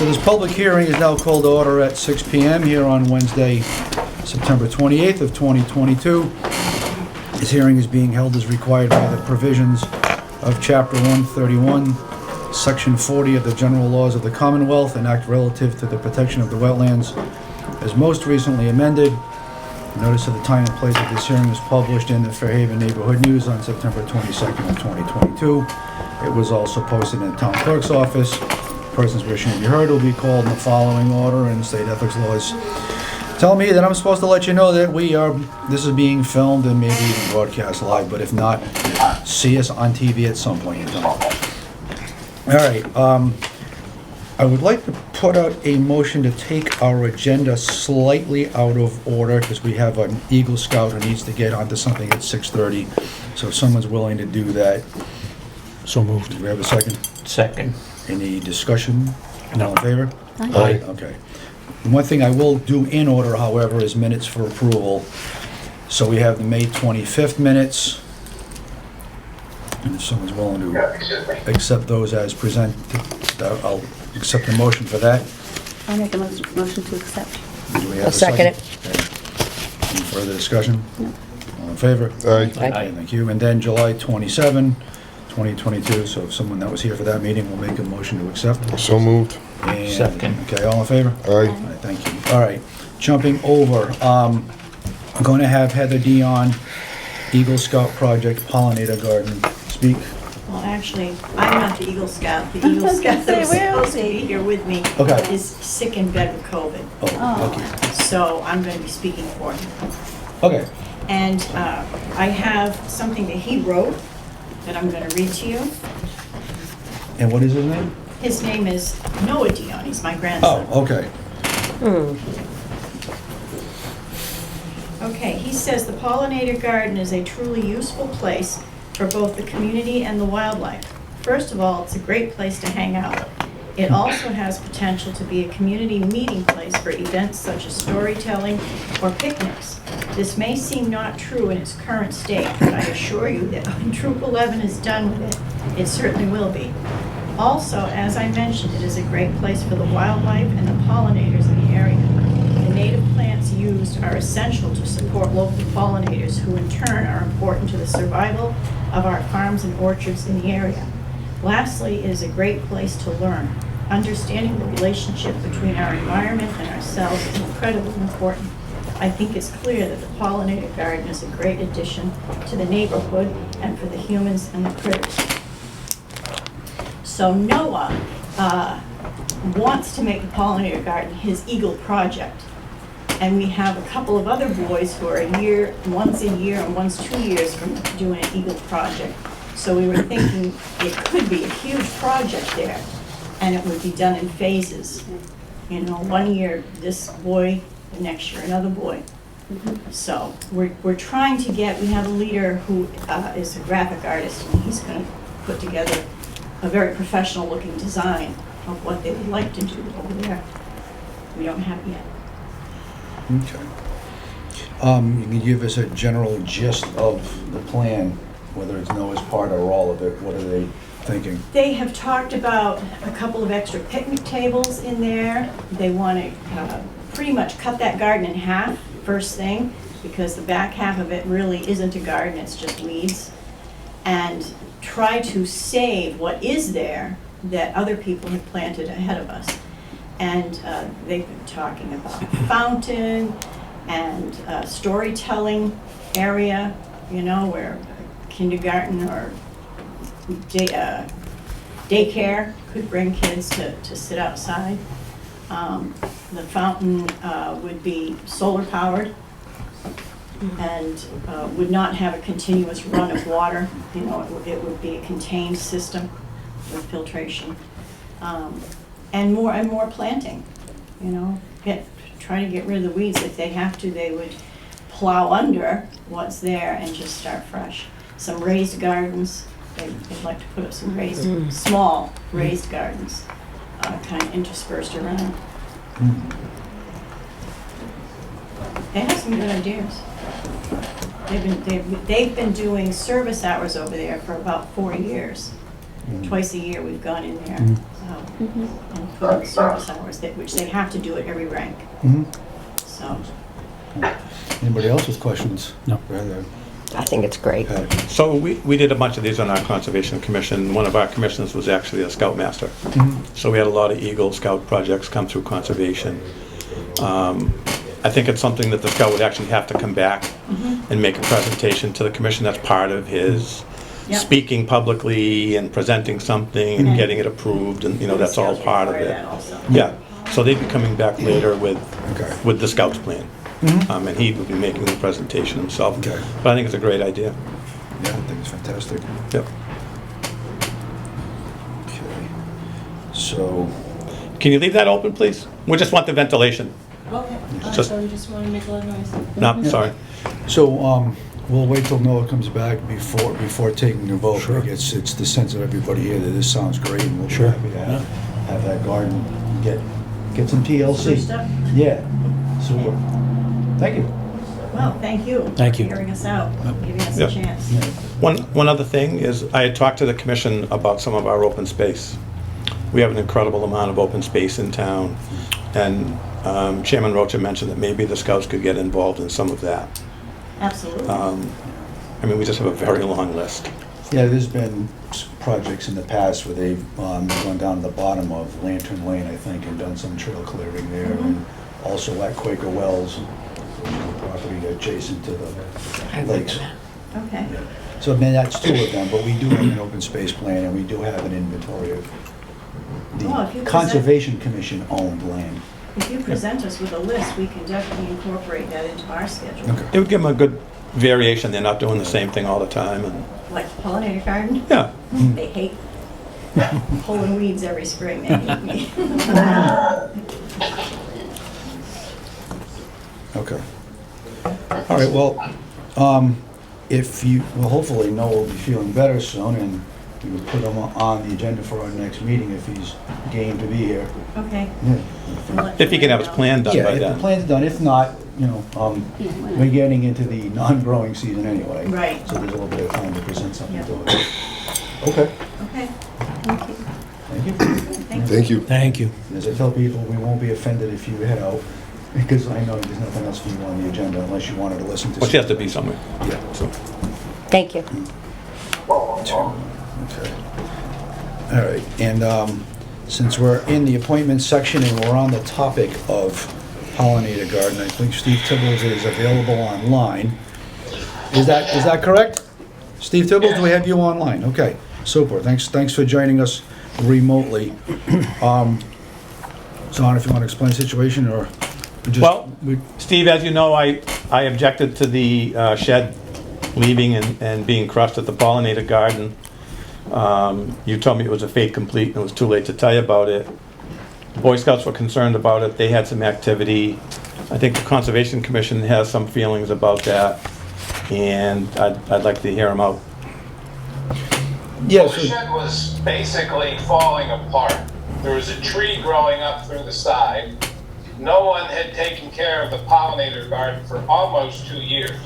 this public hearing is now called to order at 6 p.m. here on Wednesday, September 28th of 2022. This hearing is being held as required by the provisions of Chapter 131, Section 40 of the General Laws of the Commonwealth, an act relative to the protection of the wetlands, as most recently amended. Notice of the time and place of this hearing was published in the Fairhaven Neighborhood News on September 22nd of 2022. It was also posted in the town clerk's office. Persons wishing to be heard will be called in the following order, and state ethics laws tell me that I'm supposed to let you know that this is being filmed and maybe even broadcast live, but if not, see us on TV at some point in time. All right, I would like to put out a motion to take our agenda slightly out of order because we have an Eagle Scout who needs to get onto something at 6:30. So if someone's willing to do that. So moved. Do we have a second? Second. Any discussion? No. All in favor? Aye. Okay. One thing I will do in order, however, is minutes for approval. So we have the May 25th minutes. And if someone's willing to accept those as presented, I'll accept the motion for that. I'll make a motion to accept. Do we have I'll a second? second it. Okay. Any further discussion? No. All in favor? Aye. Okay, thank you. And then July 27, 2022, so if someone that was here for that meeting will make a motion to accept. So moved. And- Second. Okay, all in favor? Aye. All right, thank you. All right, jumping over, I'm going to have Heather Dion, Eagle Scout Project Pollinator Garden, speak. Well, actually, I'm not the Eagle Scout. The Eagle Scout that was supposed to be here with me Okay. is sick in bed with COVID. Oh, lucky. So I'm going to be speaking for him. Okay, And I have something that he wrote that I'm going to read to you. and what is his name? His name is Noah Dion. He's my grandson. Oh, okay. Okay, he says the Pollinator Garden is a truly useful place for both the community and the wildlife. First of all, it's a great place to hang out. It also has potential to be a community meeting place for events such as storytelling or picnics. This may seem not true in its current state, but I assure you that when Troop 11 is done with it, it certainly will be. Also, as I mentioned, it is a great place for the wildlife and the pollinators in the area. The native plants used are essential to support local pollinators, who in turn are important to the survival of our farms and orchards in the area. Lastly, it is a great place to learn. Understanding the relationship between our environment and ourselves is incredibly important. I think it's clear that the Pollinator Garden is a great addition to the neighborhood and for the humans and the critters. So Noah wants to make the Pollinator Garden his Eagle project. And we have a couple of other boys who are one's a year and one's 2 years from doing an Eagle project. So we were thinking it could be a huge project there, and it would be done in phases. You know, 1 year this boy, the next year another boy. So we're trying to we have a leader who is a graphic artist, and he's going to put together a very professional looking design of what they would like to do over there. We don't have it yet. Okay. You can give us a general gist of the plan, whether it's Noah's part or all of it. What are they thinking? They have talked about a couple of extra picnic tables in there. They want to pretty much cut that garden in half, first thing, because the back half of it really isn't a garden, it's just weeds. And try to save what is there that other people have planted ahead of us. And they've been talking about a fountain and a storytelling area, you know, where kindergarten or daycare could bring kids to sit outside. The fountain would be solar powered and would not have a continuous run of water. You know, it would be a contained system with filtration. And more planting, you know, try to get rid of the weeds. If they have to, they would plow under what's there and just start fresh. Some raised gardens, they'd like to put up some small raised gardens, kind of interspersed around. They have some good ideas. They've been doing service hours over there for about 4 years. twice a year we've gone in there and put in service hours, which they have to do at every rank. So, Anybody else with questions? No. Rather, I think it's great. So we did a bunch of these on our Conservation Commission. One of our commissioners was actually a Scoutmaster. So we had a lot of Eagle Scout projects come through Conservation. I think it's something that the Scout would actually have to come back and make a presentation to the commission. That's part of his speaking publicly and presenting something and getting it approved, and that's all part of it. Yeah, so they'd be coming back later with the Scouts plan. And he would be making the presentation himself. Okay. But I think it's a great idea. yeah, I think it's fantastic. Yep. Okay. So, Can you leave that open, please? We just want the ventilation. okay. Just- So you just want to make a lot of noise? No, sorry. we'll wait till Noah comes back before taking the vote. Sure. It's the sense of everybody here that this sounds great, and we'll be Sure. happy to have that garden, get some TLC. Switched up? Yeah, super. Thank you. Well, thank you. Thank you. For hearing us out, giving us Yeah. a chance. Yeah. One other thing is, I had talked to the commission about some of our open space. We have an incredible amount of open space in town, and Chairman Rocha mentioned that maybe the Scouts could get involved in some of that. Absolutely. We just have a very long list. Yeah, there's been projects in the past where they've gone down to the bottom of Lantern Lane, I think, and done some trail clearing there, and also at Quaker Wells, which is a property adjacent to the lakes. Okay. Yeah. So, that's two of them, but we do have an open space plan, and we do have an inventory of Well, if you the present- Conservation Commission owned land. If you present us with a list, we can definitely incorporate that into our schedule. Okay. It would give them a good variation. They're not doing the same thing all the time. And Like Pollinator garden, yeah, they hate pulling weeds every spring. They hate me. Okay. All right, well, hopefully Noah will be feeling better soon, and we will put him on the agenda for our next meeting if he's game to be here. Okay. Yeah. We'll let if he you can have his know. plan done Yeah, by if the then. plan's done, if not, Yeah, why we're not? getting into the non-growing season anyway. Right. So there's a little bit of time to present something Yeah. to it. Okay, Okay. Thank you. thank you. Thank you. Thank you. And as I tell people, we won't be offended if you head out, because I know there's nothing else for you on the agenda unless you wanted to listen to. Well, she has to be somewhere. Yeah. So Thank you. Okay. All right, and since we're in the appointments section and we're on the topic of Pollinator Garden, I think Steve Tibbles is available online. Is that correct? Steve Tibbles, do we have you online? Okay, super. Thanks for joining us remotely. So, if you want to explain the situation, or we just... Well, Steve, as you know, I objected to the shed leaving and being crushed at the Pollinator Garden. You told me it was a fait complete and it was too late to tell you about it. The Boy Scouts were concerned about it. They had some activity. I think the Conservation Commission has some feelings about that, and I'd like to hear them out. Yeah, Well, the shed was basically falling apart. There was a tree growing up through the side. No one had taken care of the pollinator garden for almost 2 years.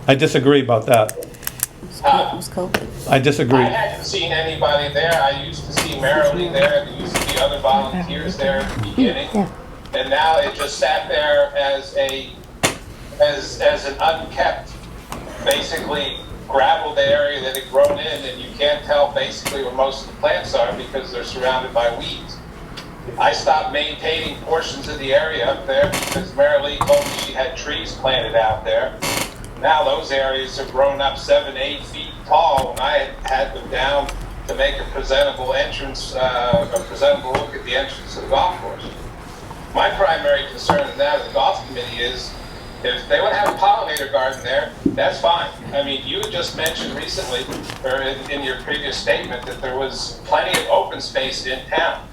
I disagree about that. It was COVID. I disagree. I hadn't seen anybody there. I used to see Marilee there. There used to be other volunteers there at the beginning. And now it just sat there as an unkept, basically gravelled area that had grown in, and you can't tell basically where most of the plants are because they're surrounded by weeds. I stopped maintaining portions of the area up there because Marilee told me she had trees planted out there. Now those areas have grown up 7, 8 feet tall, and I had them down to make a presentable entrance, a presentable look at the entrance of the golf course. My primary concern in that of the golf committee is if they would have a pollinator garden there, that's fine. I mean, you had just mentioned recently, or in your previous statement, that there was plenty of open space in town.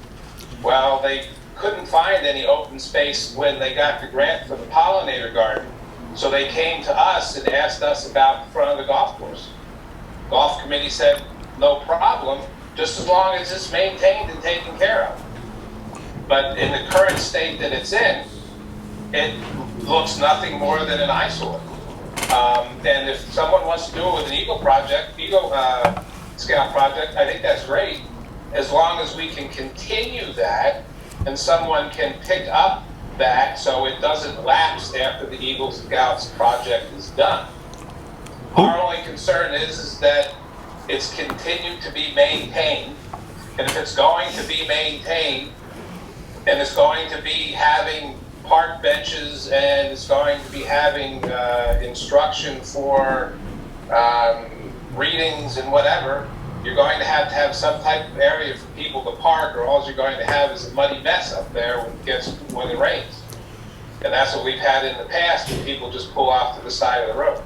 Well, they couldn't find any open space when they got the grant for the pollinator garden. So they came to us and asked us about the front of the golf course. Golf committee said, no problem, just as long as it's maintained and taken care of. But in the current state that it's in, it looks nothing more than an eyesore. And if someone wants to do it with an Eagle Scout project, I think that's great. as long as we can continue that and someone can pick up that so it doesn't lapse after the Eagle Scouts project is done. Our only concern is that it's continued to be maintained, and if it's going to be maintained, and it's going to be having park benches, and it's going to be having instruction for readings and whatever, you're going to have some type of area for people to park, or all you're going to have is a muddy mess up there when it rains. And that's what we've had in the past, when people just pull off to the side of the road.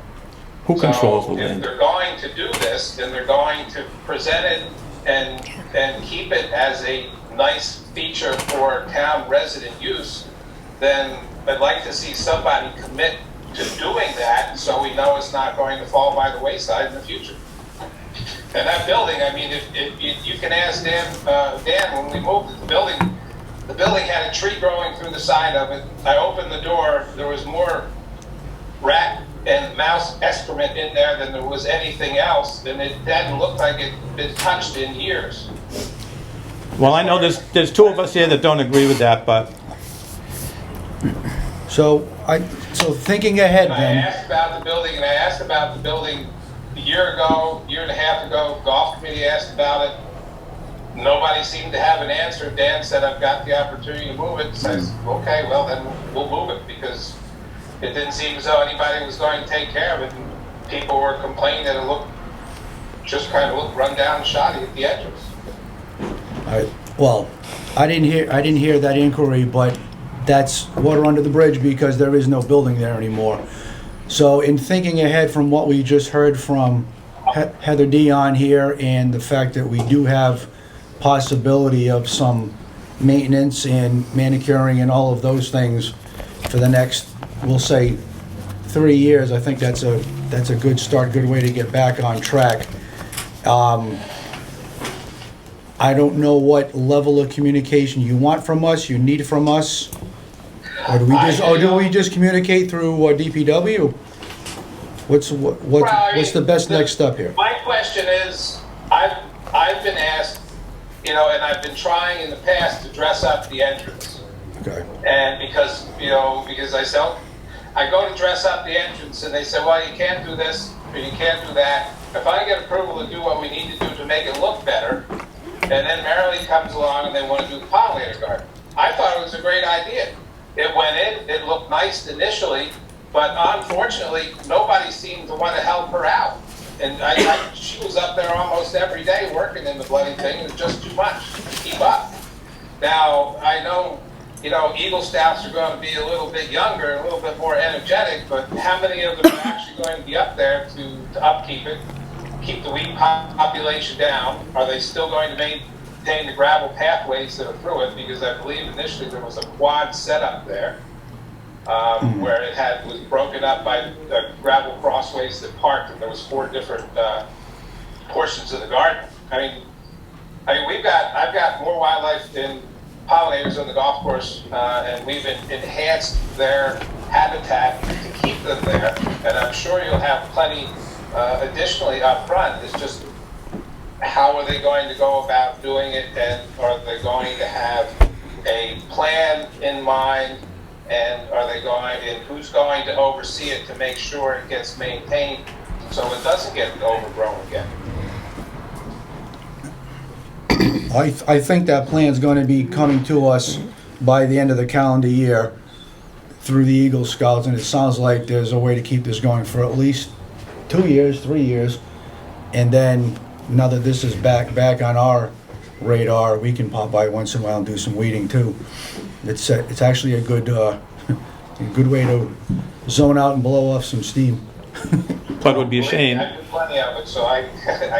Who controls the If land? they're going to do this, then they're going to present it and keep it as a nice feature for town resident use, then I'd like to see somebody commit to doing that so we know it's not going to fall by the wayside in the future. And that building, I mean, if you can ask Dan, when we moved it, the building had a tree growing through the side of it. I opened the door, there was more rat and mouse excrement in there than there was anything else, and it hadn't looked like it had been touched in years. Well, I know there's two of us here that don't agree with that, but So thinking ahead I then, asked about the building, and I asked about the building a year and a half ago. Golf committee asked about it. Nobody seemed to have an answer. Dan said, I've got the opportunity to move it. So I said, okay, well then we'll move it, because it didn't seem as though anybody was going to take care of it. And people were complaining that it looked run down and shoddy at the entrance. I didn't hear that inquiry, but that's water under the bridge because there is no building there anymore. So in thinking ahead from what we just heard from Heather Dion here, and the fact that we do have possibility of some maintenance and manicuring and all of those things for the next, we'll say, 3 years, I think that's a good start, good way to get back on track. I don't know what level of communication you want from us, you need from us, or do we just communicate through DPW? What's the best next step here? My question is, I've been asked, and I've been trying in the past to dress up the entrance. Okay. And because I go to dress up the entrance, and they say, well, you can't do this, or you can't do that. If I get approval to do what we need to do to make it look better, and then Marilee comes along and they want to do the pollinator garden. I thought it was a great idea. It went in, it looked nice initially, but unfortunately, nobody seemed to want to help her out. And she was up there almost every day working in the bloody thing. It was just too much to keep up. Now, I know, Eagle Scouts are going to be a little bit younger, a little bit more energetic, but how many of them are actually going to be up there to upkeep it, keep the weed population down? Are they still going to maintain the gravel pathways that are through it? Because I believe initially there was a quad setup there, where it was broken up by gravel crossways that parked, and there was 4 different portions of the garden. I mean, I've got more wildlife in pollinators on the golf course, and we've enhanced their habitat to keep them there, and I'm sure you'll have plenty additionally up front. It's just, how are they going to go about doing it, and are they going to have a plan in mind, and who's going to oversee it to make sure it gets maintained so it doesn't get overgrown again? I think that plan's going to be coming to us by the end of the calendar year through the Eagle Scouts, and it sounds like there's a way to keep this going for at least 2 years, 3 years, and then now that this is back on our radar, we can pop by once in a while and do some weeding too. It's actually a good way to zone out and blow off some steam. but it would be a shame. I do plenty of it, so I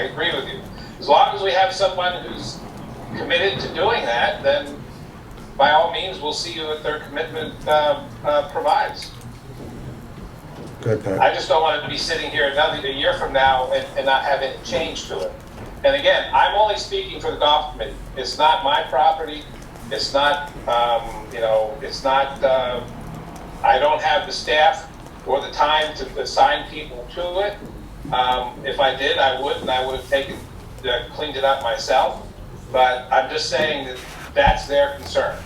agree with you. As long as we have someone who's committed to doing that, then by all means, we'll see what their commitment provides. Good, Pat. I just don't want it to be sitting here a year from now and not have any change to it. And again, I'm only speaking for the golf committee. It's not my property. It's not, I don't have the staff or the time to assign people to it. If I did, I would have cleaned it up myself. but I'm just saying that that's their concern.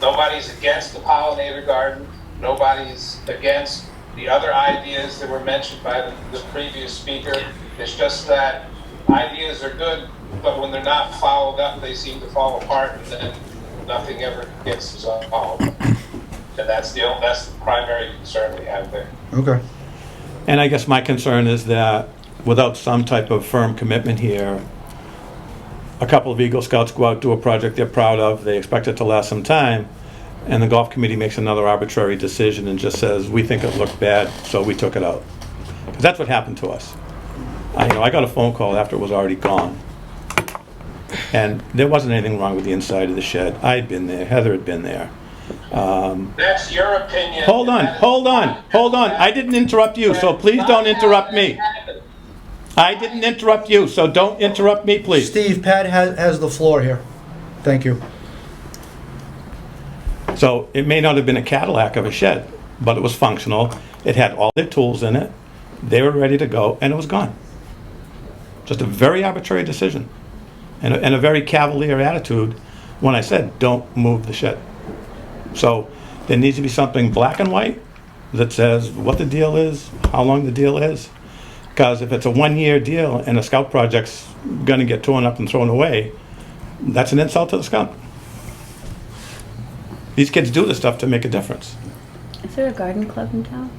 Nobody's against the pollinator garden. Nobody's against the other ideas that were mentioned by the previous speaker. It's just that ideas are good, but when they're not followed up, they seem to fall apart, and then nothing ever gets resolved. And that's the primary concern we have there. Okay. And I guess my concern is that without some type of firm commitment here, a couple of Eagle Scouts go out, do a project they're proud of, they expect it to last some time, and the golf committee makes another arbitrary decision and just says, we think it looked bad, so we took it out. 'Cause that's what happened to us. I got a phone call after it was already gone. And there wasn't anything wrong with the inside of the shed. I'd been there, Heather had been there. That's your opinion. Hold on. I didn't interrupt you, so please don't interrupt me. I didn't interrupt you, so don't interrupt me, please. Steve, Pat has the floor here. Thank you. So it may not have been a Cadillac of a shed, but it was functional. It had all their tools in it. They were ready to go, and it was gone. Just a very arbitrary decision and a very cavalier attitude when I said, don't move the shed. So there needs to be something black and white that says what the deal is, how long the deal is. Because if it's a one-year deal and a scout project's gonna get torn up and thrown away, that's an insult to the scout. These kids do this stuff to make a difference. Is there a garden club in town?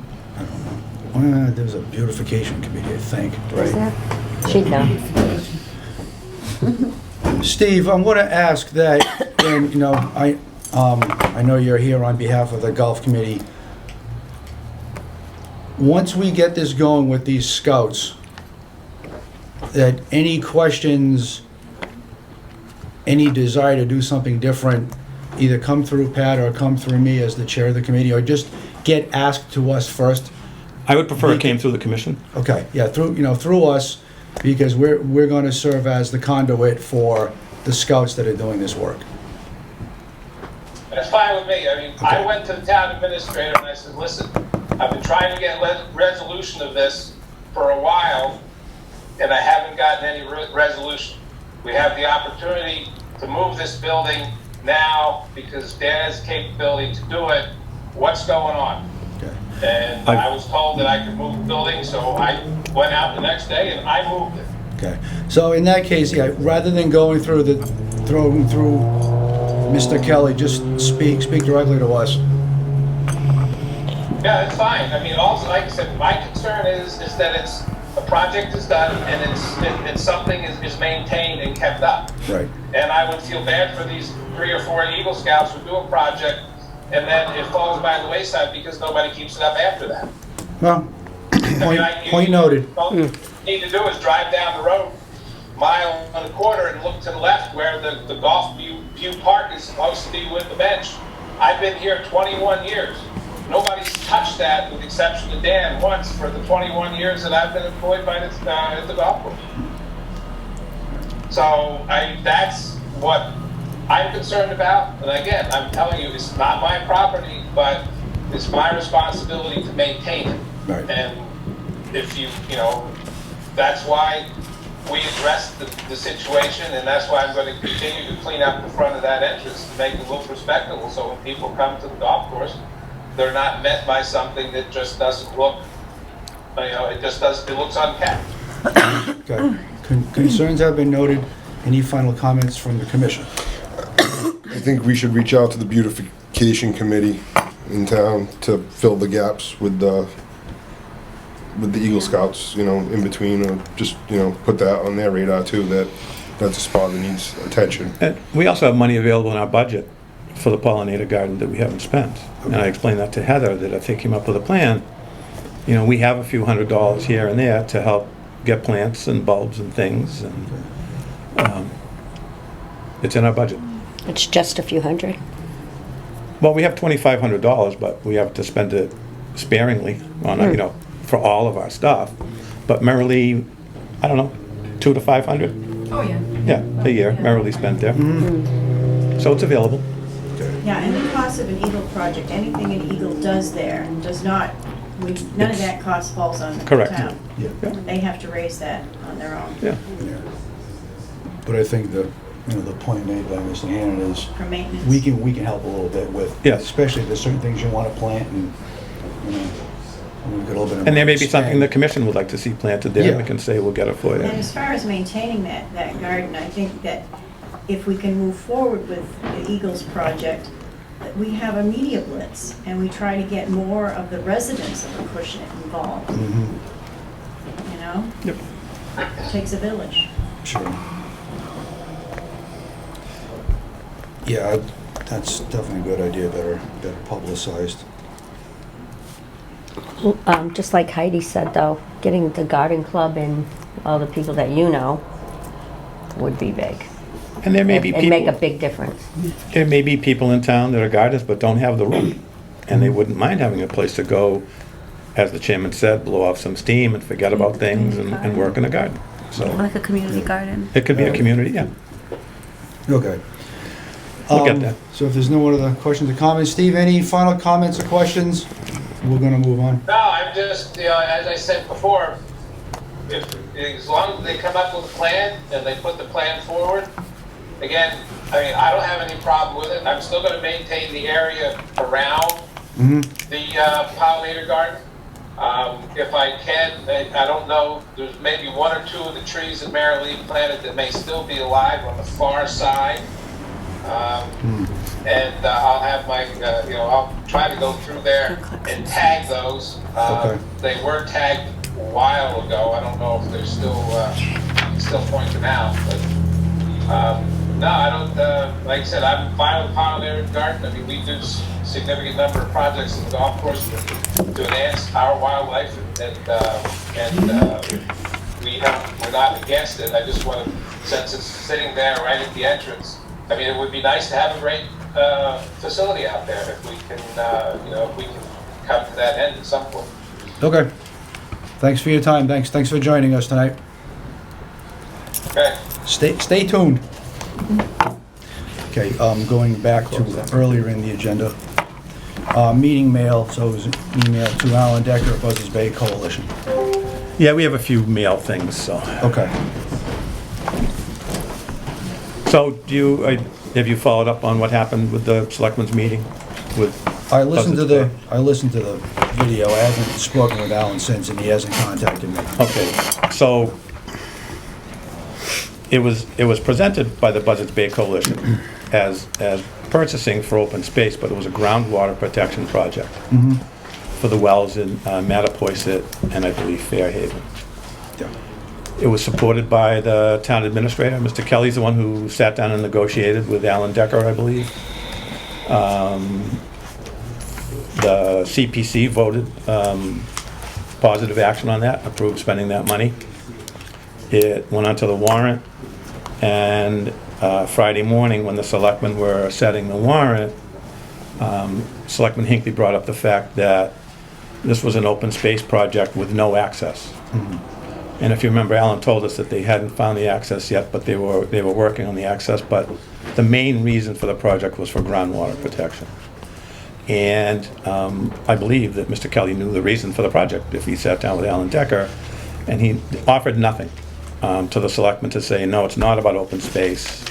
There's a beautification committee, I think. Is there? She'd know. Steve, I'm going to ask that, and I know you're here on behalf of the golf committee. Once we get this going with these scouts, that any questions, any desire to do something different, either come through Pat or come through me as the chair of the committee, or just get asked to us first. I would prefer it came through the commission. Okay, yeah, through us, because we're going to serve as the conduit for the scouts that are doing this work. That's fine with me. I mean, Okay. I went to the town administrator and I said, listen, I've been trying to get resolution of this for a while, and I haven't gotten any resolution. We have the opportunity to move this building now because Dan has the capability to do it. What's going on? Okay. And I was told that I could move the building, so I went out the next day and I moved it. Okay, so in that case, yeah, rather than going through Mr. Kelly, just speak directly to us. Yeah, it's fine. I mean, also, like I said, my concern is that a project is done and something is maintained and kept up. Right. And I would feel bad for these 3 or 4 Eagle Scouts who do a project and then it falls by the wayside because nobody keeps it up after that. Well, point noted. All you need to do is drive down the road, mile and a quarter, and look to the left where the golf view park is supposed to be with the bench. I've been here 21 years. Nobody's touched that, with the exception of Dan, once for the 21 years that I've been employed by at the golf course. So that's what I'm concerned about. And again, I'm telling you, it's not my property, but it's my responsibility to maintain it. Right. And if that's why we addressed the situation, and that's why I'm going to continue to clean up the front of that entrance to make it look respectable, so when people come to the golf course, they're not met by something that just doesn't look, it looks unkept. Okay. Concerns have been noted. Any final comments from the commission? I think we should reach out to the beautification committee in town to fill the gaps with the Eagle Scouts, in between, or just, put that on their radar too, that's a spot that needs attention. And we also have money available in our budget for the Pollinator garden that we haven't spent. And I explained that to Heather, that if they came up with a plan, we have a few $100s here and there to help get plants and bulbs and things, and it's in our budget. It's just a few hundred. Well, we have $2,500, but we have to spend it sparingly on, for all of our stuff. But merrily, I don't know, $200 to $500? Oh, yeah. Yeah, a year, merrily spent there. So it's available. Yeah, and the cost of an Eagle project, anything an Eagle does there does not, none of that cost falls on the Correct. town. Yeah. They have to raise that on their own. Yeah. But I think the the point made by Mr. Hannon is, For maintenance. we can help a little bit with, Yes. especially if there's certain things you want to plant and, you know, and we've got a little bit of. And there may be spend. something the commission would like to see planted there, and we Yeah. can say, we'll get it for you. And as far as maintaining that garden, I think that if we can move forward with the Eagles project, that we have a media blitz, and we try to get more of the residents of Acushnet involved, Mhm. you know? Yep. It takes a village. Sure. Yeah, that's definitely a good idea, better publicized. Just like Heidi said though, getting the garden club and all the people that you know would be big. And there may be And make a people, big difference. there may be people in town that are gardeners but don't have the room. And they wouldn't mind having a place to go, as the chairman said, blow off some steam and forget about things and work in the garden. So Like a community garden. it could be a community, yeah. Okay. We'll get there. So if there's no other questions or comments, Steve, any final comments or questions? We're gonna move on. No, I'm just, as I said before, as long as they come up with a plan and they put the plan forward, again, I mean, I don't have any problem with it. I'm still gonna maintain the area around the pollinator garden. If I can, I don't know, there's maybe one or two of the trees that Mary Lee planted that may still be alive on the far side. And I'll have my, I'll try to go through there and tag those. Okay. They were tagged a while ago. I don't know if they're still pointing out, but no, I don't. Like I said, I'm fine with pollinator garden. I mean, we do significant number of projects in the golf course to enhance our wildlife, and we're not against it. I just want to, since it's sitting there right at the entrance. I mean, it would be nice to have a great facility out there if we can, if we can come to that end at some point. Okay. Thanks for your time. Thanks for joining us tonight. Okay. Stay tuned. Okay, going back to earlier in the agenda. Meeting mail, so it was an email to Alan Decker of Buzzards Bay Coalition. Yeah, we have a few mail things, so. Okay. So have you followed up on what happened with the selectmen's meeting with? I listened to Buzzards Bay? the video. I haven't spoken with Alan since, and he hasn't contacted me. Okay, so it was presented by the Buzzards Bay Coalition as purchasing for open space, but it was a groundwater protection project for the wells in Mattapoisett and I believe Fairhaven. Yeah. It was supported by the town administrator. Mr. Kelly's the one who sat down and negotiated with Alan Decker, I believe. The CPC voted positive action on that, approved spending that money. It went onto the warrant, and Friday morning, when the selectmen were setting the warrant, Selectman Hinckley brought up the fact that this was an open space project with no access. And if you remember, Alan told us that they hadn't found the access yet, but they were working on the access. But the main reason for the project was for groundwater protection. And I believe that Mr. Kelly knew the reason for the project if he sat down with Alan Decker, and he offered nothing to the selectmen to say, no, it's not about open space.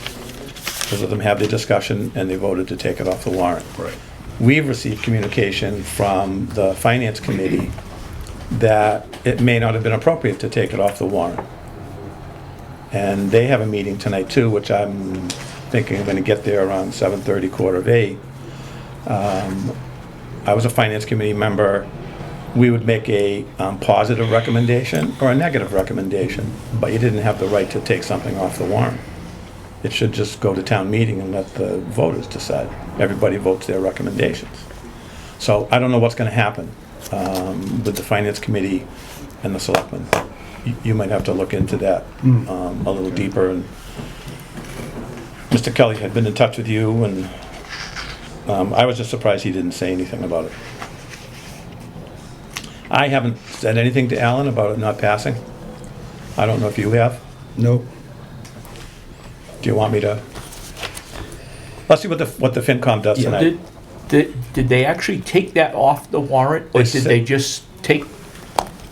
Just let them have their discussion, and they voted to take it off the warrant. Right. We've received communication from the Finance Committee that it may not have been appropriate to take it off the warrant. And they have a meeting tonight too, which I'm thinking I'm gonna get there around 7:30, 7:45. I was a Finance Committee member. We would make a positive recommendation or a negative recommendation, but you didn't have the right to take something off the warrant. It should just go to town meeting and let the voters decide. Everybody votes their recommendations. So I don't know what's gonna happen with the Finance Committee and the Selectmen. You might have to look into that a little deeper. And Mr. Kelly had been in touch with you, and I was just surprised he didn't say anything about it. I haven't said anything to Alan about it not passing. I don't know if you have. Nope. Do you want me to? Let's see what the FinCom does Yeah. tonight. Did they actually take that off the warrant, or They did said- they just take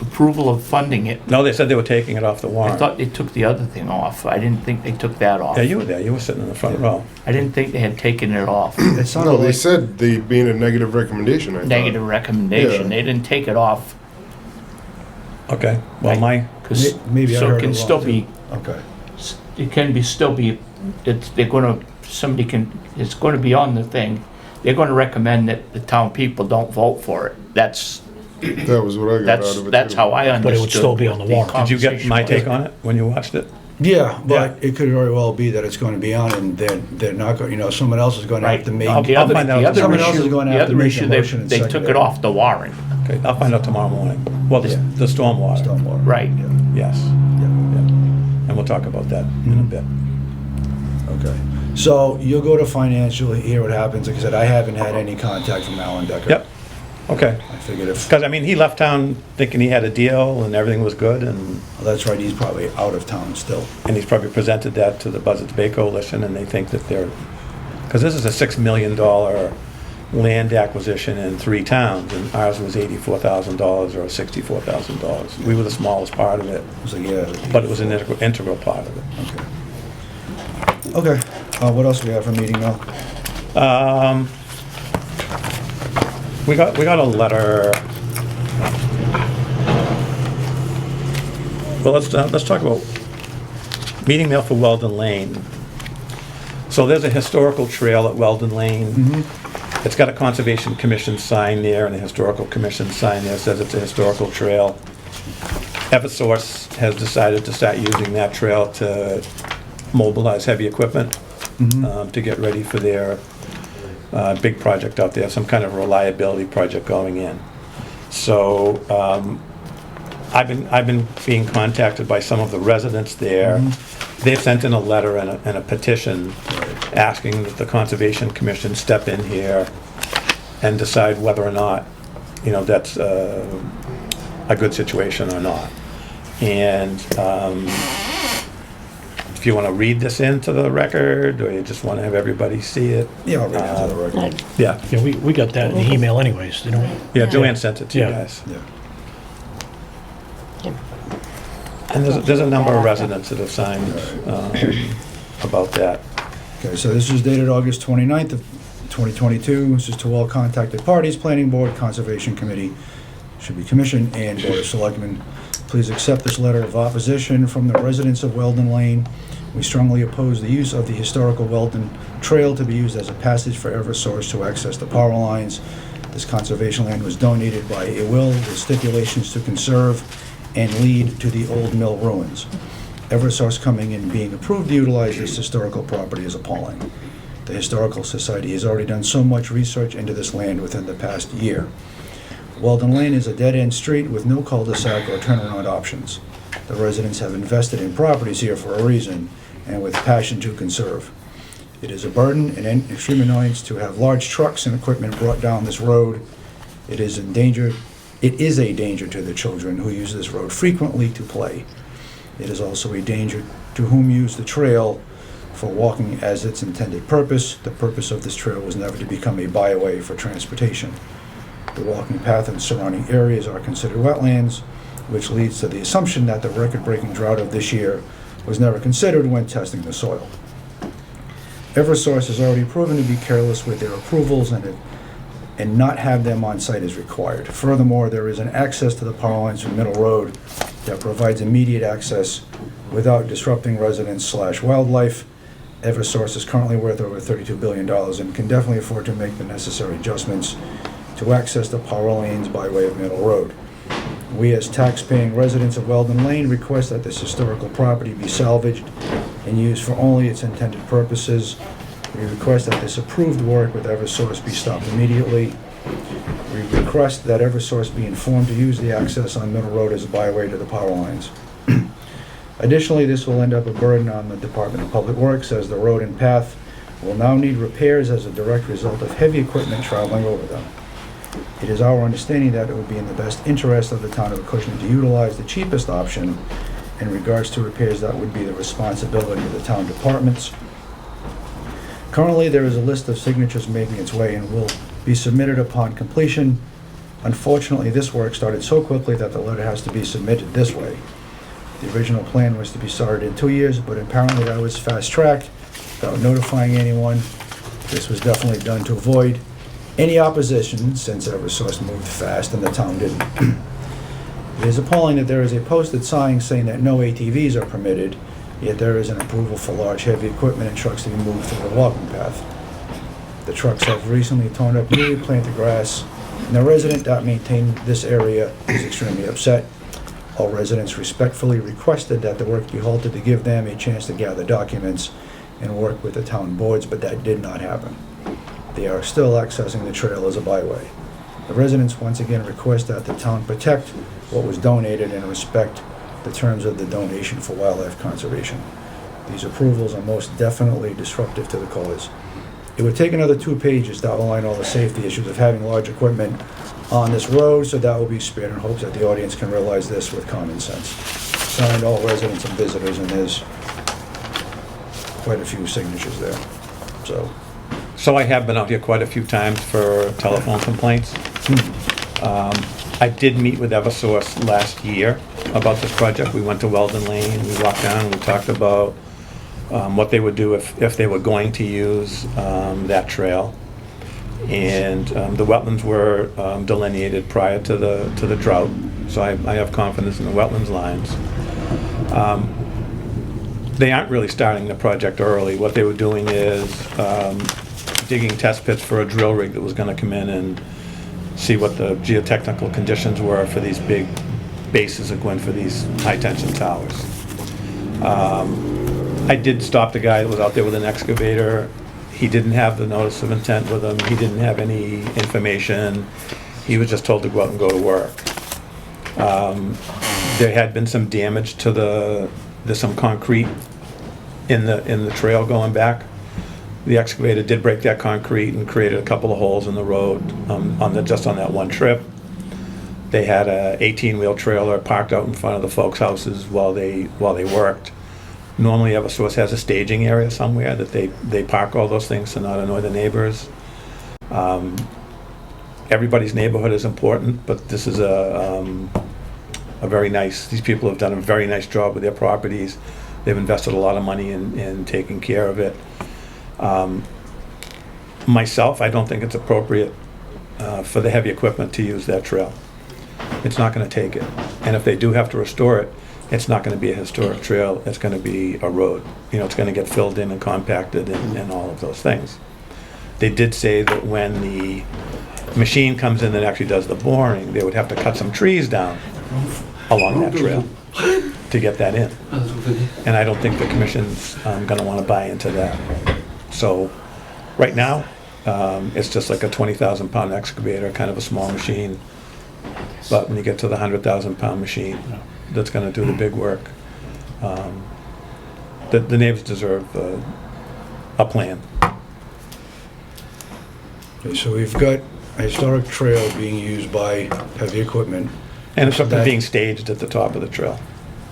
approval of funding it. No, they said they were taking it off the I warrant. thought they took the other thing off. I didn't think they took that off. Yeah, you were there, you were sitting in the front row. I didn't think they had taken it off. It sounded No, they like, said they being a negative recommendation, I thought. Negative recommendation. Yeah. They didn't take it off. Okay, well, Cause, maybe I so heard it it can wrong, still too. be, okay. it can be, still be, they're gonna, somebody can, it's gonna be on the thing. They're gonna recommend that the town people don't vote for it. That's, That was what I got out of it. that's too. how I understood. But it would still be on the warrant. did you get my conversation take on it when you watched it? Yeah, but it could very well be that it's going to be on and they're not going, someone else is going to have Right. to make. The other, find out. the other Someone else is issue, going to the have to other make a issue, motion and they second took it. it off the warrant. Okay, I'll find out tomorrow morning. Well, Yeah. the stormwater. Stormwater. Right. Yes, Yeah. and we'll talk about that in a bit. Okay. So you'll go to finance, you'll hear what happens. Like I said, I haven't had any contact from Alan Decker. Yep, okay. I figured if, Because, I mean, he left town thinking he had a deal and everything was good, and well, that's right, he's probably out of town still. he's probably presented that to the Buzzards Bay Coalition, and they think that they're, because this is a $6 million land acquisition in 3 towns, and ours was $84,000 or $64,000. We were the smallest part of it, I was like, yeah. but it was an integral part of it. Okay. Okay. What else do we have for meeting now? We got a letter. Well, let's talk about meeting mail for Weldon Lane. So there's a historical trail at Weldon Lane. It's got a Conservation Commission sign there and a Historical Commission sign there, says it's a historical trail. Eversource has decided to start using that trail to mobilize heavy equipment to get ready for their big project out there, some kind of reliability project going in. So I've been being contacted by some of the residents there. They've sent in a letter and a petition asking that the Conservation Commission step in here and decide whether or not, that's a good situation or not. And if you want to read this into the record, or you just want to have everybody see it. Yeah, I'll read it to the record. Yeah, Yeah, we got that in the email anyways, didn't we? yeah, Joanne sent it to you Yeah. guys. Yeah. And there's a number of residents that have signed about that. Okay, so this is dated August 29th of 2022. This is to all contacted parties, Planning Board, Conservation Committee, should be Commission, and Board of Selectmen. Please accept this letter of opposition from the residents of Weldon Lane. We strongly oppose the use of the historical Weldon Trail to be used as a passage for Eversource to access the power lines. This conservation land was donated by a will with stipulations to conserve and lead to the old mill ruins. Eversource coming in being approved to utilize this historical property is appalling. The Historical Society has already done so much research into this land within the past year. Weldon Lane is a dead-end street with no cul-de-sac or turnaround options. The residents have invested in properties here for a reason and with passion to conserve. It is a burden and an extreme annoyance to have large trucks and equipment brought down this road. It is a danger to the children who use this road frequently to play. It is also a danger to whom use the trail for walking as its intended purpose. The purpose of this trail was never to become a byway for transportation. The walking path and surrounding areas are considered wetlands, which leads to the assumption that the record-breaking drought of this year was never considered when testing the soil. Eversource has already proven to be careless with their approvals and not have them on site as required. Furthermore, there is an access to the power lines from Middle Road that provides immediate access without disrupting residents/wildlife. Eversource is currently worth over $32 billion and can definitely afford to make the necessary adjustments to access the power lanes by way of Middle Road. We, as tax-paying residents of Weldon Lane, request that this historical property be salvaged and used for only its intended purposes. We request that this approved work with Eversource be stopped immediately. We request that Eversource be informed to use the access on Middle Road as a byway to the power lines. Additionally, this will end up a burden on the Department of Public Works, as the road and path will now need repairs as a direct result of heavy equipment traveling over them. It is our understanding that it would be in the best interest of the town of Acushnet to utilize the cheapest option. In regards to repairs, that would be the responsibility of the town departments. Currently, there is a list of signatures making its way and will be submitted upon completion. Unfortunately, this work started so quickly that the letter has to be submitted this way. The original plan was to be started in 2 years, but apparently that was fast-tracked without notifying anyone. This was definitely done to avoid any opposition, since Eversource moved fast and the town didn't. It is appalling that there is a posted sign saying that no ATVs are permitted, yet there is an approval for large heavy equipment and trucks to be moved through the walking path. The trucks have recently torn up newly planted grass, and the resident that maintained this area is extremely upset. All residents respectfully requested that the work be halted to give them a chance to gather documents and work with the town boards, but that did not happen. They are still accessing the trail as a byway. The residents once again request that the town protect what was donated and respect the terms of the donation for wildlife conservation. These approvals are most definitely disruptive to the cause. It would take another 2 pages to outline all the safety issues of having large equipment on this road, so that will be spared in hopes that the audience can realize this with common sense. Signed, all residents and visitors, and there's quite a few signatures there, so. So I have been out here quite a few times for telephone complaints. I did meet with Eversource last year about this project. We went to Weldon Lane, we walked down, and we talked about what they would do if they were going to use that trail. And the wetlands were delineated prior to the drought, so I have confidence in the wetlands lines. They aren't really starting the project early. What they were doing is digging test pits for a drill rig that was going to come in and see what the geotechnical conditions were for these big bases that go in for these high-tension towers. I did stop the guy that was out there with an excavator. He didn't have the notice of intent with him. He didn't have any information. He was just told to go out and go to work. There had been some damage to there's some concrete in the trail going back. The excavator did break that concrete and created a couple of holes in the road just on that one trip. They had a 18-wheel trailer parked out in front of the folks' houses while they worked. Normally Eversource has a staging area somewhere that they park all those things to not annoy the neighbors. Everybody's neighborhood is important, but this is these people have done a very nice job with their properties. They've invested a lot of money in taking care of it. Myself, I don't think it's appropriate for the heavy equipment to use that trail. It's not going to take it. And if they do have to restore it, it's not going to be a historic trail. It's going to be a road. It's going to get filled in and compacted and all of those things. They did say that when the machine comes in that actually does the boring, they would have to cut some trees down along that trail to get that in. And I don't think the commission's going to want to buy into that. So right now, it's just like a 20,000-pound excavator, kind of a small machine. But when you get to the 100,000-pound machine, that's going to do the big work. The neighbors deserve a plan. Okay, so we've got a historic trail being used by heavy equipment. And something being staged at the top of the trail.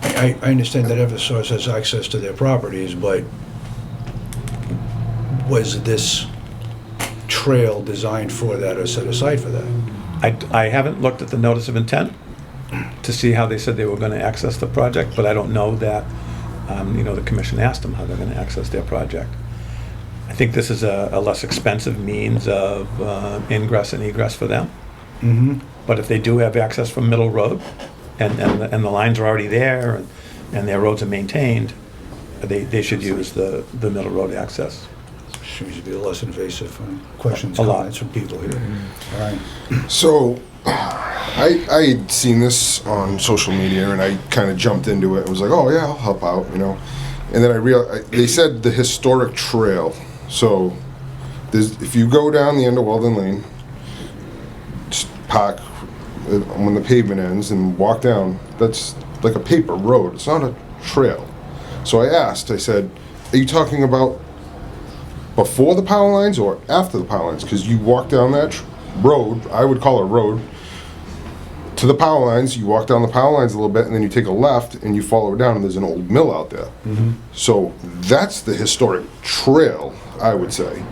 I understand that Eversource has access to their properties, but was this trail designed for that or set aside for that? I haven't looked at the notice of intent to see how they said they were going to access the project, but I don't know that, the commission asked them how they're going to access their project. I think this is a less expensive means of ingress and egress for them. Mm-hmm. But if they do have access from Middle Road, and the lines are already there, and their roads are maintained, they should use the Middle Road access. Seems to be a less invasive questions, A lot. comments from people here. All right. So, I had seen this on social media and I kind of jumped into it. I was like, oh yeah, I'll help out, And then I realized, they said the historic trail. So, if you go down the end of Weldon Lane, just park when the pavement ends and walk down, that's like a paper road. It's not a trail. So I said, are you talking about before the power lines or after the power lines? Because you walk down that road, I would call it a road, to the power lines, you walk down the power lines a little bit, and then you take a left and you follow it down, and there's an old mill out there. Mm-hmm. So that's the historic trail, I would say.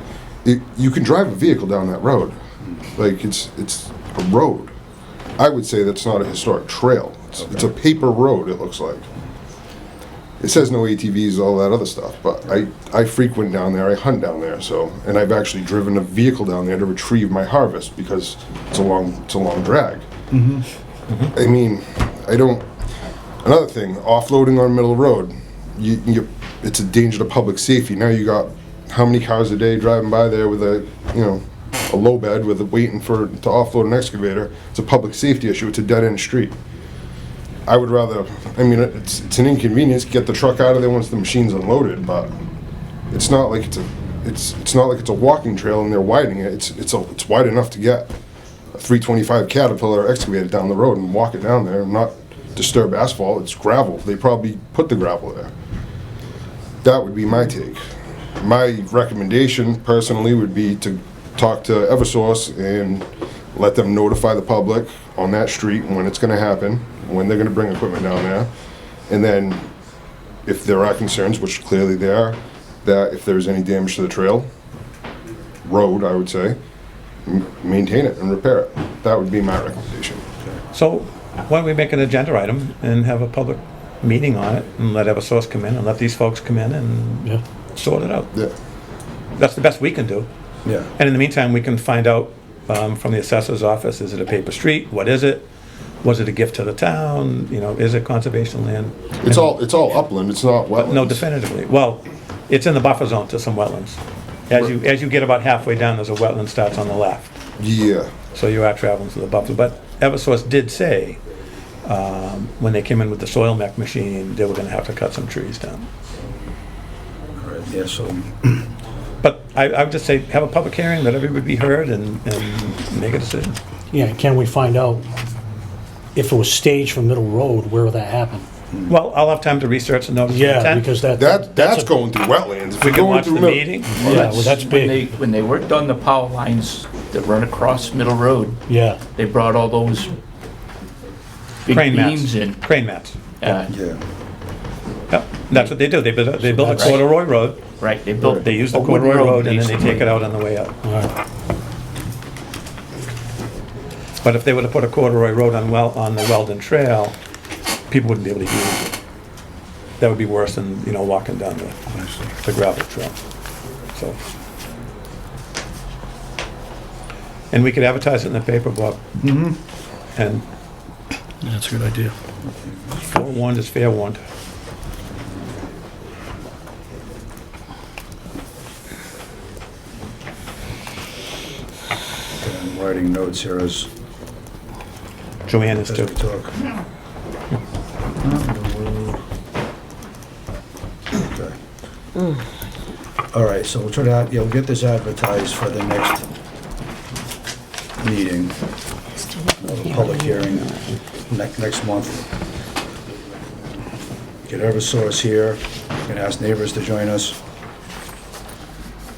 You can drive a vehicle down that road. Like, it's a road. I would say that's not a historic trail. It's a paper road, it looks like. It says no ATVs, all that other stuff, but I frequent down there, I hunt down there, so, and I've actually driven a vehicle down there to retrieve my harvest because it's a long drag. I mean, another thing, offloading on Middle Road, it's a danger to public safety. Now you got how many cars a day driving by there with a low bed waiting to offload an excavator. It's a public safety issue. It's a dead-end street. I would rather, it's an inconvenience, get the truck out of there once the machine's unloaded, but it's not like it's not like it's a walking trail and they're widening it. It's wide enough to get a 325 Caterpillar excavator down the road and walk it down there and not disturb asphalt. It's gravel. They probably put the gravel there. That would be my take. My recommendation personally would be to talk to Eversource and let them notify the public on that street when it's gonna happen, when they're gonna bring equipment down there. And then if there are concerns, which clearly there are, that if there's any damage to the road, I would say, maintain it and repair it. That would be my recommendation. So why don't we make an agenda item and have a public meeting on it and let Eversource come in and let these folks come in and sort it out. Yeah. That's the best we can do. Yeah. And in the meantime, we can find out from the assessor's office, is it a paper street? What is it? Was it a gift to the town? Is it conservation land? It's all upland, it's not wetlands. No, definitively. Well, it's in the buffer zone to some wetlands. As you get about halfway down, there's a wetland starts on the left. Yeah. So you are traveling to the buffer. But Eversource did say, when they came in with the soil mech machine, they were gonna have to cut some trees down. All right, yeah, so, But I would just say, have a public hearing, let everybody be heard and make a decision. Yeah, can we find out if it was staged from Middle Road, where that happened? Well, I'll have time to research and notice of Yeah, intent. because That's going through wetlands. If We you're can going watch through the mid- meeting. Yeah, well, that's big. When they worked on the power lines that run across Middle Road, Yeah, they brought all those big Crane mats. beams in. Crane mats. Yeah. Yep, that's what they do. They build a corduroy road. Right, They use the a wooden corduroy road and then they basically. take it out on the way up. all right. But if they were to put a corduroy road on the Weldon Trail, people wouldn't be able to use it. That would be worse than, walking down the gravel trail. So. And we could advertise it in the paper, Bob. And That's a good idea. forewarned is fair warned. I'm writing notes here as Joanne is we too. talk. Okay. All right, so we'll try to, we'll get this advertised for the next meeting, a public hearing next month. Get Eversource here, and ask neighbors to join us.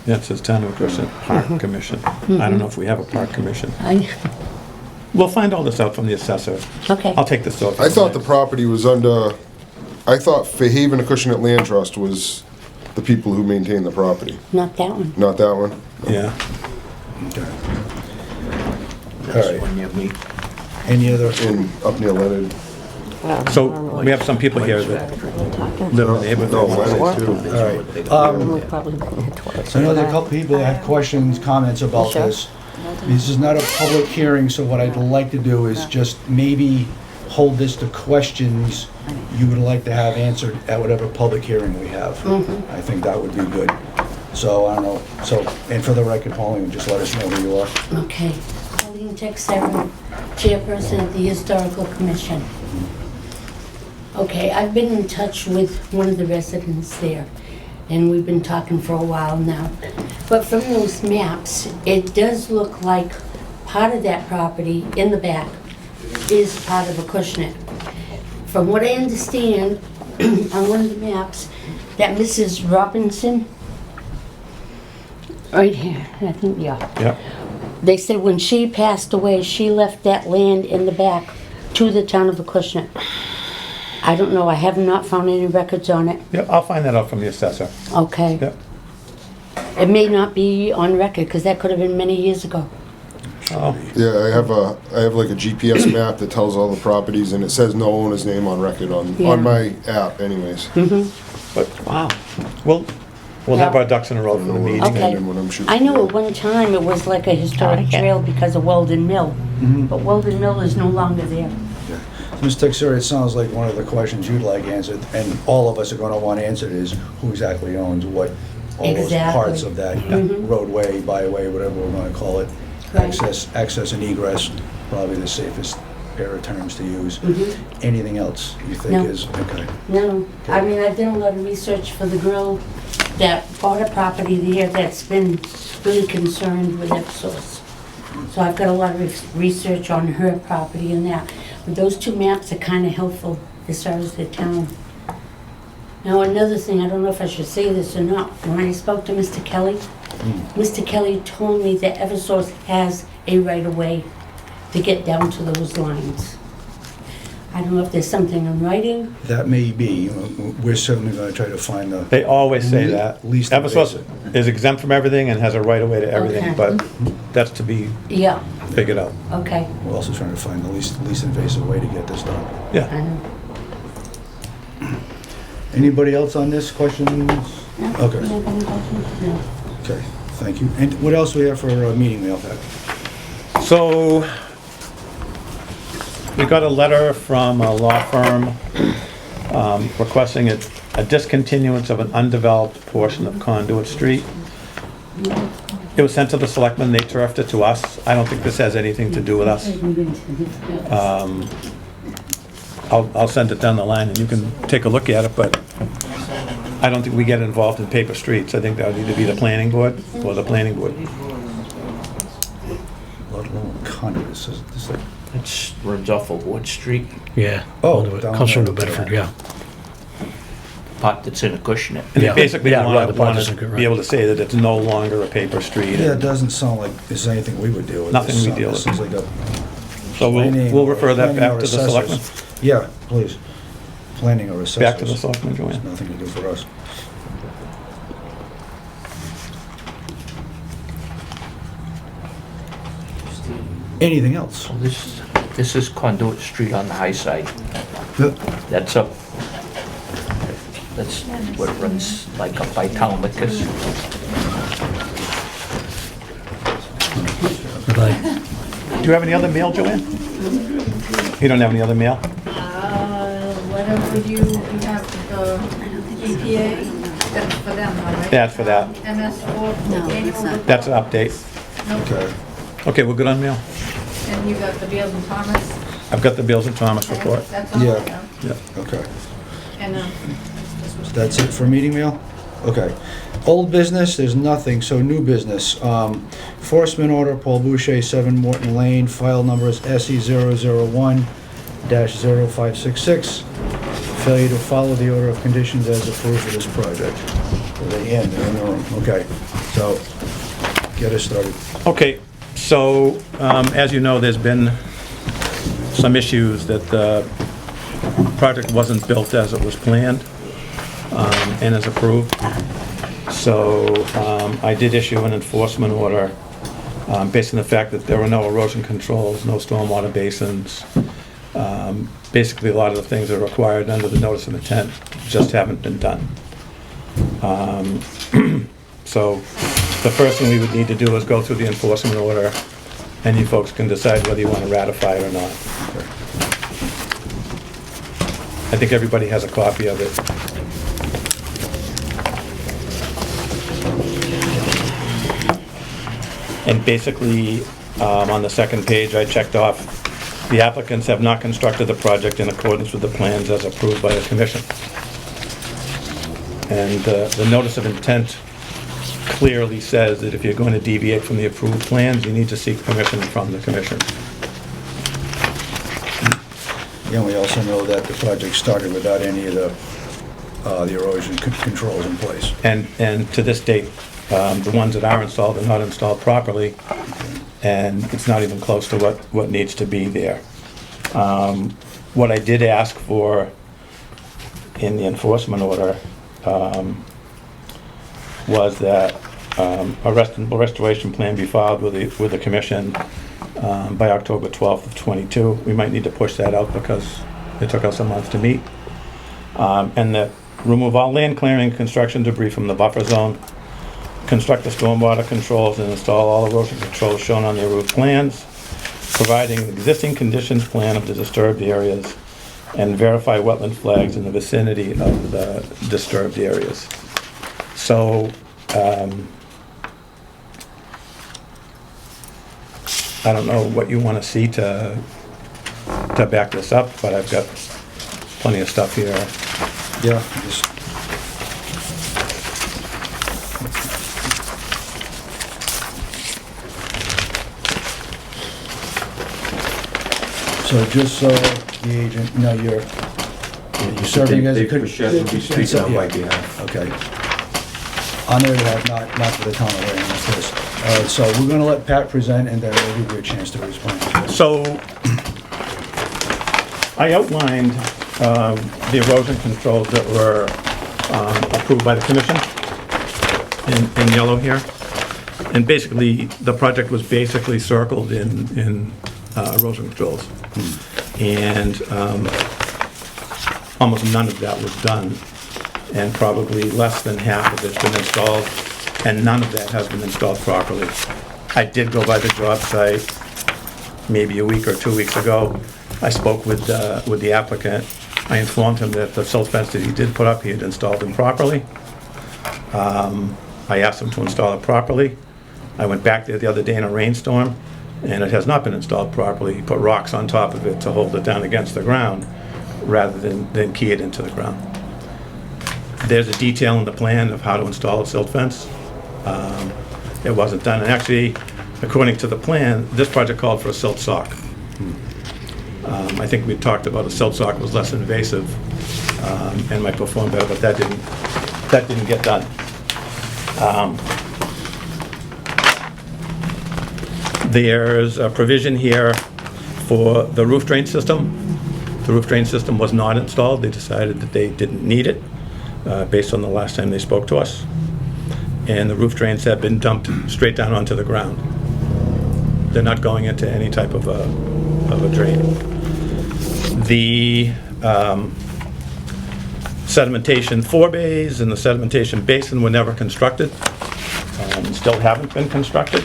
Yeah, it says Town of Acushnet Park Commission. I don't know if we have a park commission. I, We'll find all this out from the assessor. okay. I'll take this off. I thought the property was under, I thought Fairhaven Acushnet Land Trust was the people who maintain the property, Not that one. not that one. Yeah. Okay. That's All right. one near me. Any other, Up near Leonard. So we have some people here that live in the neighborhood. No, Leonard too. all right. We've probably been there twice. So I know there are a couple people that had questions, comments about Sure. this. This is not a public hearing, so what I'd like to do is just maybe hold this to questions you would like to have answered at whatever public hearing we have. I think that would be good. So, I don't know, and for the record, Pauline, just let us know who you are. Okay. Pauline Tech-Seven, Chairperson of the Historical Commission. Okay, I've been in touch with one of the residents there, and we've been talking for a while now. But from those maps, it does look like part of that property in the back is part of Acushnet. From what I understand, on one of the maps, that Mrs. Robinson, right here, I think, yeah. Yeah. They said when she passed away, she left that land in the back to the town of Acushnet. I don't know, I have not found any records on it. Yeah, I'll find that out from the assessor. Okay. Yeah. It may not be on record, because that could have been many years ago. Yeah, I have like a GPS map that tells all the properties, and it says no owner's name on record Yeah. on my app anyways. But Wow. we'll have our ducks in a row for the meeting. Okay. When I'm shooting. I know at one time it was like a historic Like it. trail because of Weldon Mill, but Weldon Mill is no longer there. Ms. Texera, it sounds like one of the questions you'd like answered, and all of us are gonna want answered, is who exactly owns what, all those Exactly. parts of that roadway, byway, whatever we're gonna call it. Right. Access and egress, probably the safest pair of terms to use. Anything else you think No. is, okay? No, I mean, I've done a lot of research for the girl that bought a property there that's been really concerned with Eversource. So I've got a lot of research on her property and that. But those two maps are kind of helpful as far as the town. Now, another thing, I don't know if I should say this or not, when I spoke to Mr. Kelly, Mr. Kelly told me that Eversource has a right-of-way to get down to those lines. I don't know if there's something in writing. That may be, we're certainly gonna try to find the, They always say that. Least Eversource invasive. is exempt from everything and has a right of way to everything, Okay. but that's to be Yeah, figured out. okay. we're also trying to find the least invasive way to get this done. Yeah. I know. Anybody else on this question? No? Okay. You have any questions? No. Okay, thank you. And what else we have for meeting mail, Pat? So, we got a letter from a law firm requesting a discontinuance of an undeveloped portion of Conduit Street. It was sent to the selectmen, they turfed it to us. I don't think this has anything to do with us. I'll send it down the line and you can take a look at it, but I don't think we get involved in paper streets. I think that would either be the planning board or the planning board. Let alone Conduit, this is like, It runs off of Wood Street, Yeah. Oh, It down comes from there. New Bedford, yeah. part that's in Acushnet. And Yeah. they basically Yeah, right, want the part to doesn't go right. be able to say that it's no longer a paper street. yeah, it doesn't sound like there's anything we would deal with. Nothing This we deal sounds- with. This seems like a So planning we'll or- refer that planning back or to the assessors. selectmen. Yeah, please. Planning or assessors. Back to the selectmen, It's Joanne. nothing to do for us. Anything else? Well, this is Conduit Street on the high side. Yep. That's up, that's what runs like up by Town Liquors. Do you have any other mail, Joanne? You don't have any other mail? Whatever you have the EPA, that's for them, all right? That's for that. MS4. No, it's not. That's an update. Okay. Okay, we're good on mail. And you got the Beals and Thomas? I've got the Beals and Thomas report. That's all? Yeah. Yeah. Okay. And, That's it for meeting mail? Okay. Old business, there's nothing, so new business. Enforcement order, Paul Boucher, 7 Morton Lane, file number is SE001-0566. Failure to follow the order of conditions as approved for this project. Well, they end, they're in the room, okay. So, get us started. Okay, so, as you know, there's been some issues that the project wasn't built as it was planned, and as approved. So, I did issue an enforcement order, based on the fact that there were no erosion controls, no stormwater basins. Basically, a lot of the things that are required under the notice of intent just haven't been done. So, the first thing we would need to do is go through the enforcement order, and you folks can decide whether you want to ratify it or not. I think everybody has a copy of it. And basically, on the second page, I checked off, the applicants have not constructed the project in accordance with the plans as approved by the commission. And the notice of intent clearly says that if you're going to deviate from the approved plans, you need to seek permission from the commission. Yeah, we also know that the project started without any of the erosion controls in place. And to this date, the ones that are installed are not installed properly, and it's not even close to what needs to be there. What I did ask for in the enforcement order was that a restoration plan be filed with the commission by October 12th of '22. We might need to push that out because it took us a month to meet. And that remove all land clearing and construction debris from the buffer zone, construct the stormwater controls and install all erosion controls shown on the approved plans, providing an existing conditions plan of the disturbed areas, and verify wetland flags in the vicinity of the disturbed areas. So, I don't know what you want to see to back this up, but I've got plenty of stuff here. Yeah, just. So just so the agent, you're serving as a... Dave Pichette will be speaking on my behalf. Okay. On their behalf, not for the town of Wareham, it's this. All right, so we're gonna let Pat present, and then we'll give you a chance to respond. So, I outlined the erosion controls that were approved by the commission in yellow here. And basically, the project was basically circled in erosion controls. And almost none of that was done. And probably less than half of it's been installed, and none of that has been installed properly. I did go by the job site maybe a week or 2 weeks ago. I spoke with the applicant. I informed him that the silt fence that he did put up, he had installed improperly. I asked him to install it properly. I went back there the other day in a rainstorm, and it has not been installed properly. He put rocks on top of it to hold it down against the ground, rather than key it into the ground. There's a detail in the plan of how to install a silt fence. It wasn't done, and actually, according to the plan, this project called for a silt sock. I think we talked about a silt sock was less invasive and might perform better, but that didn't get done. There's a provision here for the roof drain system. The roof drain system was not installed. They decided that they didn't need it based on the last time they spoke to us. And the roof drains have been dumped straight down onto the ground. They're not going into any type of a drain. The sedimentation forebays and the sedimentation basin were never constructed, still haven't been constructed.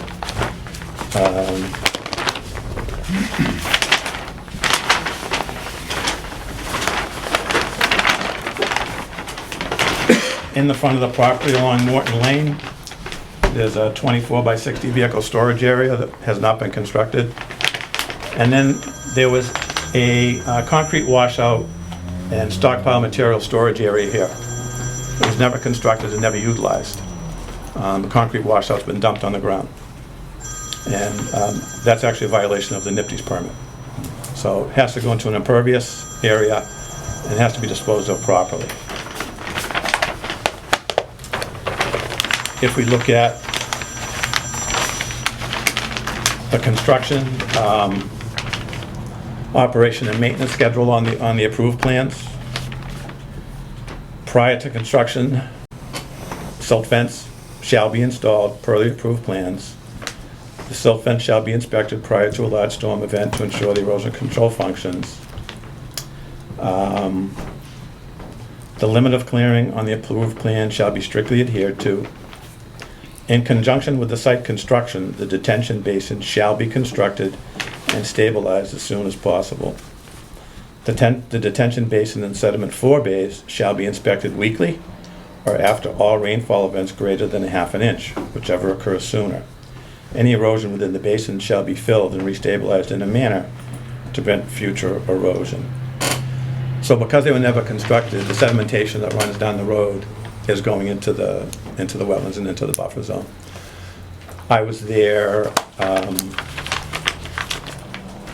In the front of the property along Morton Lane, there's a 24 by 60 vehicle storage area that has not been constructed. And then there was a concrete washout and stockpile material storage area here. It was never constructed and never utilized. The concrete washout's been dumped on the ground. And that's actually a violation of the NIPD's permit. So it has to go into an impervious area and it has to be disposed of properly. If we look at the construction, operation and maintenance schedule on the approved plans, prior to construction, silt fence shall be installed per the approved plans. The silt fence shall be inspected prior to a large storm event to ensure the erosion control functions. The limit of clearing on the approved plan shall be strictly adhered to. In conjunction with the site construction, the detention basin shall be constructed and stabilized as soon as possible. The detention basin and sediment forebays shall be inspected weekly or after all rainfall events greater than ½ inch, whichever occurs sooner. Any erosion within the basin shall be filled and restabilized in a manner to prevent future erosion. So because they were never constructed, the sedimentation that runs down the road is going into the wetlands and into the buffer zone. I was there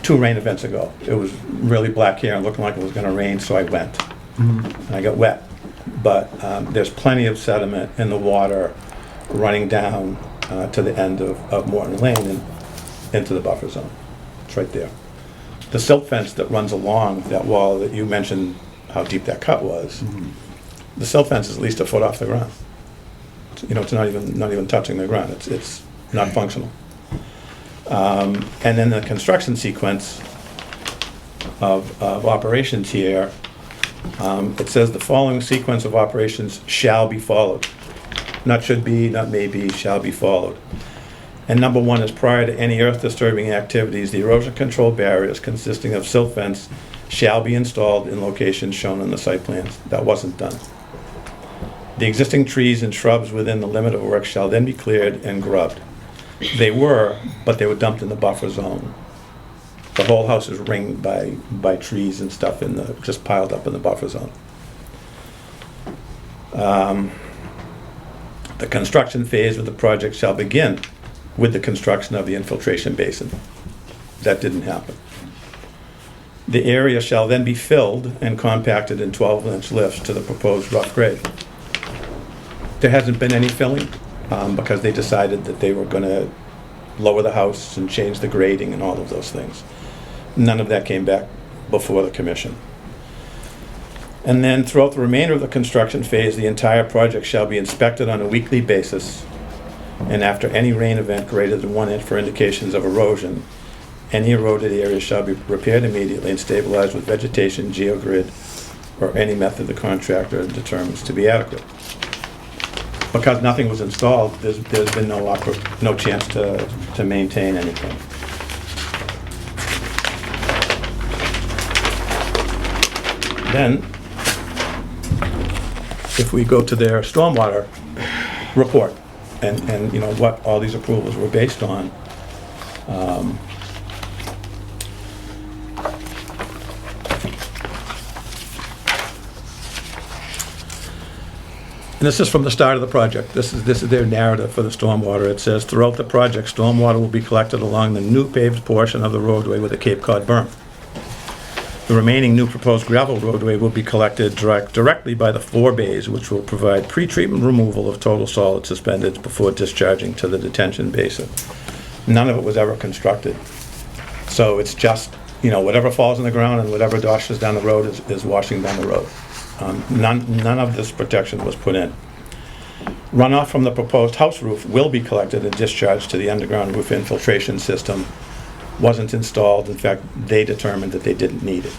2 rain events ago. It was really black here and looking like it was gonna rain, so I went. And I got wet. But there's plenty of sediment in the water running down to the end of Morton Lane and into the buffer zone. It's right there. The silt fence that runs along that wall that you mentioned how deep that cut was, the silt fence is at least 1 foot off the ground. You know, it's not even touching the ground. It's not functional. And then the construction sequence of operations here, it says the following sequence of operations shall be followed. Not should be, not may be, shall be followed. And number one is prior to any earth disturbing activities, the erosion control barriers consisting of silt fence shall be installed in locations shown in the site plans. That wasn't done. The existing trees and shrubs within the limit of work shall then be cleared and grubbed. They were, but they were dumped in the buffer zone. The whole house is ringed by trees and stuff just piled up in the buffer zone. The construction phase of the project shall begin with the construction of the infiltration basin. That didn't happen. The area shall then be filled and compacted in 12-inch lifts to the proposed rough grade. There hasn't been any filling because they decided that they were going to lower the house and change the grading and all of those things. None of that came back before the commission. And then throughout the remainder of the construction phase, the entire project shall be inspected on a weekly basis, and after any rain event greater than 1 inch for indications of erosion, any eroded area shall be repaired immediately and stabilized with vegetation, geogrid, or any method the contractor determines to be adequate. Because nothing was installed, there's been no chance to maintain anything. Then, if we go to their stormwater report and you know what all these approvals were based on, and this is from the start of the project. This is their narrative for the stormwater. It says, throughout the project, stormwater will be collected along the new paved portion of the roadway with a Cape Cod berm. The remaining new proposed gravel roadway will be collected directly by the 4 bays, which will provide pre-treatment removal of total solid suspended before discharging to the detention basin. None of it was ever constructed. So it's just, you know, whatever falls on the ground and whatever washes down the road is washing down the road. None of this protection was put in. Runoff from the proposed house roof will be collected and discharged to the underground roof infiltration system. Wasn't installed. In fact, they determined that they didn't need it.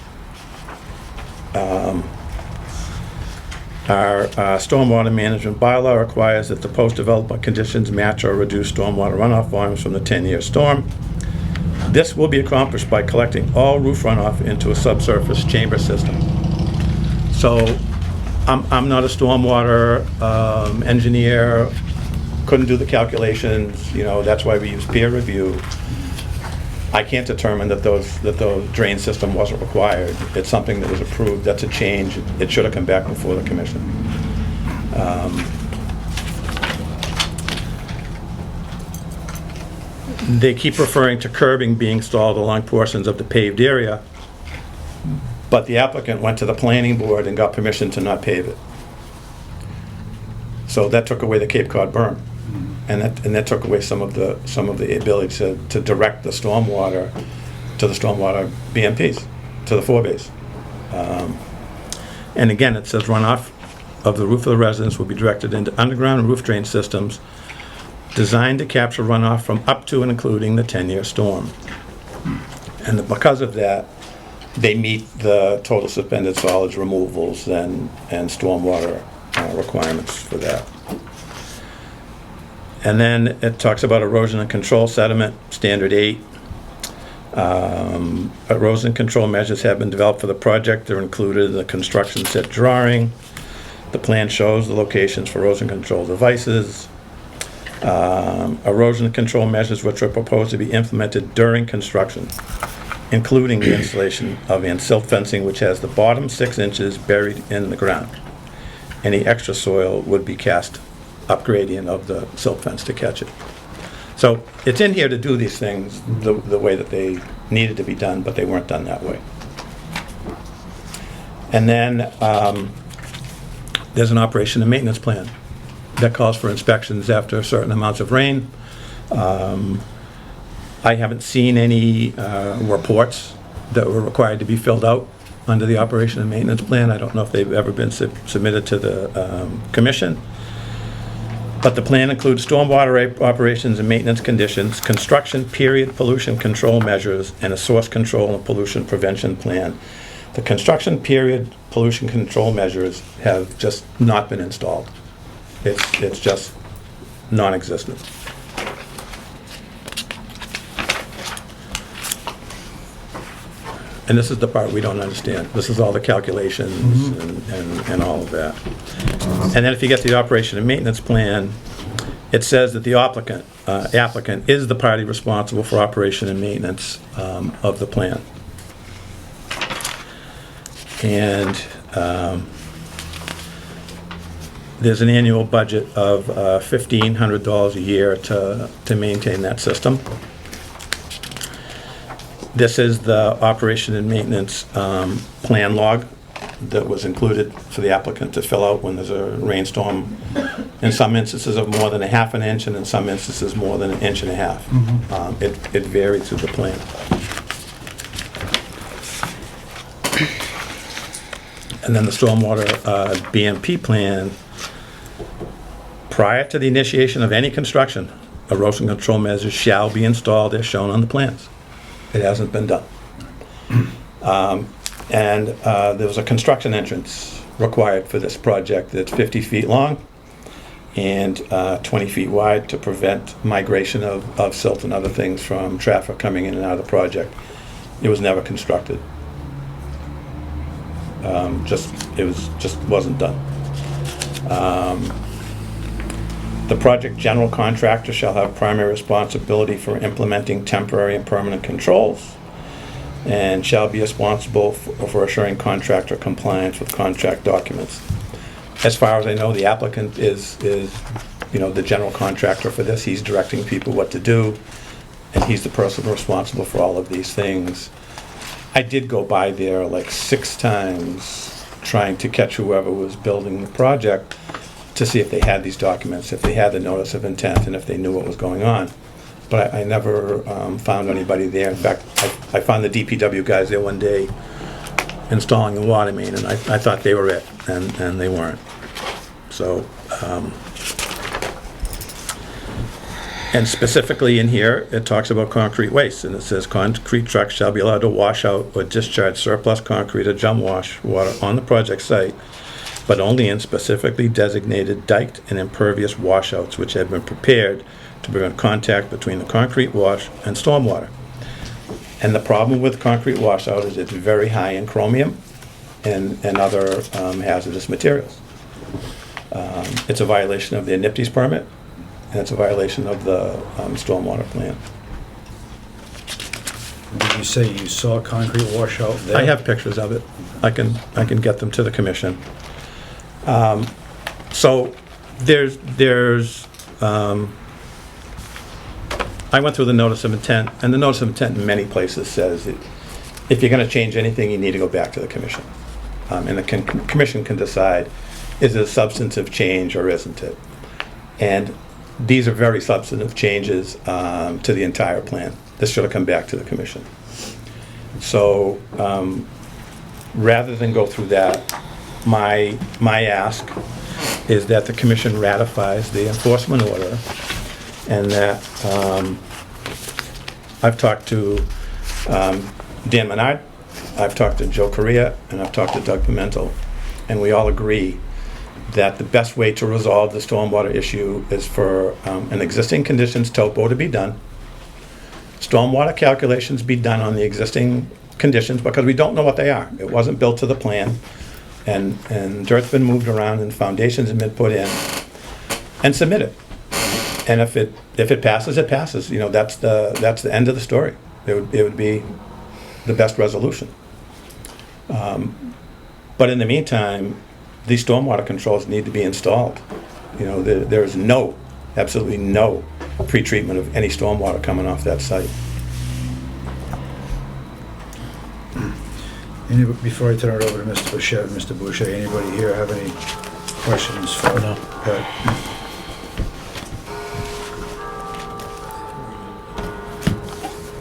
Our stormwater management bylaw requires that the post-development conditions match or reduce stormwater runoff volumes from the 10-year storm. This will be accomplished by collecting all roof runoff into a subsurface chamber system. So I'm not a stormwater engineer, couldn't do the calculations, you know, that's why we use peer review. I can't determine that the drain system wasn't required. It's something that was approved. That's a change. It should have come back before the commission. They keep referring to curbing being installed along portions of the paved area, but the applicant went to the planning board and got permission to not pave it. So that took away the Cape Cod berm. And that took away some of the ability to direct the stormwater to the stormwater BMPs, to the 4 bays. And again, it says runoff of the roof of the residence will be directed into underground roof drain systems designed to capture runoff from up to and including the 10-year storm. And because of that, they meet the total suspended solids removals and stormwater requirements for that. And then it talks about erosion and control sediment, standard 8. Erosion control measures have been developed for the project. They're included in the construction set drawing. The plan shows the locations for erosion control devices. Erosion control measures which are proposed to be implemented during construction, including the installation of silt fencing, which has the bottom 6 inches buried in the ground. Any extra soil would be cast up gradient of the silt fence to catch it. So it's in here to do these things the way that they needed to be done, but they weren't done that way. And then there's an operation and maintenance plan that calls for inspections after certain amounts of rain. I haven't seen any reports that were required to be filled out under the operation and maintenance plan. I don't know if they've ever been submitted to the commission. But the plan includes stormwater operations and maintenance conditions, construction period pollution control measures, and a source control and pollution prevention plan. The construction period pollution control measures have just not been installed. It's just non-existent. And this is the part we don't understand. This is all the calculations and all of that. And then if you get the operation and maintenance plan, it says that the applicant is the party responsible for operation and maintenance of the plan. And there's an annual budget of $1,500 a year to maintain that system. This is the operation and maintenance plan log that was included for the applicant to fill out when there's a rainstorm. In some instances of more than a half an inch, and in some instances more than an inch and a half. It varies through the plan. And then the stormwater BMP plan, prior to the initiation of any construction, erosion control measures shall be installed as shown on the plans. It hasn't been done. And there was a construction entrance required for this project that's 50 feet long and 20 feet wide to prevent migration of silt and other things from traffic coming in and out of the project. It was never constructed. It just wasn't done. The project general contractor shall have primary responsibility for implementing temporary and permanent controls and shall be responsible for assuring contractor compliance with contract documents. As far as I know, the applicant is the general contractor for this. He's directing people what to do, and he's the person responsible for all of these things. I did go by there like 6 times trying to catch whoever was building the project to see if they had these documents, if they had the notice of intent, and if they knew what was going on. But I never found anybody there. In fact, I found the DPW guys there one day installing the water main, and I thought they were it, and they weren't. So, and specifically in here, it talks about concrete waste, and it says concrete trucks shall be allowed to wash out or discharge surplus concrete or jump wash water on the project site, but only in specifically designated diked and impervious washouts which have been prepared to prevent contact between the concrete wash and stormwater. And the problem with concrete washout is it's very high in chromium and other hazardous materials. It's a violation of the NIPD's permit, and it's a violation of the stormwater plan. Did you say you saw concrete washout there? I have pictures of it. I can get them to the commission. So there's I went through the notice of intent, and the notice of intent in many places says that if you're going to change anything, you need to go back to the commission. And the commission can decide, is it a substantive change or isn't it? And these are very substantive changes to the entire plan. This should have come back to the commission. So rather than go through that, my ask is that the commission ratifies the enforcement order, and that I've talked to Dan Menard, I've talked to Joe Correa, and I've talked to Doug Pimentel, and we all agree that the best way to resolve the stormwater issue is for an existing conditions topo to be done, stormwater calculations be done on the existing conditions, because we don't know what they are. It wasn't built to the plan, and dirt's been moved around and foundations have been put in, and submit it. And if it passes, it passes. You know, that's the end of the story. It would be the best resolution. But in the meantime, these stormwater controls need to be installed. You know, there is absolutely no pre-treatment of any stormwater coming off that site. Before I turn it over to Mr. Boucher and Mr. Boucher, anybody here have any questions for Pat?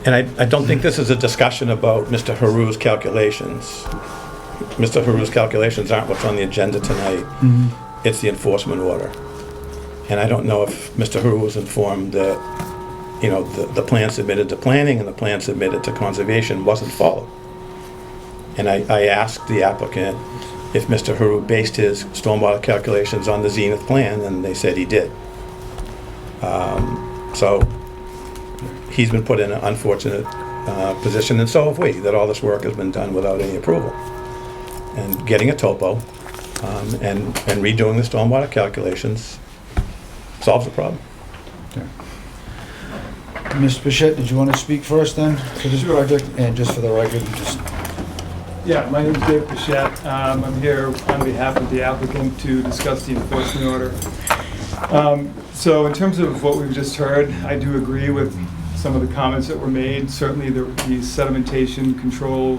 And I don't think this is a discussion about Mr. Haru's calculations. Mr. Haru's calculations aren't what's on the agenda tonight. It's the enforcement order. And I don't know if Mr. Haru was informed that, you know, the plan submitted to planning and the plan submitted to conservation wasn't followed. And I asked the applicant if Mr. Haru based his stormwater calculations on the Zenith plan, and they said he did. So he's been put in an unfortunate position, and so have we, that all this work has been done without any approval. And getting a topo and redoing the stormwater calculations solves the problem. Mr. Bichette, did you want to speak first then for this project? And just for the record, just... Yeah, my name is Dave Pichette. I'm here on behalf of the applicant to discuss the enforcement order. So in terms of what we've just heard, I do agree with some of the comments that were made. Certainly the sedimentation control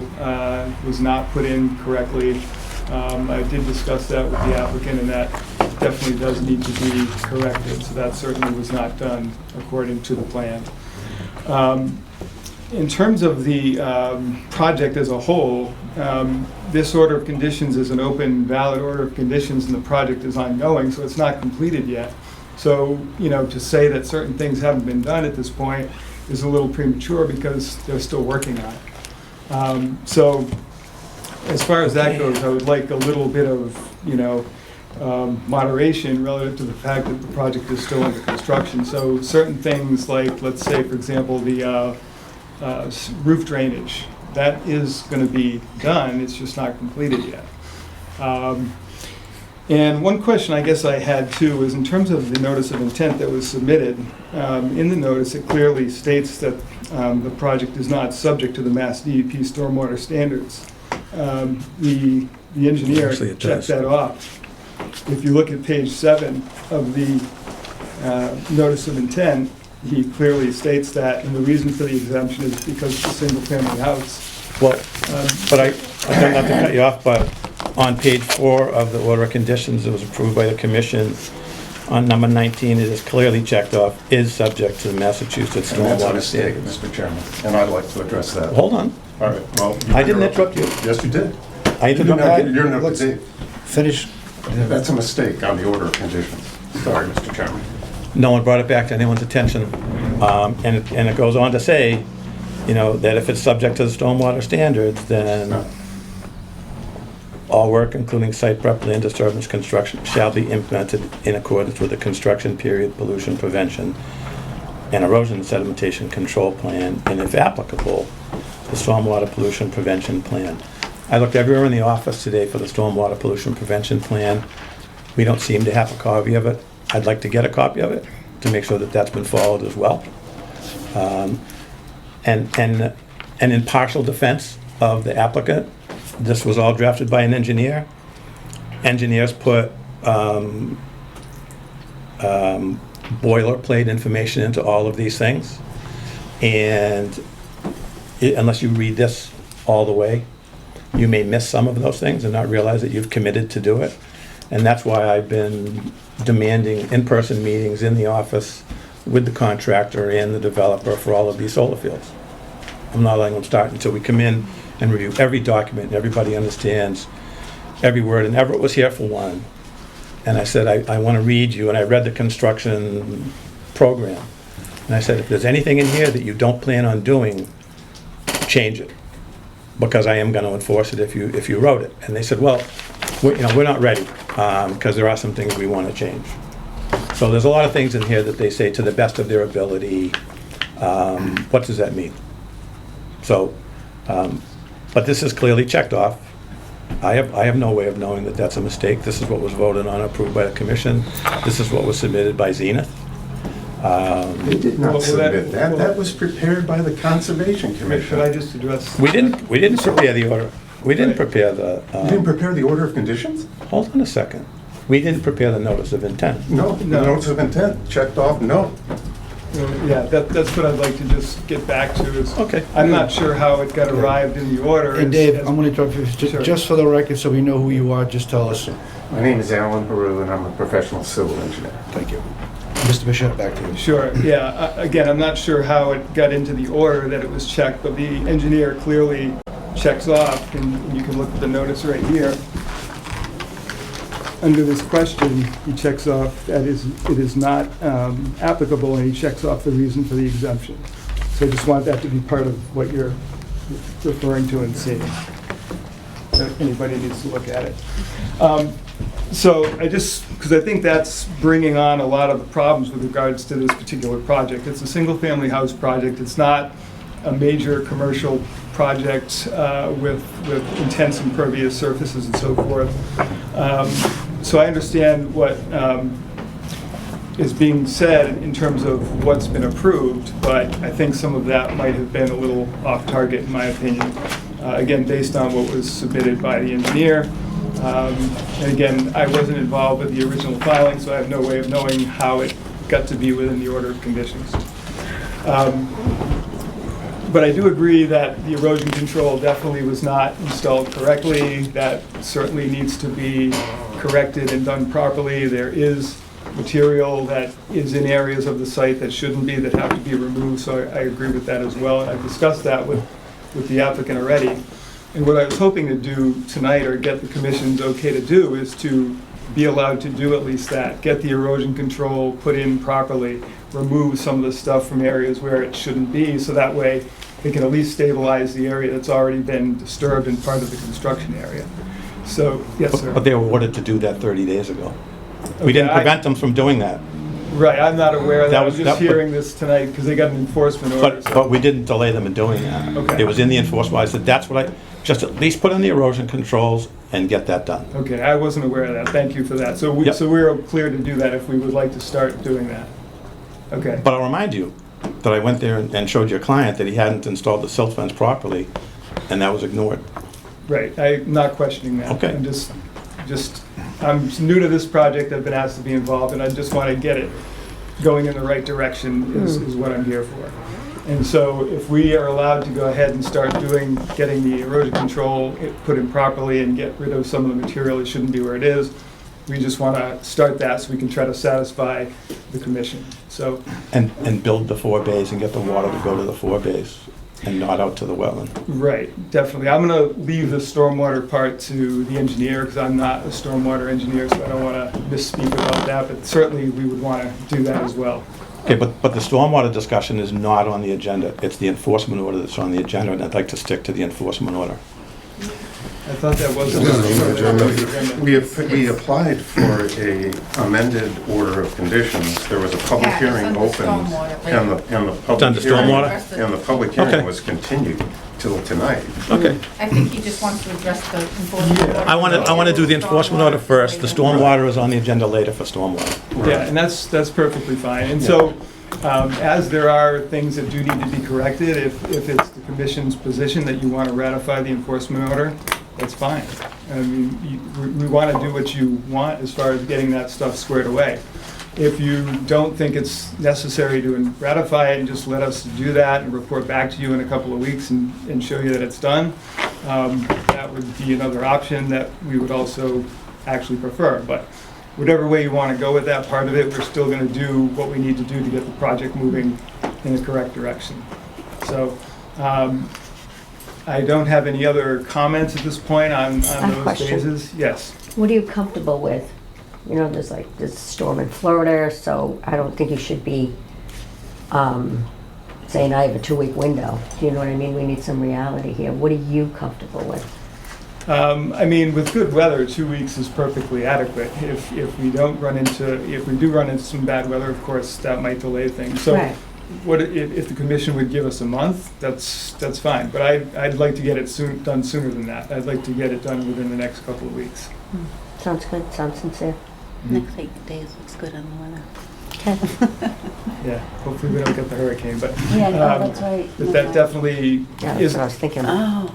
was not put in correctly. I did discuss that with the applicant, and that definitely does need to be corrected. So that certainly was not done according to the plan. In terms of the project as a whole, this order of conditions is an open, valid order of conditions, and the project is ongoing, so it's not completed yet. So, you know, to say that certain things haven't been done at this point is a little premature because they're still working on it. So, as far as that goes, I would like a little bit of, you know, moderation relative to the fact that the project is still under construction. So certain things like, let's say, for example, the roof drainage, that is going to be done, it's just not completed yet. And one question I guess I had too is in terms of the notice of intent that was submitted, in the notice it clearly states that the project is not subject to the Mass DEP stormwater standards. The engineer checked that off. If you look at page 7 of the notice of intent, he clearly states that, and the reason for the exemption is because it's a single-family house. Well, but I don't have to cut you off, but on page 4 of the order of conditions that was approved by the commission, on number 19, it is clearly checked off, is subject to the Massachusetts And that's a stormwater mistake, standards. Mr. Chairman, and I'd like to address that. Hold on. All right, well. I didn't interrupt you. Yes, you did. I interrupted. You're not, Let's finish. that's a mistake on the order of conditions. Sorry, Mr. Chairman. No one brought it back to anyone's attention. And it goes on to say, you know, that if it's subject to the stormwater standards, then all work, including site prep, land disturbance, construction, shall be implemented in accordance with the construction period pollution prevention and erosion sedimentation control plan, and if applicable, the stormwater pollution prevention plan. I looked everywhere in the office today for the stormwater pollution prevention plan. We don't seem to have a copy of it. I'd like to get a copy of it to make sure that that's been followed as well. And in partial defense of the applicant, this was all drafted by an engineer. Engineers put boilerplate information into all of these things. And unless you read this all the way, you may miss some of those things and not realize that you've committed to do it. And that's why I've been demanding in-person meetings in the office with the contractor and the developer for all of these solar fields. I'm not letting them start until we come in and review every document and everybody understands every word. And Everett was here for one. And I said, I want to read you, and I read the construction program. And I said, if there's anything in here that you don't plan on doing, change it, because I am going to enforce it if you wrote it. And they said, well, we're not ready, because there are some things we want to change. So there's a lot of things in here that they say to the best of their ability. What does that mean? So, but this is clearly checked off. I have no way of knowing that that's a mistake. This is what was voted on, approved by the commission. This is what was submitted by Zenith. They did not submit that. That was prepared by the Conservation Commission. Should I just address? We didn't prepare the order. We didn't prepare the. You didn't prepare the order of conditions? Hold on a second. We didn't prepare the notice of intent. No, the notice of intent checked off, no. Yeah, that's what I'd like to just get back to is, Okay. I'm not sure how it got arrived in the order. And Dave, I'm going to interrupt you, Sure. just for the record, so we know who you are, just tell us. My name is Alan Haru, and I'm a professional civil engineer. Thank you. Mr. Bichette, back to you. Sure, yeah, again, I'm not sure how it got into the order that it was checked, but the engineer clearly checks off, and you can look at the notice right here. under this question, he checks off that it is not applicable, and he checks off the reason for the exemption. So I just want that to be part of what you're referring to and seeing. So anybody needs to look at it. So because I think that's bringing on a lot of the problems with regards to this particular project. It's a single-family house project. It's not a major commercial project with intense impervious surfaces and so forth. So I understand what is being said in terms of what's been approved, but I think some of that might have been a little off target in my opinion. Again, based on what was submitted by the engineer. And again, I wasn't involved with the original filing, so I have no way of knowing how it got to be within the order of conditions. But I do agree that the erosion control definitely was not installed correctly. That certainly needs to be corrected and done properly. There is material that is in areas of the site that shouldn't be, that have to be removed, so I agree with that as well. And I've discussed that with the applicant already. And what I was hoping to do tonight, or get the commission's okay to do, is to be allowed to do at least that. Get the erosion control put in properly, remove some of the stuff from areas where it shouldn't be, so that way they can at least stabilize the area that's already been disturbed and part of the construction area. So, yes, sir. But they were ordered to do that 30 days ago. We didn't prevent them from doing that. Right, I'm not aware of that. I'm just that- hearing this tonight because they got an enforcement order. But we didn't delay them in doing that. Okay. It was in the enforcement. I said, that's what just at least put in the erosion controls and get that done. Okay, I wasn't aware of that. Thank you for that. So Yep. we're clear to do that if we would like to start doing that. Okay. But I'll remind you that I went there and showed your client that he hadn't installed the silt fence properly, and that was ignored. Right, I'm not questioning that. Okay. I'm new to this project, I've been asked to be involved, and I just want to get it going in the right direction is what I'm here for. And so if we are allowed to go ahead and start getting the erosion control put in properly and get rid of some of the material that shouldn't be where it is, we just want to start that so we can try to satisfy the commission. So. And build the 4 bays and get the water to go to the 4 bays and not out to the wetland. Right, definitely. I'm going to leave the stormwater part to the engineer because I'm not a stormwater engineer, so I don't want to misspeak about that, but certainly we would want to do that as well. Okay, but the stormwater discussion is not on the agenda. It's the enforcement order that's on the agenda, and I'd like to stick to the enforcement order. I thought that was No, no, we applied for a amended order of conditions. There was a public hearing opened, and the public hearing was continued till tonight. Okay. I think he just wants to address the enforcement order. I want to do the enforcement order first. The stormwater is on the agenda later for stormwater. Yeah, and that's perfectly fine. And so, as there are things that do need to be corrected, if it's the commission's position that you want to ratify the enforcement order, that's fine. I mean, we want to do what you want as far as getting that stuff squared away. If you don't think it's necessary to ratify it and just let us do that and report back to you in a couple of weeks and show you that it's done, that would be another option that we would also actually prefer. But whatever way you want to go with that part of it, we're still going to do what we need to do to get the project moving in the correct direction. So I don't have any other comments at this point on those question. phases. Yes. What are you comfortable with? You know, there's this storm in Florida, so I don't think you should be saying I have a 2-week window. Do you know what I mean? We need some reality here. What are you comfortable with? I mean, with good weather, 2 weeks is perfectly adequate. If we do run into some bad weather, of course, that might delay things. So, Right. what if the commission would give us a month? That's fine. But I'd like to get it done sooner than that. I'd like to get it done within the next couple of weeks. Sounds good. Sounds sincere. Next 8 days looks good on the weather. Okay. Yeah. Hopefully, we don't get the hurricane, but Yeah, no, that's right. but that definitely Yeah, that's is. what I was thinking about.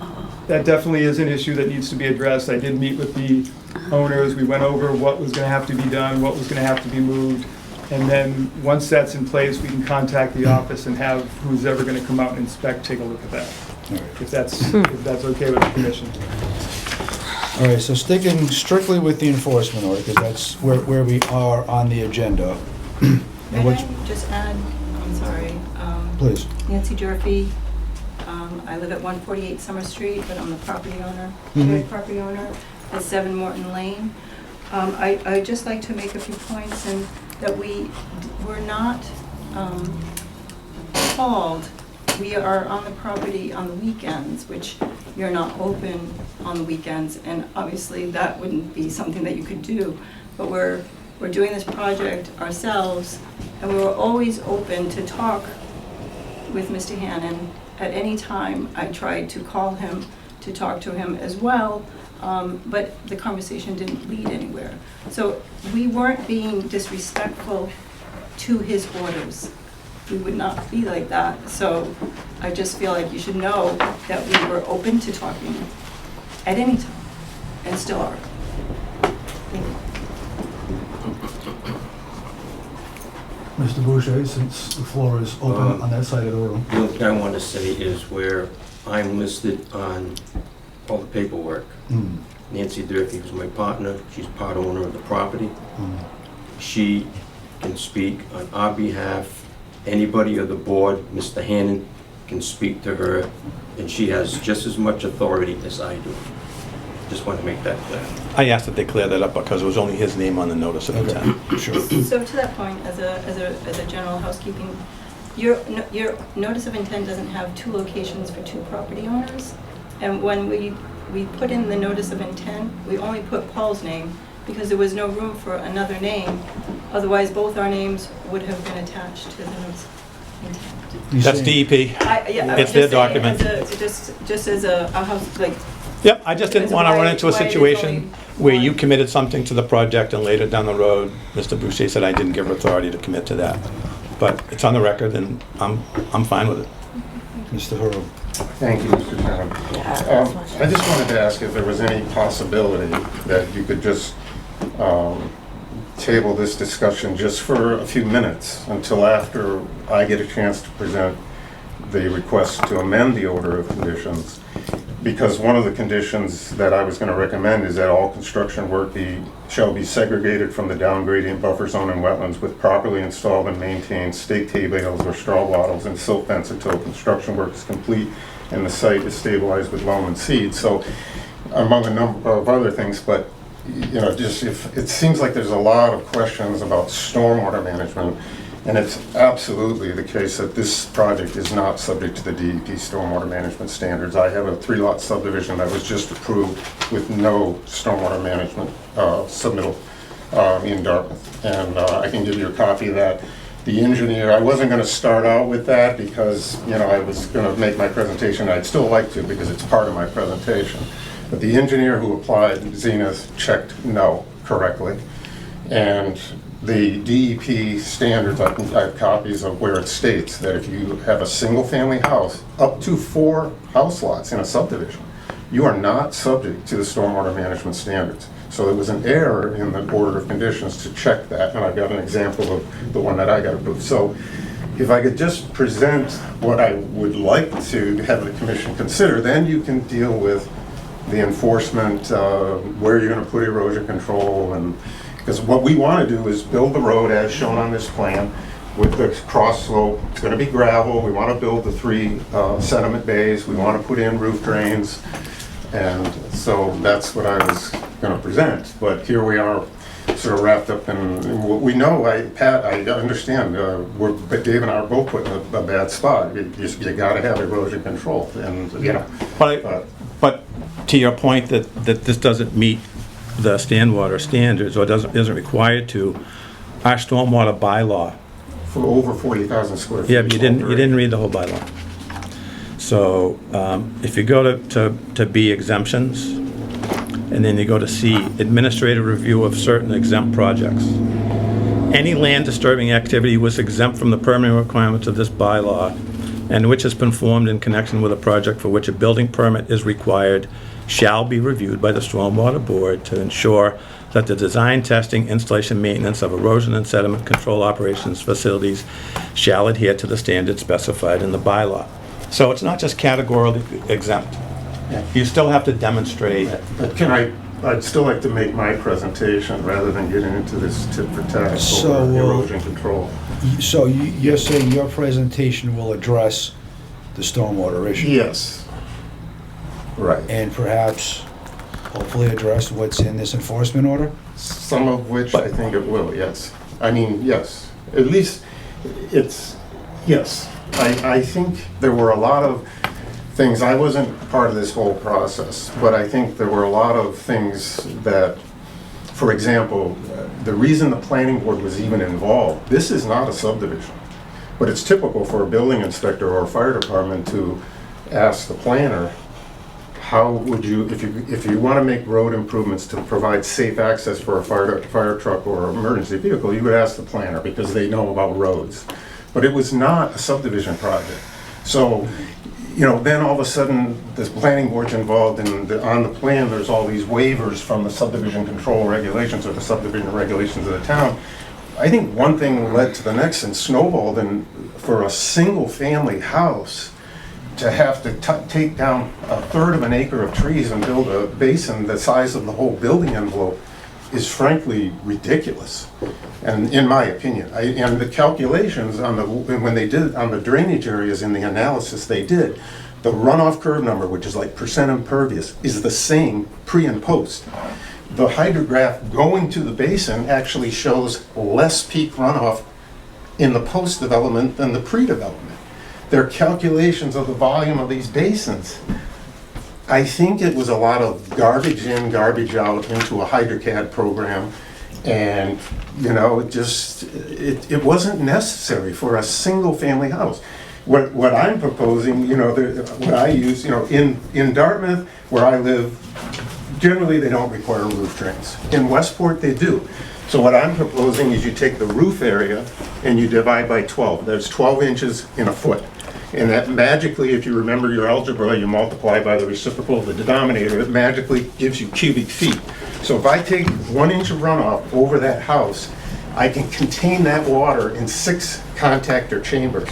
That definitely is an issue that needs to be addressed. I did meet with the owners. We went over what was going to have to be done, what was going to have to be moved. And then, once that's in place, we can contact the office and have who's ever going to come out and inspect, take a look at that. If that's okay with the commission. All right, so sticking strictly with the enforcement order, because that's where we are on the agenda. And May what's- I just add, I'm sorry. Please. Nancy Durfee. I live at 148 Summer Street, but I'm the property owner, Mhm. shared property owner at 7 Morton Lane. I'd just like to make a few points, and that we're not called. We are on the property on the weekends, which you're not open on the weekends, and obviously that wouldn't be something that you could do. But we're doing this project ourselves, and we were always open to talk with Mr. Hannon at any time. I tried to call him to talk to him as well, but the conversation didn't lead anywhere. So we weren't being disrespectful to his orders. We would not be like that. So I just feel like you should know that we were open to talking at any time, and still are. Thank you. Mr. Boucher, since the floor is open on that side of the room. The only thing I want to say is where I'm listed on all the paperwork. Nancy Durfee, who's my partner, she's part owner of the property. She can speak on our behalf. Anybody of the board, Mr. Hannon, can speak to her, and she has just as much authority as I do. Just want to make that clear. I asked that they clear that up because it was only his name on the notice of intent. Sure. So to that point, as a general housekeeping, your notice of intent doesn't have two locations for two property owners. And when we put in the notice of intent, we only put Paul's name because there was no room for another name. Otherwise, both our names would have been attached to the notice of intent. That's DEP. It's their document. Just as a house, like. Yep, I just didn't want to run into a situation where you committed something to the project and later down the road, Mr. Boucher said I didn't give authority to commit to that. But it's on the record and I'm fine with it. Mr. Hurd. Thank you, Mr. Chairman. I just wanted to ask if there was any possibility that you could just table this discussion just for a few minutes until after I get a chance to present the request to amend the order of conditions. Because one of the conditions that I was going to recommend is that all construction work shall be segregated from the down gradient buffer zone and wetlands with properly installed and maintained stake hay bales or straw wattles and silt fence until construction work is complete and the site is stabilized with loam and seed. So among a number of other things, but you know, just if it seems like there's a lot of questions about stormwater management. And it's absolutely the case that this project is not subject to the DEP stormwater management standards. I have a 3-lot subdivision that was just approved with no stormwater management submittal in Dartmouth. And I can give you a copy of that. The engineer, I wasn't going to start out with that because, you know, I was going to make my presentation. I'd still like to because it's part of my presentation. But the engineer who applied, Zenith, checked no correctly. And the DEP standards, I have copies of where it states that if you have a single-family house, up to 4 house lots in a subdivision, you are not subject to the stormwater management standards. So there was an error in the order of conditions to check that, and I've got an example of the one that I got approved. So if I could just present what I would like to have the commission consider, then you can deal with the enforcement, where you're going to put erosion control, and because what we want to do is build the road as shown on this plan with the cross slope. It's going to be gravel. We want to build the 3 sediment bays. We want to put in roof drains. And so that's what I was going to present. But here we are sort of wrapped up in what we know. Pat, I understand. Dave and I are both put in a bad spot. You got to have erosion control. And, you know. But to your point that this doesn't meet the stormwater standards or isn't required to, our stormwater bylaw. For over 40,000 square feet. Yeah, but you didn't read the whole bylaw. So if you go to B, exemptions, and then you go to C, administrative review of certain exempt projects. Any land disturbing activity was exempt from the permitting requirements of this bylaw and which has been formed in connection with a project for which a building permit is required shall be reviewed by the Stormwater Board to ensure that the design, testing, installation, maintenance of erosion and sediment control operations facilities shall adhere to the standards specified in the bylaw. So it's not just categorically exempt. You still have to demonstrate. But I'd still like to make my presentation rather than getting into this tit for tat over erosion control. So you're saying your presentation will address the stormwater issue? Yes. Right. And perhaps hopefully address what's in this enforcement order? Some of which I think it will, yes. I mean, yes. At least it's, yes. I think there were a lot of things, I wasn't part of this whole process, but I think there were a lot of things that, for example, the reason the planning board was even involved, this is not a subdivision, but it's typical for a building inspector or a fire department to ask the planner, how would you, if you want to make road improvements to provide safe access for a fire truck or emergency vehicle, you would ask the planner because they know about roads. But it was not a subdivision project. So, you know, then all of a sudden, this planning board's involved and on the plan, there's all these waivers from the subdivision control regulations or the subdivision regulations of the town. I think one thing led to the next and snowballed, and for a single family house, to have to take down a third of an acre of trees and build a basin the size of the whole building envelope is frankly ridiculous, and in my opinion. And the calculations on when they did on the drainage areas in the analysis they did, the runoff curve number, which is like percent impervious, is the same pre and post. The hydrograph going to the basin actually shows less peak runoff in the post development than the pre-development. Their calculations of the volume of these basins, I think it was a lot of garbage in, garbage out into a HydroCAD program, and you know, it wasn't necessary for a single family house. What I'm proposing, you know, what I use, you know, in Dartmouth, where I live, generally they don't require roof drains. In Westport, they do. So what I'm proposing is you take the roof area and you divide by 12. There's 12 inches in a foot. And that magically, if you remember your algebra, you multiply by the reciprocal of the denominator, it magically gives you cubic feet. So if I take 1 inch of runoff over that house, I can contain that water in 6 contactor chambers.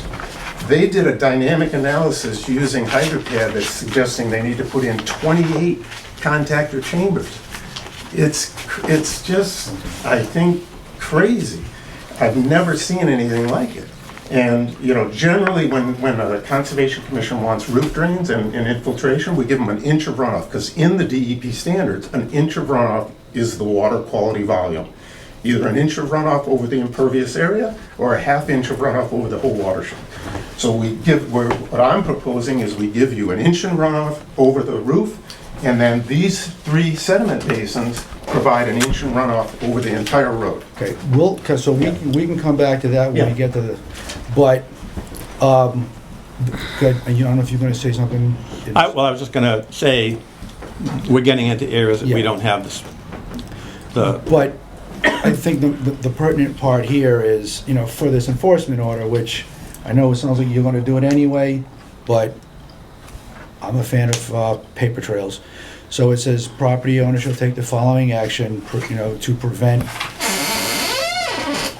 They did a dynamic analysis using HydroCAD that's suggesting they need to put in 28 contactor chambers. It's just, I think, crazy. I've never seen anything like it. And, you know, generally when the Conservation Commission wants roof drains and infiltration, we give them an inch of runoff, because in the DEP standards, an inch of runoff is the water quality volume. Either an inch of runoff over the impervious area or a half inch of runoff over the whole watershed. So what I'm proposing is we give you an inch in runoff over the roof, and then these 3 sediment basins provide an inch in runoff over the entire road. Okay, so we can come back to that when we get to the, but, good, and you don't know if you're gonna say something? I was just gonna say, we're getting into areas that we don't have this, But I think the pertinent part here is, you know, for this enforcement order, which I know it sounds like you're gonna do it anyway, but I'm a fan of paper trails. So it says, property owner shall take the following action, you know, to prevent,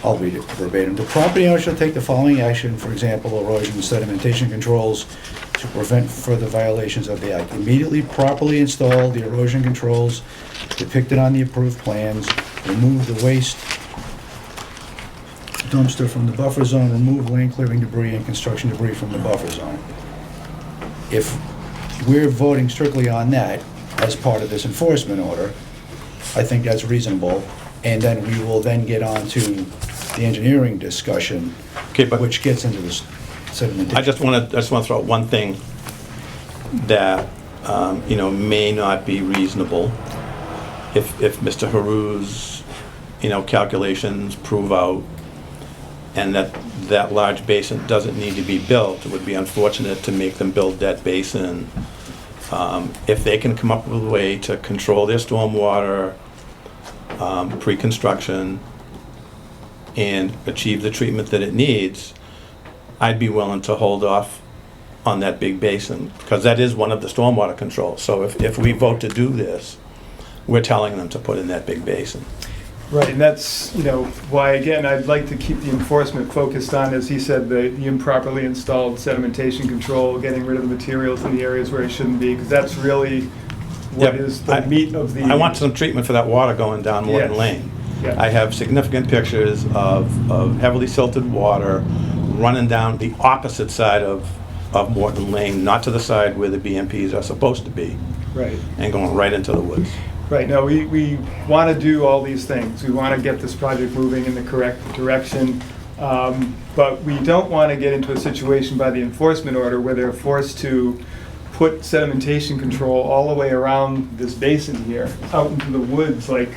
I'll read it verbatim. The property owner shall take the following action, for example, erosion and sedimentation controls, to prevent further violations of the act. Immediately properly install the erosion controls depicted on the approved plans, remove the waste dumpster from the buffer zone, remove land clearing debris and construction debris from the buffer zone. If we're voting strictly on that as part of this enforcement order, I think that's reasonable. And then we will then get on to the engineering discussion, which gets into this sedimentation. I just want to throw out one thing that you know, may not be reasonable. If Mr. Haru's, you know, calculations prove out, and that large basin doesn't need to be built, it would be unfortunate to make them build that basin. If they can come up with a way to control their stormwater pre-construction and achieve the treatment that it needs, I'd be willing to hold off on that big basin, because that is one of the stormwater controls. So if we vote to do this, we're telling them to put in that big basin. Right, and that's, you know, why, again, I'd like to keep the enforcement focused on, as he said, the improperly installed sedimentation control, getting rid of the materials in the areas where it shouldn't be, because that's really what is the meat of the... I want some treatment for that water going down Morton Lane. Yeah. I have significant pictures of heavily silted water running down the opposite side of Morton Lane, not to the side where the BMPs are supposed to be. Right. And going right into the woods. Right, no, we want to do all these things. We want to get this project moving in the correct direction. But we don't want to get into a situation by the enforcement order where they're forced to put sedimentation control all the way around this basin here, out into the woods, like.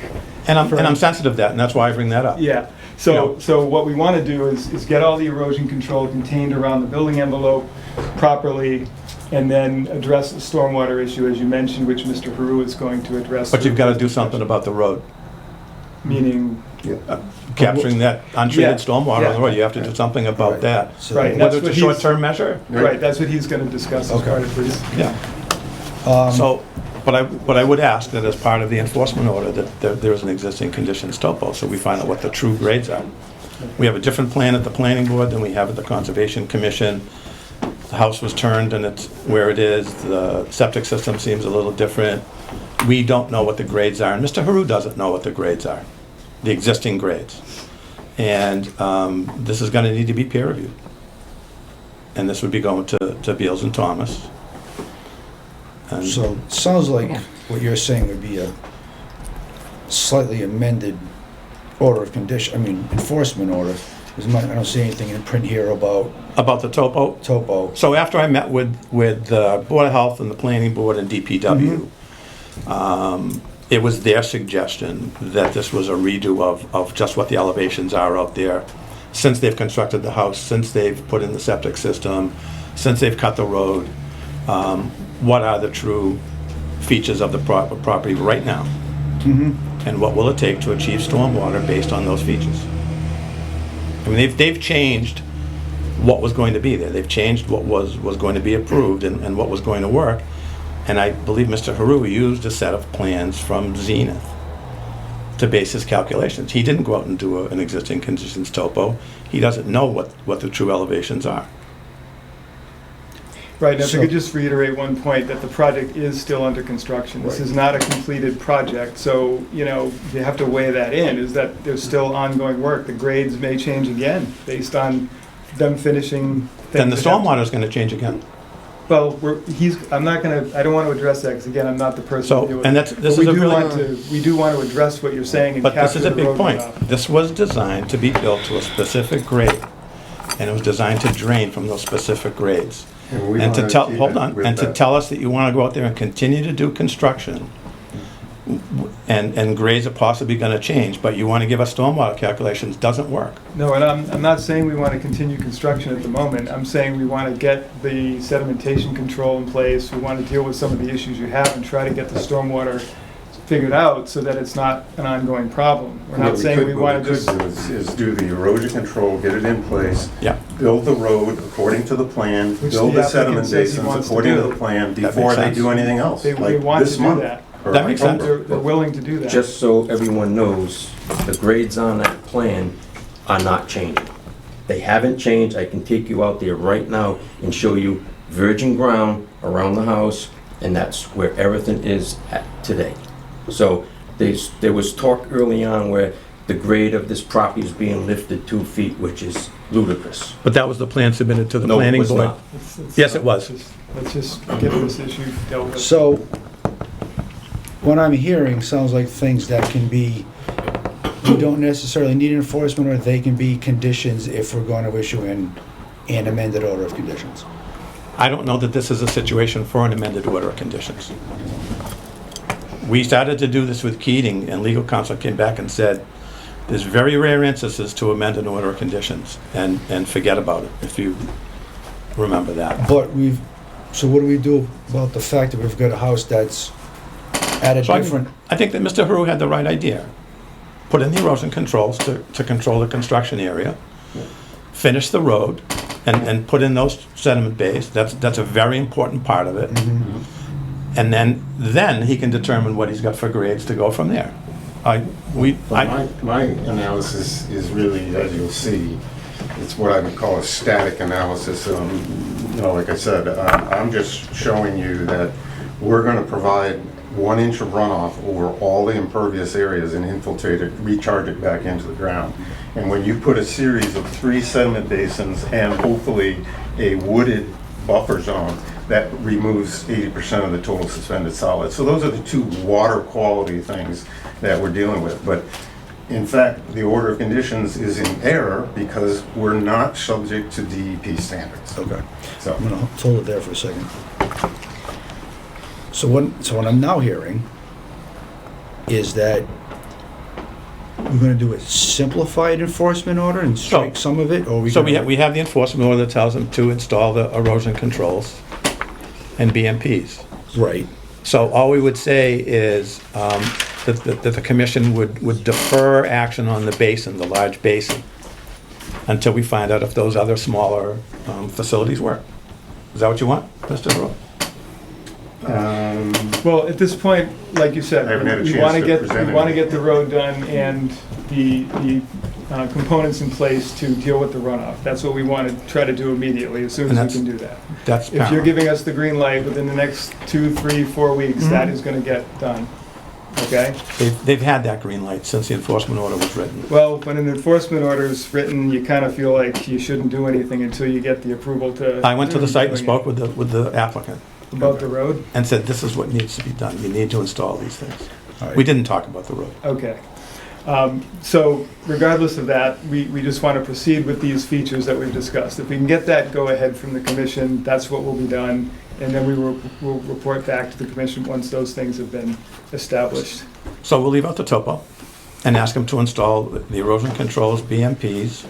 And I'm sensitive to that, and that's why I bring that up. Yeah, so what we want to do is get all the erosion control contained around the building envelope properly, and then address the stormwater issue, as you mentioned, which Mr. Haru is going to address. But you've got to do something about the road. Meaning? Capturing that untreated Yeah, stormwater yeah. on the road, you have to do something about that. Right, and Whether that's it's a what he's- short-term measure? Right, that's what he's going to discuss as part of his. Yeah. So, but I would ask that as part of the enforcement order, that there is an existing conditions topo, so we find out what the true grades are. We have a different plan at the planning board than we have at the Conservation Commission. The house was turned and it's where it is. The septic system seems a little different. We don't know what the grades are, and Mr. Haru doesn't know what the grades are, the existing grades. And this is gonna need to be peer reviewed. And this would be going to Beals and Thomas. And So, it sounds like what you're saying would be a slightly amended order of condition, I mean, enforcement order. I don't see anything in print here about the topo? Topo. So after I met with Board of Health and the Planning Board and DPW, it was their suggestion that this was a redo of just what the elevations are out there, since they've constructed the house, since they've put in the septic system, since they've cut the road. What are the true features of the property right now? And what will it take to achieve stormwater based on those features? I mean, they've changed what was going to be there. They've changed what was going to be approved and what was going to work. And I believe Mr. Haru used a set of plans from Zenith to base his calculations. He didn't go out and do an existing conditions topo. He doesn't know what the true elevations are. Right, now if So- I could just reiterate one point, that the project is still under construction. This is not a completed project, so, you have to weigh that in, is that there's still ongoing work. The grades may change again, based on them finishing. Then the things that have- stormwater is going to change again. Well, I don't want to address that, because again, I'm not the person So, to deal with and it. this But is we a do really- want to- We do want to address what you're saying and But this capture is a the big road point. runoff. This was designed to be built to a specific grade, and it was designed to drain from those specific grades. And to tell, hold on, and to tell us that you want to go out there and continue to do construction, and grades are possibly going to change, but you want to give us stormwater calculations, doesn't work. No, and I'm not saying we want to continue construction at the moment. I'm saying we want to get the sedimentation control in place. We want to deal with some of the issues you have and try to get the stormwater figured out so that it's not an ongoing problem. We're not saying we want to just... What we could do is do the erosion control, get it in place. Yeah. Build the road according to the plan, Which build the the sediment applicant says he basins wants to according to do. the plan That before makes they sense. do anything else. They like want to this do month that. or That makes sense. October. They're willing to do that. Just so everyone knows, the grades on that plan are not changing. They haven't changed. I can take you out there right now and show you virgin ground around the house, and that's where everything is at today. So there was talk early on where the grade of this property is being lifted 2 feet, which is ludicrous. But that was the plan submitted to the No, it planning was board. not. Yes, it was. Let's just get this issue dealt with. So, what I'm hearing sounds like things that can be, we don't necessarily need enforcement, or they can be conditions if we're going to issue an amended order of conditions. I don't know that this is a situation for an amended order of conditions. We started to do this with Keating, and legal counsel came back and said, there's very rare instances to amend an order of conditions, and forget about it, if you remember that. But so what do we do about the fact that we've got a house that's at a So different... I think that Mr. Haru had the right idea. Put in the erosion controls to control the construction area, finish the road, and put in those sediment bays. That's a very important part of it. And then he can determine what he's got for grades to go from there. My analysis is really, as you'll see, it's what I would call a static analysis. Like I said, I'm just showing you that we're going to provide 1 inch of runoff over all the impervious areas and infiltrate it, recharge it back into the ground. And when you put a series of 3 sediment basins and hopefully a wooded buffer zone, that removes 80% of the total suspended solids. So those are the two water quality things that we're dealing with. But in fact, the order of conditions is in error because we're not subject to DEP standards. Okay. So I'm gonna hold it there for a second. So what I'm now hearing is that we're gonna do a simplified enforcement order and strike some of it, or we So gonna- we have the enforcement order that tells them to install the erosion controls and BMPs. Right. So all we would say is that the commission would defer action on the basin, the large basin, until we find out if those other smaller facilities work. Is that what you want, Mr. Burrow? Well, at this point, like you said, I haven't had a we chance want to to get, present we want to anything. get the road done and the components in place to deal with the runoff. That's what we want to try to do immediately, as soon And as we can do that. That's If you're paramount. giving us the green light within the next 2, 3, 4 weeks, that is going to get done, okay? They've had that green light since the enforcement order was written. Well, when an enforcement order is written, you kind of feel like you shouldn't do anything until you get the approval to. I went to the site and doing spoke with the applicant it. About the road? and said, this is what needs to be done. You need to install these things. All right. We didn't talk about the road. Okay. So regardless of that, we just want to proceed with these features that we've discussed. If we can get that go-ahead from the commission, that's what will be done, and then we will report back to the commission once those things have been established. So we'll leave out the topo and ask them to install the erosion controls, BMPs,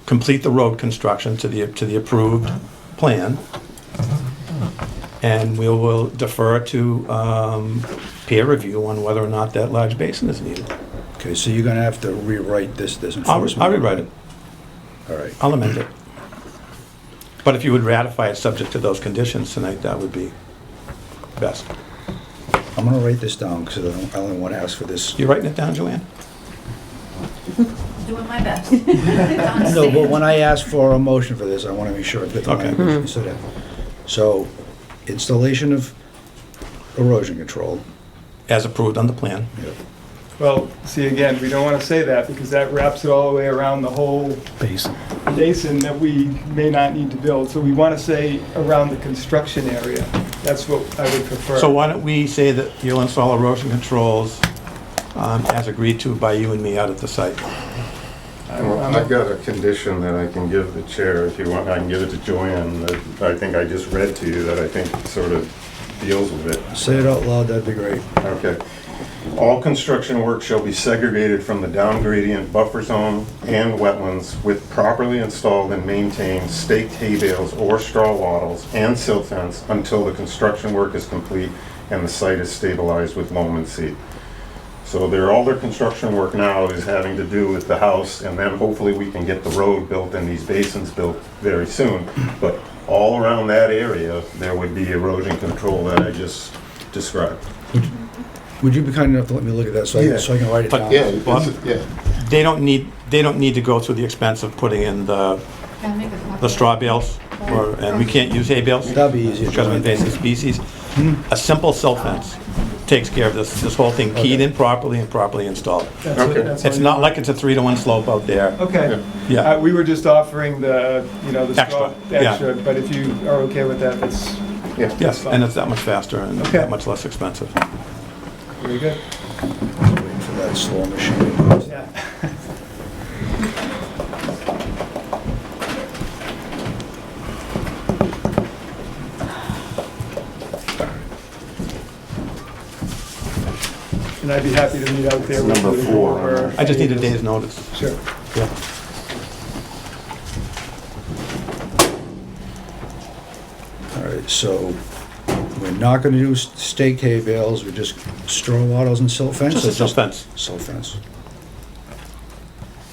complete the road construction to the approved plan, and we will defer to peer review on whether or not that large basin is needed. Okay, so you're gonna have to rewrite this I'll enforcement. rewrite it. All right. I'll amend it. But if you would ratify it subject to those conditions tonight, that would be best. I'm gonna write this down, because I only want to ask for this. You writing it down, Joanne? Doing my best. No, but when I ask for a motion for this, I want to make sure I've got the Okay. language. So, installation of erosion control. As approved on the plan. Well, see, again, we don't want to say that because that wraps it all the way around the whole basin that we may not need to build. So we want to say around the construction area. That's what I would prefer. So why don't we say that you'll install erosion controls as agreed to by you and me out at the site? Well, I've got a condition that I can give the chair if you want. I can give it to Joanne that I think I just read to you that I think sort of deals with it. Say it out loud, that'd be great. Okay. All construction work shall be segregated from the down gradient buffer zone and wetlands with properly installed and maintained staked hay bales or straw wattles and silt fence until the construction work is complete and the site is stabilized with loam and seed. So all their construction work now is having to do with the house, and then hopefully we can get the road built and these basins built very soon. But all around that area, there would be erosion control that I just described. Would you be kind enough to let me look at that so I can write it But- down? Bob, They don't need to go through the expense of putting in the straw bales, and we can't use hay bales. That'd be easier. Because of invasive species. A simple silt fence takes care of this whole thing, keyed in properly and properly installed. It's not like it's a 3-to-1 slope out there. Okay. Yeah. We were just offering the straw Extra, yeah. extra, but if you are okay with that, that's Yes, fine. and it's that much faster and Okay. that much less expensive. very good. Waiting for that slow machine. Yeah. And I'd be happy to meet out there with Number you to 4 go over I just need a any of day's notice. this. Sure. Yeah. All right, so we're not gonna do staked hay bales, we're just straw wattles and silt fence? Just a or silt fence, Silt fence.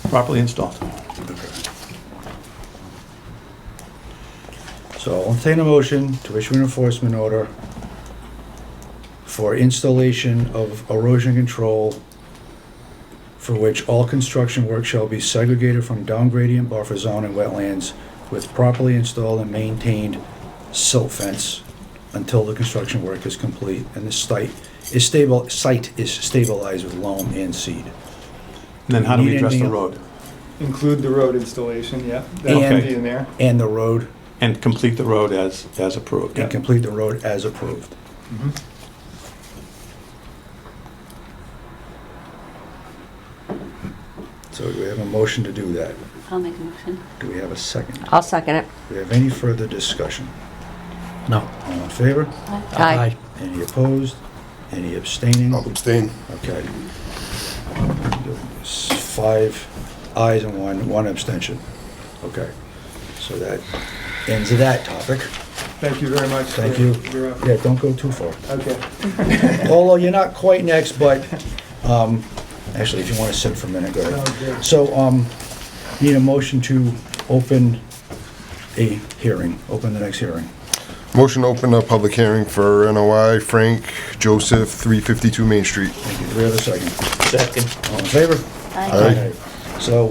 properly installed. So I'll entertain a motion to issue an enforcement order for installation of erosion control for which all construction work shall be segregated from down gradient buffer zone and wetlands with properly installed and maintained silt fence until the construction work is complete and the site is stabilized with loam and seed. And then how do we Need address the anything road? Include the road installation, yeah. That And- would be in there. And the road And complete the road as approved. and complete the road as approved. So do we have a motion to do that? I'll make a motion. Do we have a second? I'll second it. Do we have any further discussion? No. All in favor? Aye. Any opposed? Any abstaining? I'll abstain. Okay. 5 ayes and one abstention. Okay. So that ends that topic. Thank you very much. Thank for you. your effort. Yeah, don't go too far. Okay. Although you're not quite next, but, actually, if you want to sit for a minute, go Sounds ahead. good. So, need a motion to open a hearing, open the next hearing. Motion to open a public hearing for NOI Frank Joseph, 352 Main Street. Thank you. Do we have a second? Second. All in favor? Aye. So,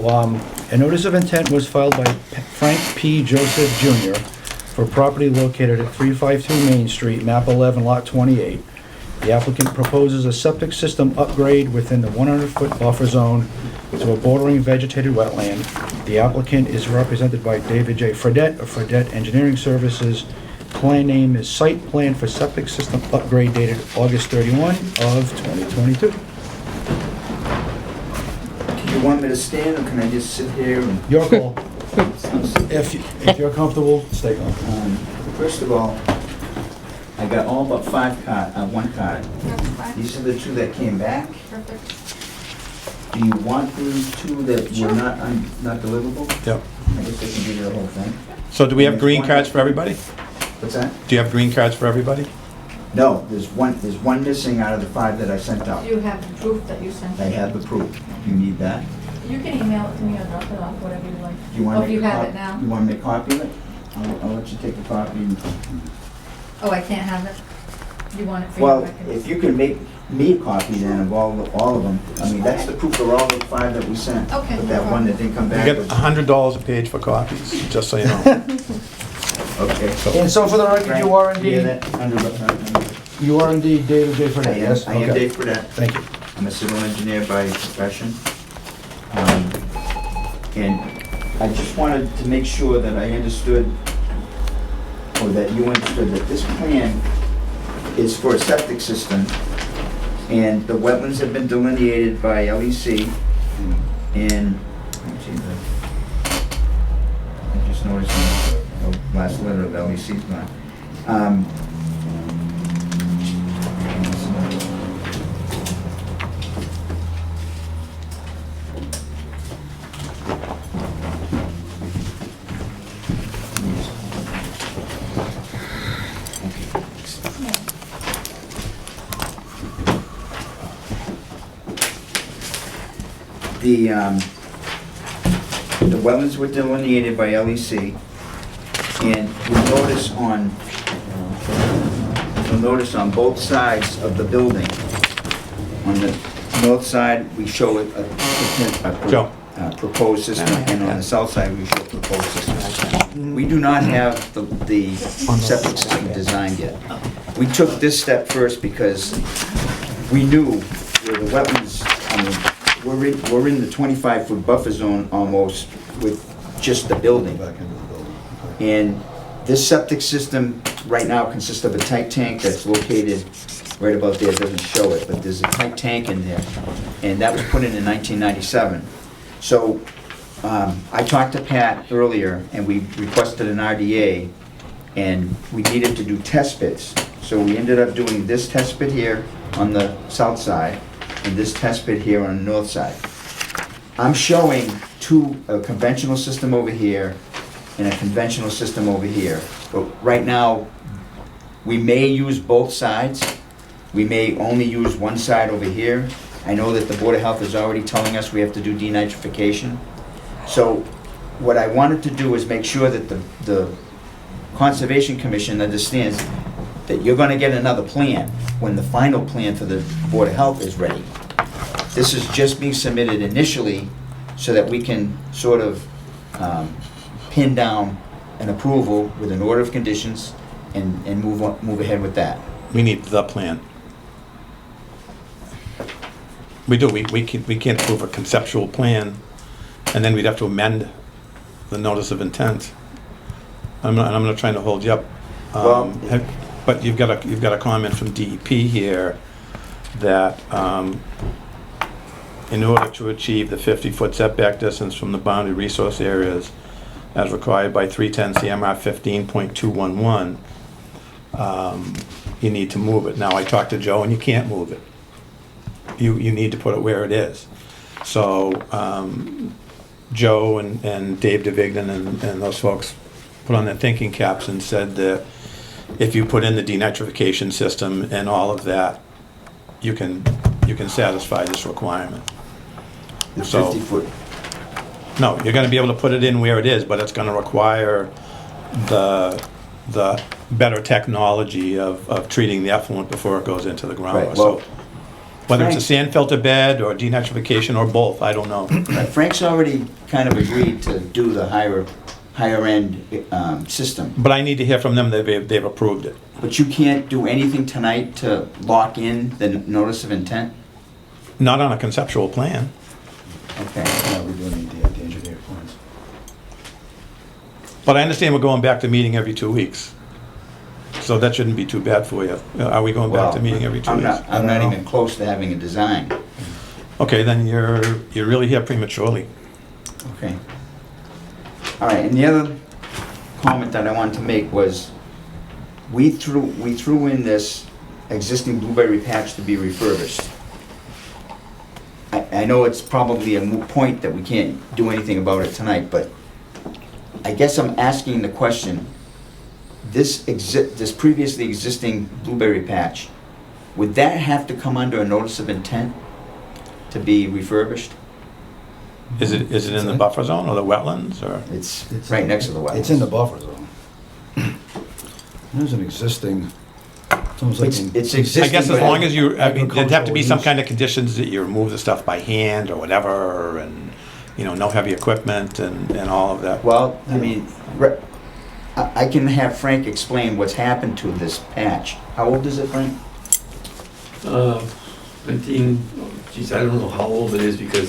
a notice of intent was filed by Frank P. Joseph Jr. for property located at 352 Main Street, map 11, lot 28. The applicant proposes a septic system upgrade within the 100-foot buffer zone to a bordering vegetated wetland. The applicant is represented by David J. Fredette of Fredette Engineering Services. Plan name is Site Plan for Septic System Upgrade dated August 31 of 2022. Do you want me to stand, or can I just sit here and... Your call. If you're comfortable, stay comfortable. First of all, I got all but one card. These are the 2 that came back. Do you want the 2 that were not deliverable? Yep. I guess I can give you the whole thing. So do we have green cards for everybody? What's that? Do you have green cards for everybody? No, there's one missing out of the 5 that I sent out. You have the proof that you sent. I have the proof. You need that? You can email it to me or drop it off, whatever you like. You want Oh, to if make you a have cop- it now. You want to make a copy of it? I'll let you take a copy. Oh, I can't have it? You want it for your Well, record? if you can make me a copy then of all of them, I mean, that's the proof of all the 5 that we sent. Okay, But no that one problem. that didn't come You back get was, $100 a page for copies, just so you know. okay. And so for the record, you are Yeah, indeed, that, you are indeed David J. Fredette, yes? I am Okay. Dave Fredette. Thank you. I'm a civil engineer by profession. And I just wanted to make sure that I understood, or that you understood, that this plan is for a septic system, and the wetlands have been delineated by LEC, and, let's see, I just noticed in the last letter of LEC's gone. The wetlands were delineated by LEC, and you'll notice on both sides of the building. On the north side, we show a proposed system, and on the south side, we show a proposed system. We do not have the septic system designed yet. We took this step first because we knew where the wetlands, I mean, we're in the 25-foot buffer zone almost with just the building. And this septic system right now consists of a tight tank that's located right about there. It doesn't show it, but there's a tight tank in there. And that was put in 1997. So I talked to Pat earlier, and we requested an RDA, and we needed to do test pits. So we ended up doing this test pit here on the south side, and this test pit here on the north side. I'm showing a conventional system over here and a conventional system over here. But right now, we may use both sides. We may only use one side over here. I know that the Board of Health is already telling us we have to do denitrification. So what I wanted to do is make sure that the Conservation Commission understands that you're gonna get another plan when the final plan for the Board of Health is ready. This is just being submitted initially so that we can sort of pin down an approval with an order of conditions and move ahead with that. We need the plan. We do, we can't approve a conceptual plan, and then we'd have to amend the notice of intent. I'm not trying to hold you up. Well- But you've got a comment from DEP here that in order to achieve the 50-foot setback distance from the boundary resource areas as required by 310 CMR 15.211, you need to move it. Now, I talked to Joe, and you can't move it. You need to put it where it is. So Joe and Dave DeVignan and those folks put on their thinking caps and said that if you put in the denitrification system and all of that, you can satisfy this requirement. The So- 50-foot. No, you're gonna be able to put it in where it is, but it's gonna require the better technology of treating the effluent before it goes into the groundwater. Right, well, So whether it's a sand filter bed or denitrification or both, I don't know. Frank's already kind of agreed to do the higher end system. But I need to hear from them that they've approved it. But you can't do anything tonight to lock in the notice of intent? Not on a conceptual plan. Okay. Yeah, we do need the engineer plans. But I understand we're going back to meeting every 2 weeks. So that shouldn't be too bad for you. Are we going back to meeting every 2 weeks? I'm not even close to having a design. Okay, then you're really here prematurely. Okay. All right, and the other comment that I wanted to make was, we threw in this existing blueberry patch to be refurbished. I know it's probably a moot point that we can't do anything about it tonight, but I guess I'm asking the question, this previously existing blueberry patch, would that have to come under a notice of intent to be refurbished? Is it in the buffer zone or the wetlands or? It's right next to the wetlands. It's in the buffer zone. There's an existing, it's almost like It's existing. I guess as long as you, I mean, there'd have to be some agricultural kind of conditions that you remove the stuff by hand or whatever, and, no heavy equipment and all of that. Well, I mean, I can have Frank explain what's happened to this patch. How old is it, Frank? 19, geez, I don't know how old it is because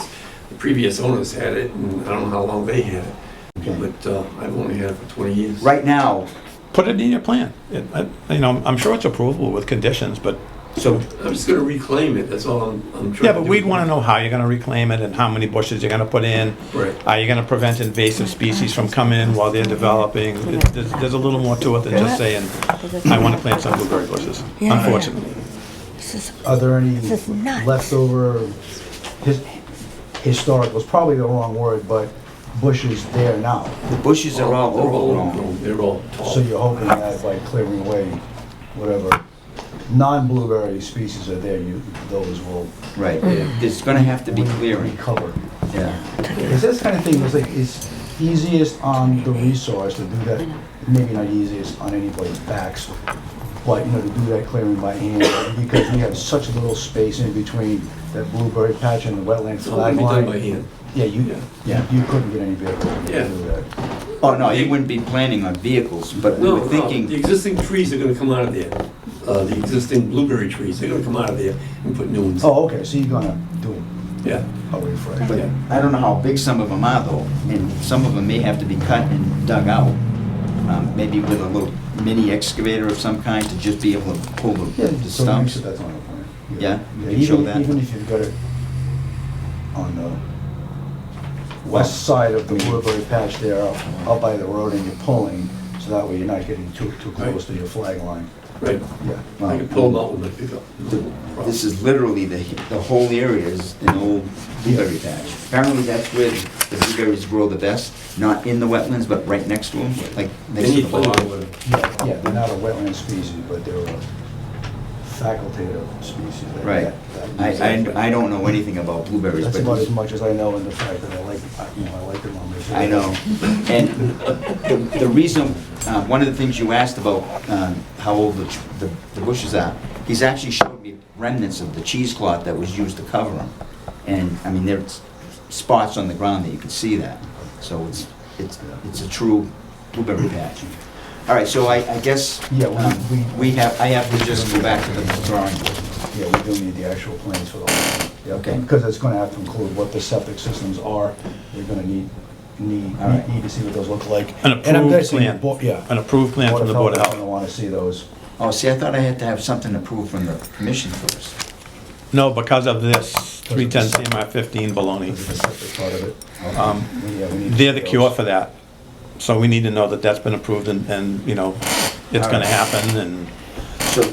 the previous owners had it and I don't know how long they had it. Okay. But I've only had it for 20 years. Right now, Put it in your plan. I'm sure it's approvable with conditions, but. So I'm just going to reclaim it. That's all I'm trying to do. Yeah, but we'd want to know how you're going to reclaim it and how many bushes you're going to put in. Right. Are you going to prevent invasive species from coming in while they're developing? There's a little more to it than just saying, I want to plant some blueberry bushes, unfortunately. Are there any This is nuts. leftover, historical is probably the wrong word, but bushes there now? the bushes are all They're all overgrown. overgrown. They're all tall. So you're hoping that by clearing away whatever non-blueberry species are there, those will Right. There's gonna have to be clearing. recover. Yeah. Is this kind of thing, it's easiest on the resource to do that, maybe not easiest on anybody's backs, but, to do that clearing by hand, because we have such little space in between that blueberry patch and the wetland It's all flag gonna be done by line. hand. Yeah, you couldn't get any vehicles to Yeah. do that. Oh, no, you wouldn't be planning on vehicles, but we No, were no, thinking, the existing trees are gonna come out of there. The existing blueberry trees, they're gonna come out of there and put new ones. Oh, okay, so you're gonna do Yeah. a refresh. but I don't know how big some of them are though, and some of them may have to be cut and dug out. Maybe with a little mini excavator of some kind to just be able to pull the Yeah, so stumps. that's on the plan. Yeah, you can show even, that. even if you've got it on the west side of the blueberry patch there, up by the road, and you're pulling, so that way you're not getting too close to your flag line. Right. Yeah. I can pull them out with my pickup. This is literally the whole area is an old blueberry patch. Apparently that's where the blueberries grow the best, not in the wetlands, but right next to them, like next to the bog. Yeah, they're not a wetland species, but they're a facultative species. Right. I don't know anything about blueberries, That's but about as much as I know, in the fact that I like them on this. I know. And the reason, one of the things you asked about how old the bushes are, he's actually showed me remnants of the cheesecloth that was used to cover them. And, I mean, there's spots on the ground that you can see that. So it's a true blueberry patch. All right, so I guess Yeah, I have to just go back to the drawing board. Yeah, we do need the actual plans for the whole thing. Okay. Because it's gonna have to include what the septic systems are. You're gonna need need to see what those look like. An And I'm approved guessing plan. An approved plan from the Board of Health. Gonna wanna see those. Oh, see, I thought I had to have something approved from the commission first. No, because of this 310 CMR 15 baloney. Part of it. Yeah, we need to They're see the cure those. for that. So we need to know that that's been approved and you know, it's gonna happen, and So,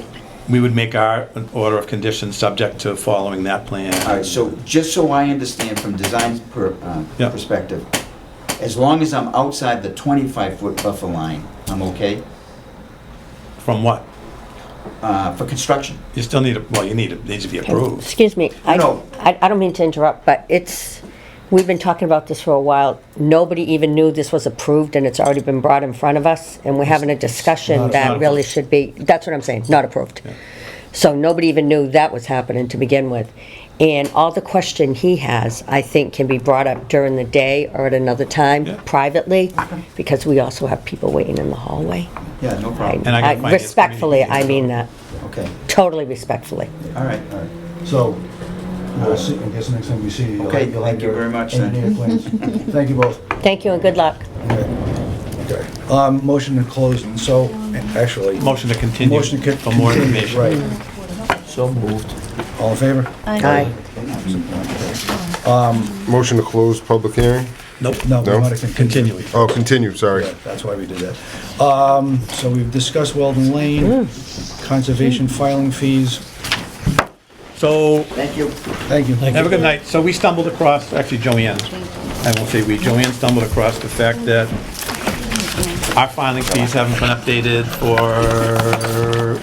we would make our order of conditions subject to following that plan. all right, so just so I understand from design Yeah. perspective, as long as I'm outside the 25-foot buffer line, I'm okay From what? for construction. You still need, it needs to be approved. Excuse me, I don't mean to interrupt, but we've been talking about this for a while. Nobody even knew this was approved, and it's already been brought in front of us, and we're having a discussion Not that really approved. should be, that's what I'm saying, not approved. Yeah. So nobody even knew that was happening to begin with. And all the question he has, I think, can be brought up during the day or at another time privately, because we also have people waiting in the hallway. Yeah, no problem. And I can finance Respectfully, I mean that. Okay, Totally respectfully. all right. So, we'll see, I guess next time we see you. Okay, you'll have thank you your very much, then. engineer plans. Thank you both. Thank you and good luck. Okay. Motion to close, and so, actually. Motion to continue Motion to for more continue, information. Right. So moved. All in favor? Aye. Motion to close public hearing? Nope. No, we No? want to continue. Continue. Oh, continue, sorry. Yeah, that's why we did that. So we've discussed Weldon Lane, conservation filing fees. So, Thank you. Thank you. have a good night. So we stumbled across, actually Joanne, I won't say we, Joanne stumbled across the fact that our filing fees haven't been updated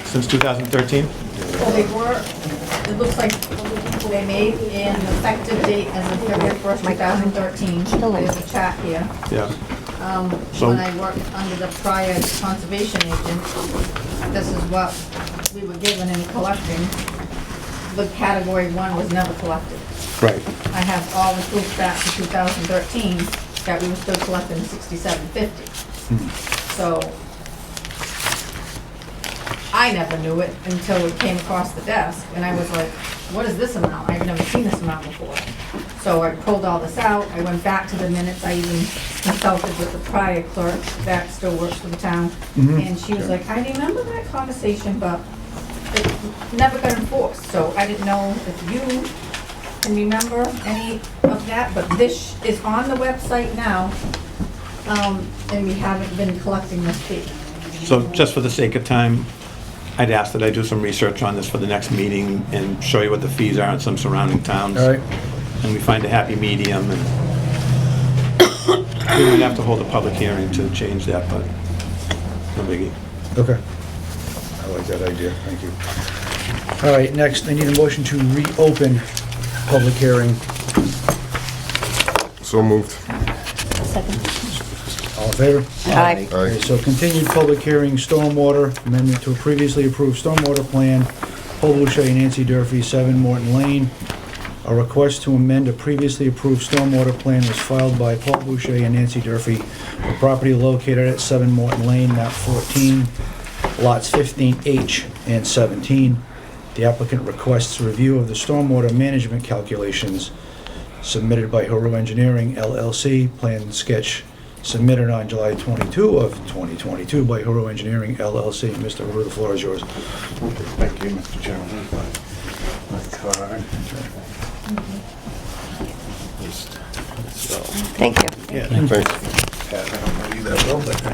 since 2013. Well, they were, it looks like they made an effective date as of February 1st, 2013. There's a chart here. Yeah. So- When I worked under the prior conservation agent, this is what we were given in collecting. The category 1 was never collected. Right. I have all the proof back to 2013 that we were still collecting $67.50. So I never knew it until it came across the desk, and I was like, what is this amount? I've never seen this amount before. So I pulled all this out, I went back to the minutes, I even consulted with the prior clerk that still works for the town, and she was like, I remember that conversation, but it never got enforced, so I didn't know if you can remember any of that, but this is on the website now, and we haven't been collecting this fee. So just for the sake of time, I'd ask that I do some research on this for the next meeting and show you what the fees are in some surrounding towns. All right. And we find a happy medium, and we might have to hold a public hearing to change that, but no biggie. Okay. I like that idea, thank you. All right, next, I need a motion to reopen public hearing. So moved. Second. All in favor? Aye. Okay, so continued public hearing, stormwater, amendment to a previously approved stormwater plan, Paul Boucher and Nancy Durfee, 7 Morton Lane. A request to amend a previously approved stormwater plan was filed by Paul Boucher and Nancy Durfee for property located at 7 Morton Lane, map 14, lots 15H and 17. The applicant requests review of the stormwater management calculations submitted by Haru Engineering LLC, plan sketch submitted on July 22 of 2022 by Haru Engineering LLC. Mr. Haru, the floor is yours. Thank you, Mr. Chairman. My card. Thank you.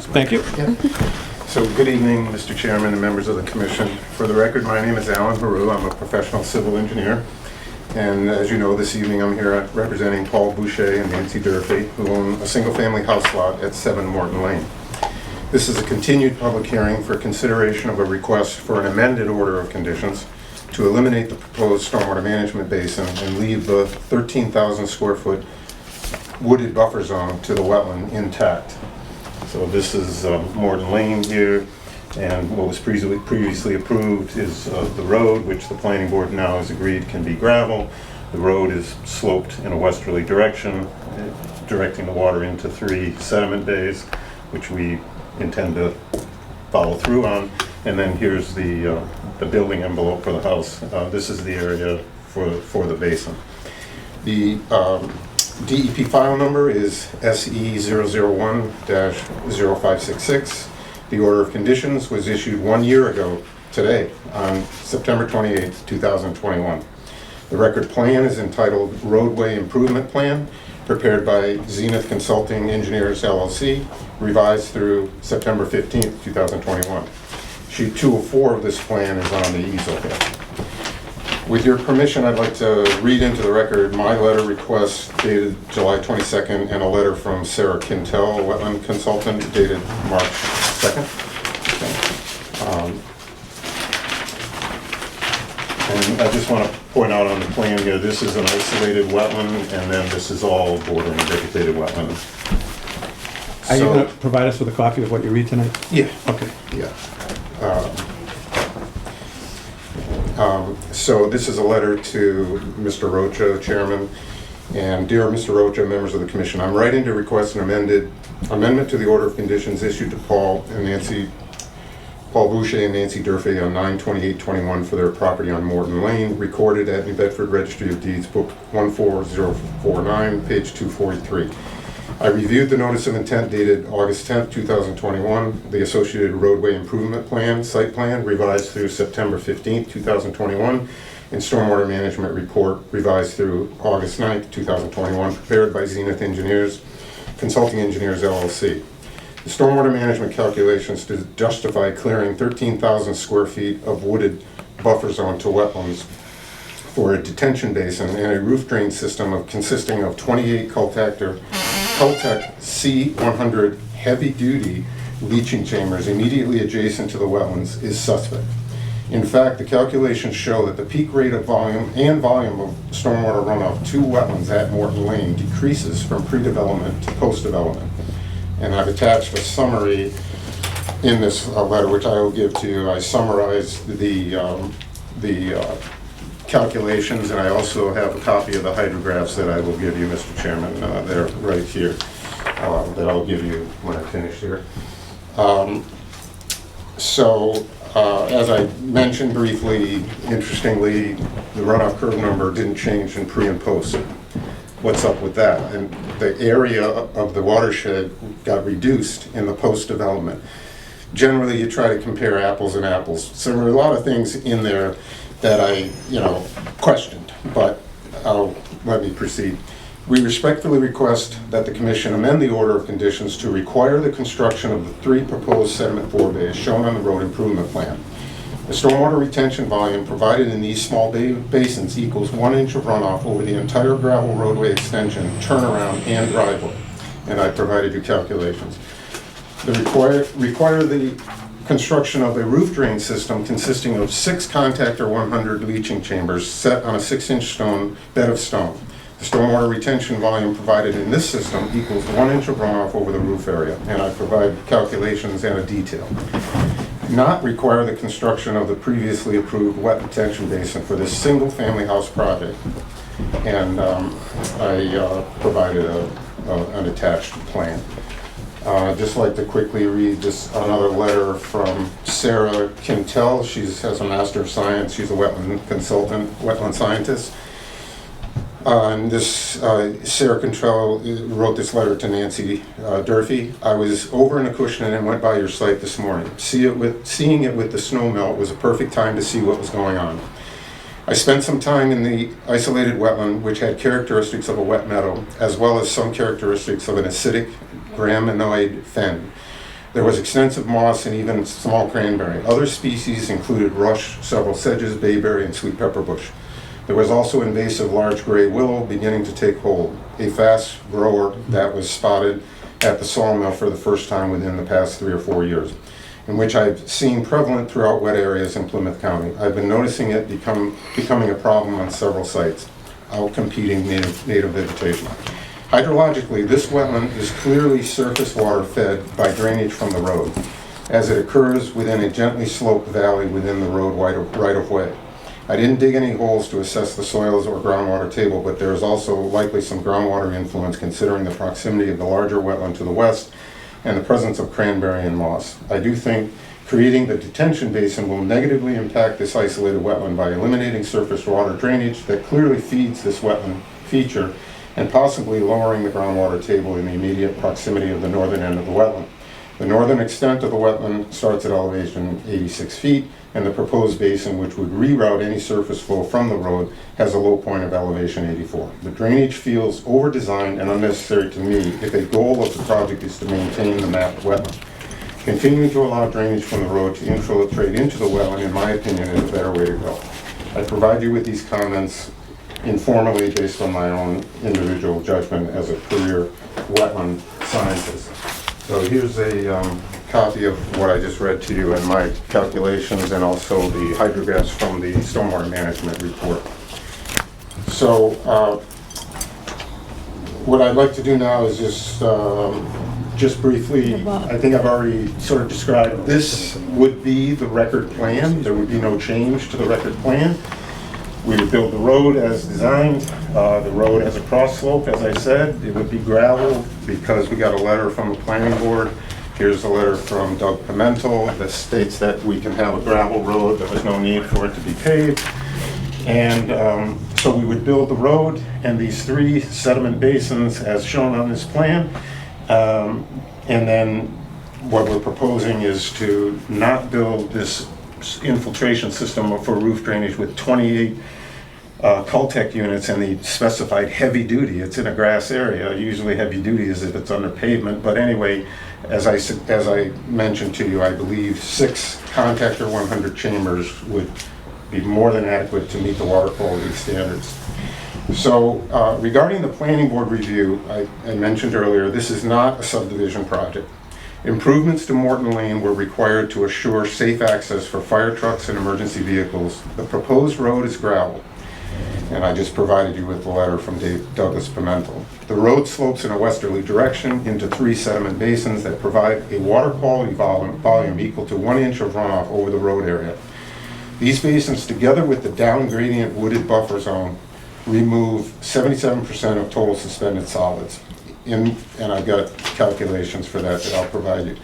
Thank you. So, good evening, Mr. Chairman and members of the commission. For the record, my name is Alan Haru. I'm a professional civil engineer. And as you know, this evening I'm here representing Paul Boucher and Nancy Durfee, who own a single-family house lot at 7 Morton Lane. This is a continued public hearing for consideration of a request for an amended order of conditions to eliminate the proposed stormwater management basin and leave the 13,000 square foot wooded buffer zone to the wetland intact. So this is Morton Lane here, and what was previously approved is the road, which the planning board now has agreed can be gravel. The road is sloped in a westerly direction, directing the water into 3 sediment bays, which we intend to follow through on. And then here's the building envelope for the house. This is the area for the basin. The DEP file number is SE001-0566. The order of conditions was issued 1 year ago today, on September 28, 2021. The record plan is entitled Roadway Improvement Plan, prepared by Zenith Consulting Engineers LLC, revised through September 15, 2021. Sheet 204 of this plan is on the easel here. With your permission, I'd like to read into the record my letter request dated July 22nd and a letter from Sarah Quintel, a wetland consultant, dated March 2nd. And I just want to point out on the plan here, this is an isolated wetland, and then this is all bordering vegetated wetland. Are you going to provide us with a copy of what you read tonight? Yeah. Okay. Yeah. So this is a letter to Mr. Rocha, Chairman, and dear Mr. Rocha, members of the Commission, I'm writing to request an amendment to the order of conditions issued to Paul Boucher and Nancy Durfee on 9/28/21 for their property on Morton Lane, recorded at New Bedford Registry of Deeds, Book 14049, page 243. I reviewed the notice of intent dated August 10th, 2021, the associated roadway improvement plan, site plan, revised through September 15th, 2021, and stormwater management report, revised through August 9th, 2021, prepared by Zenith Engineers, Consulting Engineers LLC. The stormwater management calculations to justify clearing 13,000 square feet of wooded buffer zone to wetlands for a detention basin and a roof drain system consisting of 28 Caltech C100 heavy-duty leaching chambers immediately adjacent to the wetlands is suspect. In fact, the calculations show that the peak rate of volume of stormwater runoff to wetlands at Morton Lane decreases from pre-development to post-development. And I've attached a summary in this letter, which I will give to you. I summarized the calculations, and I also have a copy of the hydrographs that I will give you, Mr. Chairman. They're right here, that I'll give you when I finish here. As I mentioned briefly, interestingly, the runoff curve number didn't change in pre and post. What's up with that? And the area of the watershed got reduced in the post-development. Generally, you try to compare apples and apples. So there are a lot of things in there that I, questioned, but let me proceed. We respectfully request that the Commission amend the order of conditions to require the construction of the 3 proposed sediment forebays shown on the road improvement plan. The stormwater retention volume provided in these small basins equals 1 inch of runoff over the entire gravel roadway extension, turnaround, and driveway. And I provided you calculations. Require the construction of a roof drain system consisting of 6 contactor 100 leaching chambers set on a 6-inch bed of stone. The stormwater retention volume provided in this system equals 1 inch of runoff over the roof area, and I provide calculations and a detail. Not require the construction of the previously approved wet retention basin for this single-family house project, and I provided an attached plan. I'd just like to quickly read another letter from Sarah Quintel. She has a Master of Science. She's a wetland consultant, wetland scientist. And Sarah Quintel wrote this letter to Nancy Durfee. I was over in Acushnet and went by your site this morning. Seeing it with the snow melt was a perfect time to see what was going on. I spent some time in the isolated wetland, which had characteristics of a wet meadow, as well as some characteristics of an acidic graminoid fen. There was extensive moss and even small cranberry. Other species included rush, several sedges, bayberry, and sweet pepper bush. There was also invasive large gray willow beginning to take hold, a fast grower that was spotted at the sawmill for the first time within the past 3 or 4 years, in which I've seen prevalent throughout wet areas in Plymouth County. I've been noticing it becoming a problem on several sites, outcompeting native vegetation. Hydrologically, this wetland is clearly surface water fed by drainage from the road, as it occurs within a gently sloped valley within the road right-of-way. I didn't dig any holes to assess the soils or groundwater table, but there is also likely some groundwater influence considering the proximity of the larger wetland to the west and the presence of cranberry and moss. I do think creating the detention basin will negatively impact this isolated wetland by eliminating surface water drainage that clearly feeds this wetland feature and possibly lowering the groundwater table in the immediate proximity of the northern end of the wetland. The northern extent of the wetland starts at elevation 86 feet, and the proposed basin, which would reroute any surface flow from the road, has a low point of elevation 84. The drainage feels over-designed and unnecessary to me if a goal of the project is to maintain the mapped wetland. Continuing to allow drainage from the road to infiltrate into the wetland, in my opinion, is a better way to go. I provide you with these comments informally based on my own individual judgment as a career wetland scientist. So here's a copy of what I just read to you and my calculations, and also the hydrographs from the stormwater management report. So what I'd like to do now is just briefly, I think I've already sort of described, this would be the record plan. There would be no change to the record plan. We would build the road as designed. The road has a cross slope, as I said. It would be gravel because we got a letter from the planning board. Here's a letter from Doug Pimentel that states that we can have a gravel road. There was no need for it to be paved. And so we would build the road and these 3 sediment basins as shown on this plan. And then what we're proposing is to not build this infiltration system for roof drainage with 28 Cultec units and the specified heavy duty. It's in a grass area. Usually heavy duty is if it's under pavement. But anyway, as I mentioned to you, I believe 6 contactor 100 chambers would be more than adequate to meet the water quality standards. So regarding the planning board review, I mentioned earlier, this is not a subdivision project. Improvements to Morton Lane were required to assure safe access for fire trucks and emergency vehicles. The proposed road is gravel, and I just provided you with the letter from Douglas Pimentel. The road slopes in a westerly direction into 3 sediment basins that provide a water quality volume equal to 1 inch of runoff over the road area. These basins, together with the down gradient wooded buffer zone, remove 77% of total suspended solids. And I've got calculations for that I'll provide you.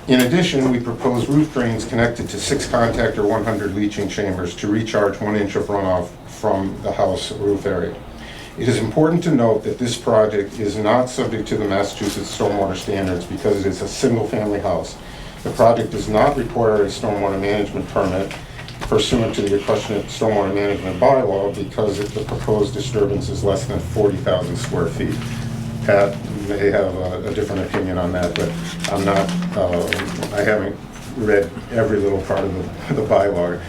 In addition, we propose roof drains connected to 6 contactor 100 leaching chambers to recharge 1 inch of runoff from the house roof area. It is important to note that this project is not subject to the Massachusetts stormwater standards because it is a single-family house. The project does not require a stormwater management permit pursuant to the Acushnet stormwater management bylaw because the proposed disturbance is less than 40,000 square feet. Pat may have a different opinion on that, but I'm not, I haven't read every little part of the bylaw.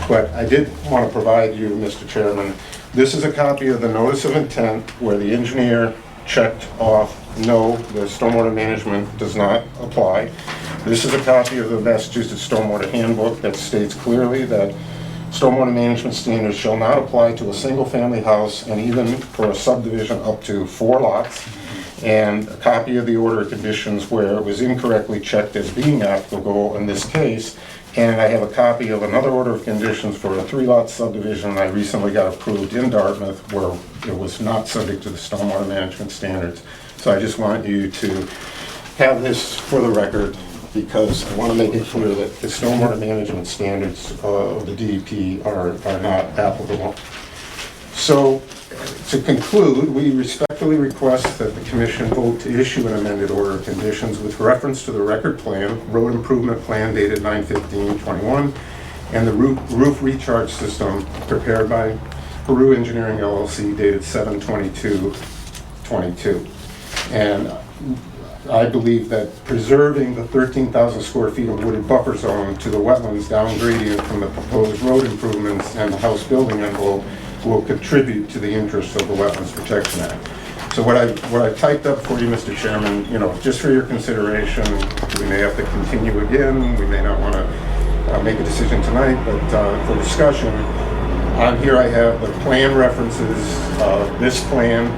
But I did want to provide you, Mr. Chairman, this is a copy of the notice of intent where the engineer checked off, no, the stormwater management does not apply. This is a copy of the Massachusetts Stormwater Handbook that states clearly that stormwater management standards shall not apply to a single-family house and even for a subdivision up to 4 lots. And a copy of the order of conditions where it was incorrectly checked as being applicable in this case. And I have a copy of another order of conditions for a 3-lot subdivision I recently got approved in Dartmouth where it was not subject to the stormwater management standards. So I just want you to have this for the record because I want to make it clear that the stormwater management standards of the DEP are not applicable. So to conclude, we respectfully request that the Commission vote to issue an amended order of conditions with reference to the record plan, road improvement plan dated 9/15/21, and the roof recharge system prepared by Peru Engineering LLC dated 7/22/22. And I believe that preserving the 13,000 square feet of wooded buffer zone to the wetlands down gradient from the proposed road improvements and the house building envelope will contribute to the interests of the Wetlands Protection Act. So what I typed up for you, Mr. Chairman, just for your consideration, we may have to continue again, we may not want to make a decision tonight, but for discussion, on here I have the plan references, this plan,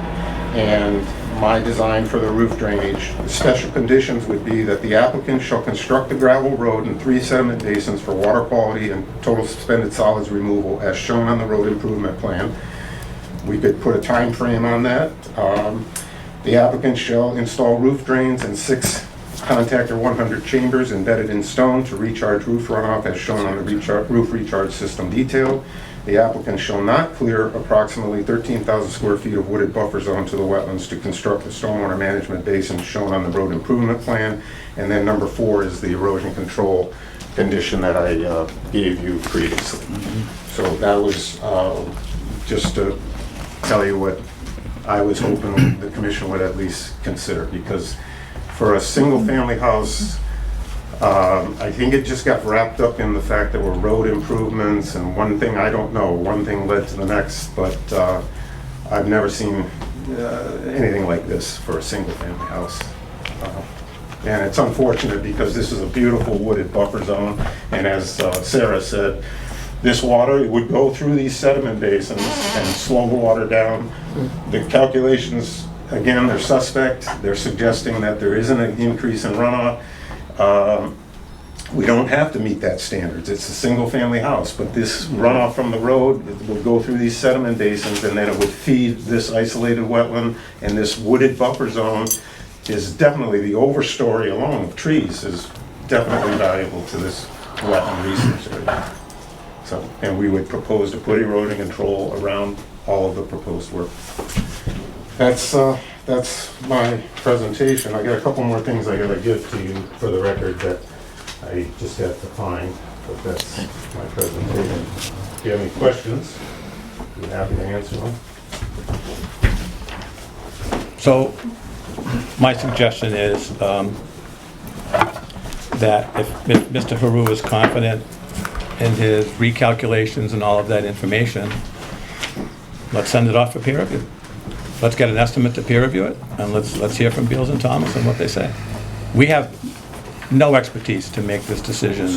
and my design for the roof drainage. The special conditions would be that the applicant shall construct the gravel road and 3 sediment basins for water quality and total suspended solids removal as shown on the road improvement plan. We could put a time frame on that. The applicant shall install roof drains and 6 contactor 100 chambers embedded in stone to recharge roof runoff as shown on the roof recharge system detail. The applicant shall not clear approximately 13,000 square feet of wooded buffer zone to the wetlands to construct a stormwater management basin shown on the road improvement plan. And then number 4 is the erosion control condition that I gave you previously. So that was just to tell you what I was hoping the commission would at least consider, because for a single-family house, I think it just got wrapped up in the fact that were road improvements and one thing, I don't know, one thing led to the next, but I've never seen anything like this for a single-family house. And it's unfortunate because this is a beautiful wooded buffer zone, and as Sarah said, this water would go through these sediment basins and slow the water down. The calculations, again, they're suspect. They're suggesting that there isn't an increase in runoff. We don't have to meet that standards. It's a single-family house, but this runoff from the road would go through these sediment basins, and then it would feed this isolated wetland, and this wooded buffer zone is definitely, the overstory along of trees is definitely valuable to this wetland resource area. So, and we would propose to put erosion control around all of the proposed work. That's my presentation. I got a couple more things I gotta give to you for the record that I just have to find, but that's my presentation. If you have any questions, I'm happy to answer them. So, my suggestion is that if Mr. Haru is confident in his recalculations and all of that information, let's send it off for peer review. Let's get an estimate to peer review it, and let's hear from Beals and Thomas and what they say. We have no expertise to make this decision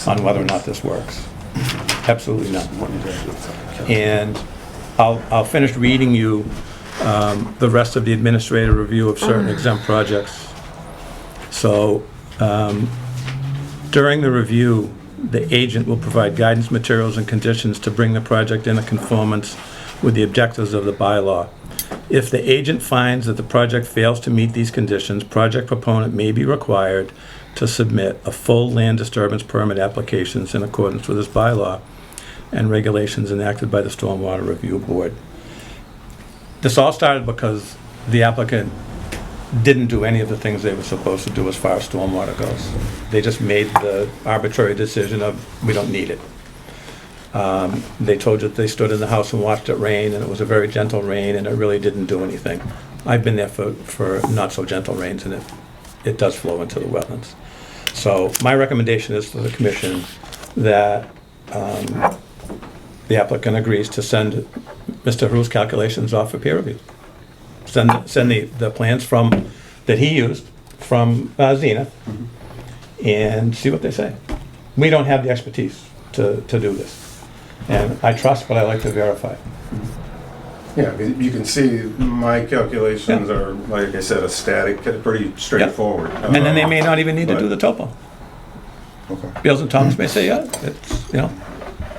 on whether or not this works. Absolutely none. And I'll finish reading you the rest of the administrative review of certain exempt projects. So, during the review, the agent will provide guidance materials and conditions to bring the project into conformance with the objectives of the bylaw. If the agent finds that the project fails to meet these conditions, project proponent may be required to submit a full land disturbance permit applications in accordance with this bylaw and regulations enacted by the Stormwater Review Board. This all started because the applicant didn't do any of the things they were supposed to do as far as stormwater goes. They just made the arbitrary decision of, we don't need it. They told you that they stood in the house and watched it rain, and it was a very gentle rain, and it really didn't do anything. I've been there for not so gentle rains, and it does flow into the wetlands. So my recommendation is to the commission that the applicant agrees to send Mr. Haru's calculations off for peer review. Send the plans that he used from Zenith, and see what they say. We don't have the expertise to do this. And I trust, but I like to verify. Yeah, you can see my calculations are, like I said, a static, pretty straightforward. And then they may not even need to do the topo. Okay. Beals and Thomas may say, yeah, it's,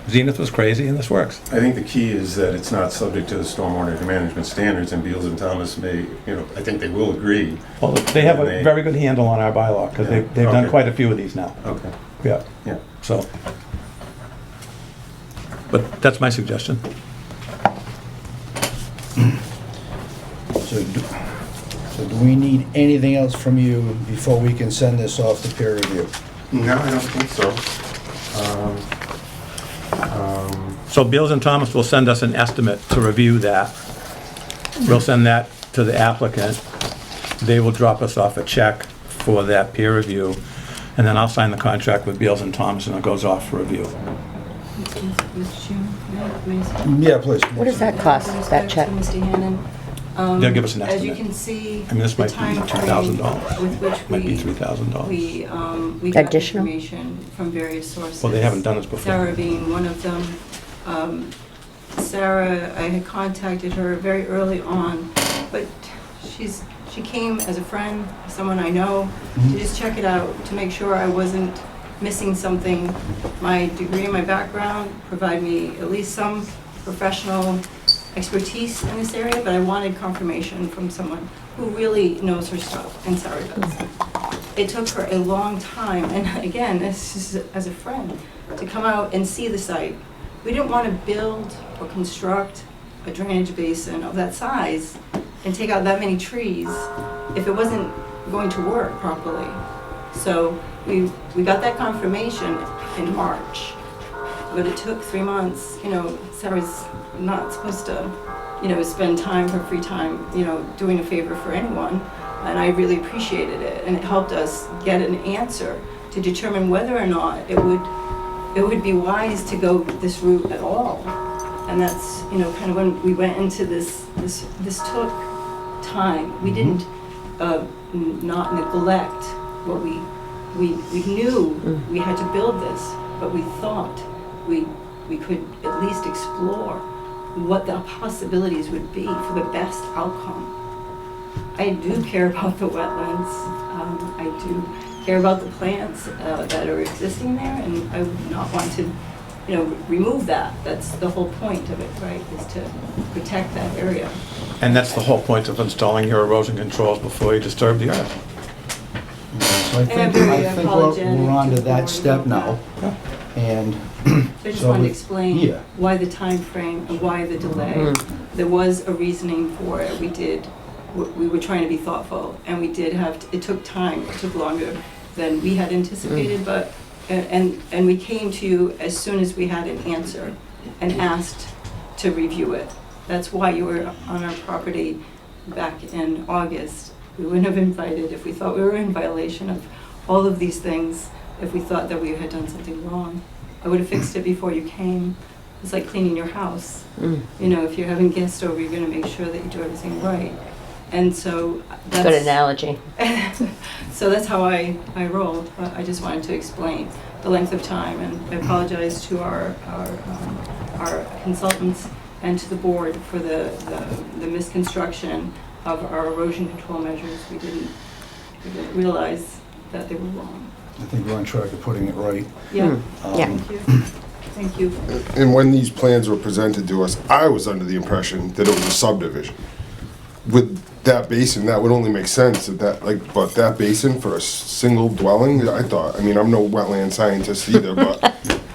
Zenith was crazy and this works. I think the key is that it's not subject to the stormwater management standards, and Beals and Thomas may, I think they will agree. Well, they have a very good handle on our bylaw, because they've done quite a few of these now. Okay. Yeah. Yeah. So, but that's my suggestion. So do we need anything else from you before we can send this off to peer review? No, I don't think so. So Beals and Thomas will send us an estimate to review that. We'll send that to the applicant. They will drop us off a check for that peer review, and then I'll sign the contract with Beals and Thomas, and it goes off for review. Mr. Chairman, Yeah, please. What does that cost, that check? Mr. Hannon. They'll give us an As you estimate. can see, I mean, this might the be timeframe $2,000. with which Might be $3,000. we got Additional? information from various sources. Well, they haven't done this before. Sarah being one of them. Sarah, I had contacted her very early on, but she came as a friend, someone I know, to just check it out, to make sure I wasn't missing something. My degree and my background provide me at least some professional expertise in this area, but I wanted confirmation from someone who really knows her stuff, and Sarah does. It took her a long time, and again, this is as a friend, to come out and see the site, we didn't want to build or construct a drainage basin of that size and take out that many trees if it wasn't going to work properly. So we got that confirmation in March, but it took 3 months. You know, Sarah's not supposed to, you know, spend time, her free time, you know, doing a favor for anyone, and I really appreciated it, and it helped us get an answer to determine whether or not it would be wise to go this route at all. And that's, you know, kind of when we went into this took time. We didn't not neglect what we knew we had to build this, but we thought we could at least explore what the possibilities would be for the best outcome. I do care about the wetlands. I do care about the plants that are existing there, and I would not want to, you know, remove that. That's the whole point of it, right, is to protect that area. And that's the whole point of installing your erosion controls before you disturb the earth. So I think we're on to that step now. And So I just wanted to explain yeah. why the time frame and why the delay. There was a reasoning for it. We were trying to be thoughtful, and we did have it took time. It took longer than we had anticipated, but and we came to you as soon as we had an answer and asked to review it. That's why you were on our property back in August. We wouldn't have invited if we thought we were in violation of all of these things. If we thought that we had done something wrong, I would have fixed it before you came. It's like cleaning your house. You know, if you're having guests over, you're going to make sure that you do everything right. And so that's Good analogy. So that's how I rolled. I just wanted to explain the length of time, and I apologize to our consultants and to the board for the misconstruction of our erosion control measures. We didn't realize that they were wrong. I think we're on track of putting it right. Yeah. Yeah. Thank you. Thank you. And when these plans were presented to us, I was under the impression that it was a subdivision. With that basin, that would only make sense but that basin for a single dwelling, I thought, I mean, I'm no wetland scientist either, but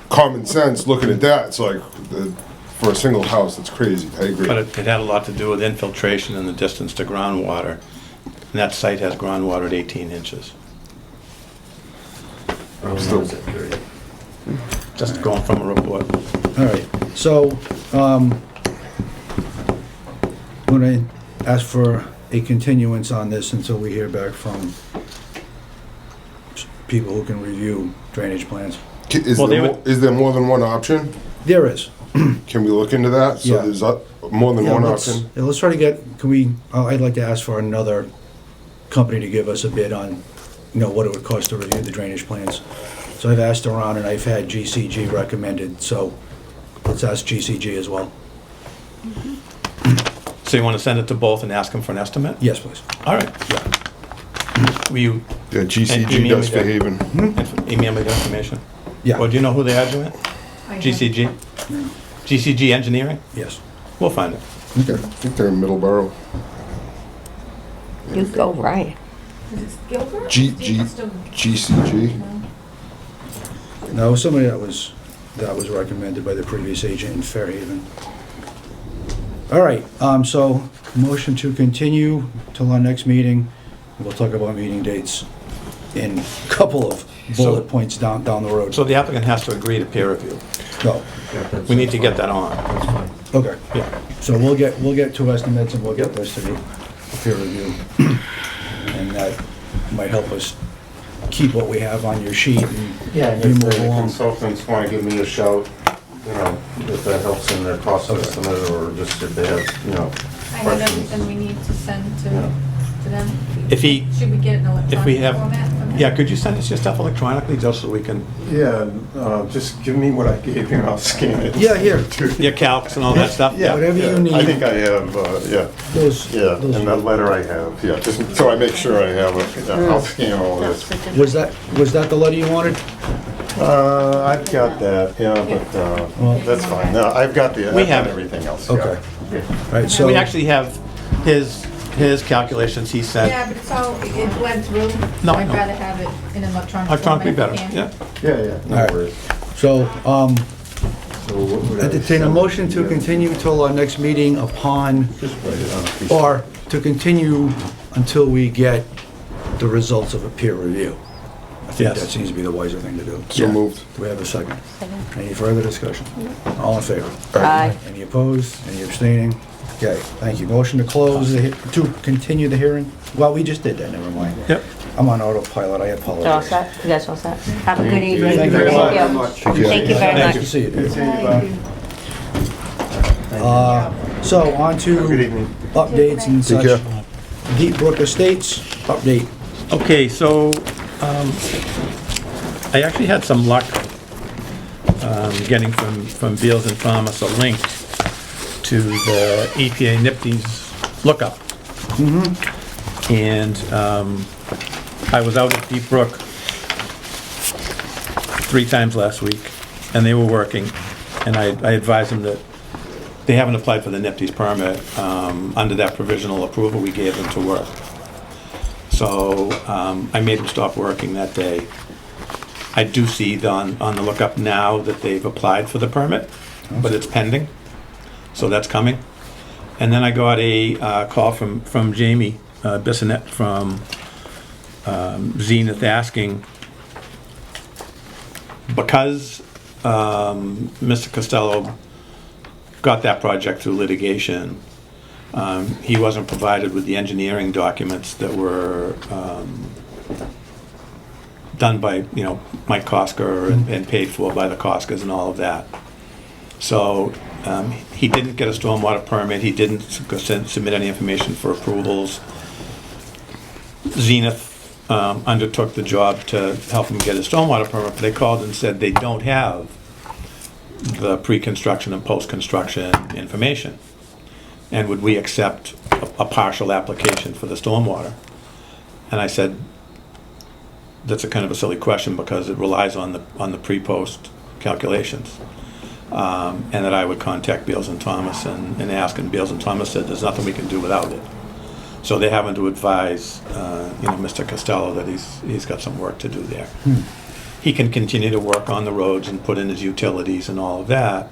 common sense, looking at that, it's like, for a single house, it's crazy. I agree. But it had a lot to do with infiltration and the distance to groundwater. And that site has groundwater at 18 inches. Still, Just going from a report. All right, so, I'm gonna ask for a continuance on this until we hear back from people who can review drainage plans. is there more than one option? There is. Can we look into that? So Yeah. there's more than one option? Yeah, let's try to get, I'd like to ask for another company to give us a bid on, you know, what it would cost to review the drainage plans. So I've asked around and I've had GCG recommended, so let's ask GCG as well. So you want to send it to both and ask them for an estimate? Yes, please. All right. Will you? Yeah, GCG does for Haven. Email me the information? Yeah. Or do you know who they are, Joanne? GCG? GCG Engineering? Yes. We'll find it. Okay. I think they're in Middleborough. You go right. Is it Gilbert? GCG. No, it was somebody that was recommended by the previous agent in Fairhaven. All right, so motion to continue till our next meeting. We'll talk about meeting dates in a couple of bullet points down the road. So the applicant has to agree to peer review. No. We need to get that on. Okay. Yeah. So we'll get two estimates and we'll get those to the peer review. And that might help us keep what we have on your sheet and And we if move the along. consultants want to give me a shout, you know, if that helps in their cost estimate, or just if they have, you know, I have questions. everything we need to send to Yeah. them. If he, Should we get it in if we electronic have, format? yeah, could you send us your stuff electronically just so we can, Yeah, just give me what I gave you and I'll scan it. Yeah, here. your calcs and all that stuff? Yeah, Whatever you yeah. need. I think I have, yeah, Those, and that letter I have, yeah, just so I make sure I have it. Yeah, I'll scan all this. was that the letter you wanted? I've got that, yeah, but that's fine. No, I've got We have it. everything else. yeah. Okay. All right, so. We actually have his calculations he sent. Yeah, but it's all, it bled through. No, I'd no. rather have it in an electronic Electronically format better, if you can. yeah. Yeah, All right. no worries. So, Entertain a motion to continue till our next meeting upon, or to continue until we get the results of a peer review. I think Yes. that seems to be the wiser thing to do. So moved. Do we have a second? Any further discussion? All in favor? Aye. Any opposed? Any abstaining? Okay, thank you. Motion to close, to continue the hearing? Well, we just did that, never mind. Yep. I'm on autopilot, I They're all apologize. set? You guys all set? Have a good evening. Thank you very much. Thank you very Thank you. much. See you. So on to updates and Take such. care. Deep Brook Estates, update. Okay, so, I actually had some luck, getting from Beals and Thomas a link to the EPA NIPD's lookup. And, I was out at Deep Brook 3 times last week, and they were working, and I advised them that they haven't applied for the NIPD's permit. Under that provisional approval we gave them to work. So I made them stop working that day. I do see on the lookup now that they've applied for the permit, but it's pending, so that's coming. And then I got a call from Jamie Bissonette from Zenith asking, because Mr. Costello got that project through litigation, he wasn't provided with the engineering documents that were done by, Mike Kosker and paid for by the Koskers and all of that. So he didn't get a stormwater permit, he didn't submit any information for approvals. Zenith undertook the job to help him get a stormwater permit, but they called and said they don't have the pre-construction and post-construction information. And would we accept a partial application for the stormwater? And I said, that's a kind of a silly question because it relies on the pre-post calculations. And that I would contact Beals and Thomas and ask, and Beals and Thomas said there's nothing we can do without it. So they're having to advise, Mr. Costello that he's got some work to do there. He can continue to work on the roads and put in his utilities and all of that,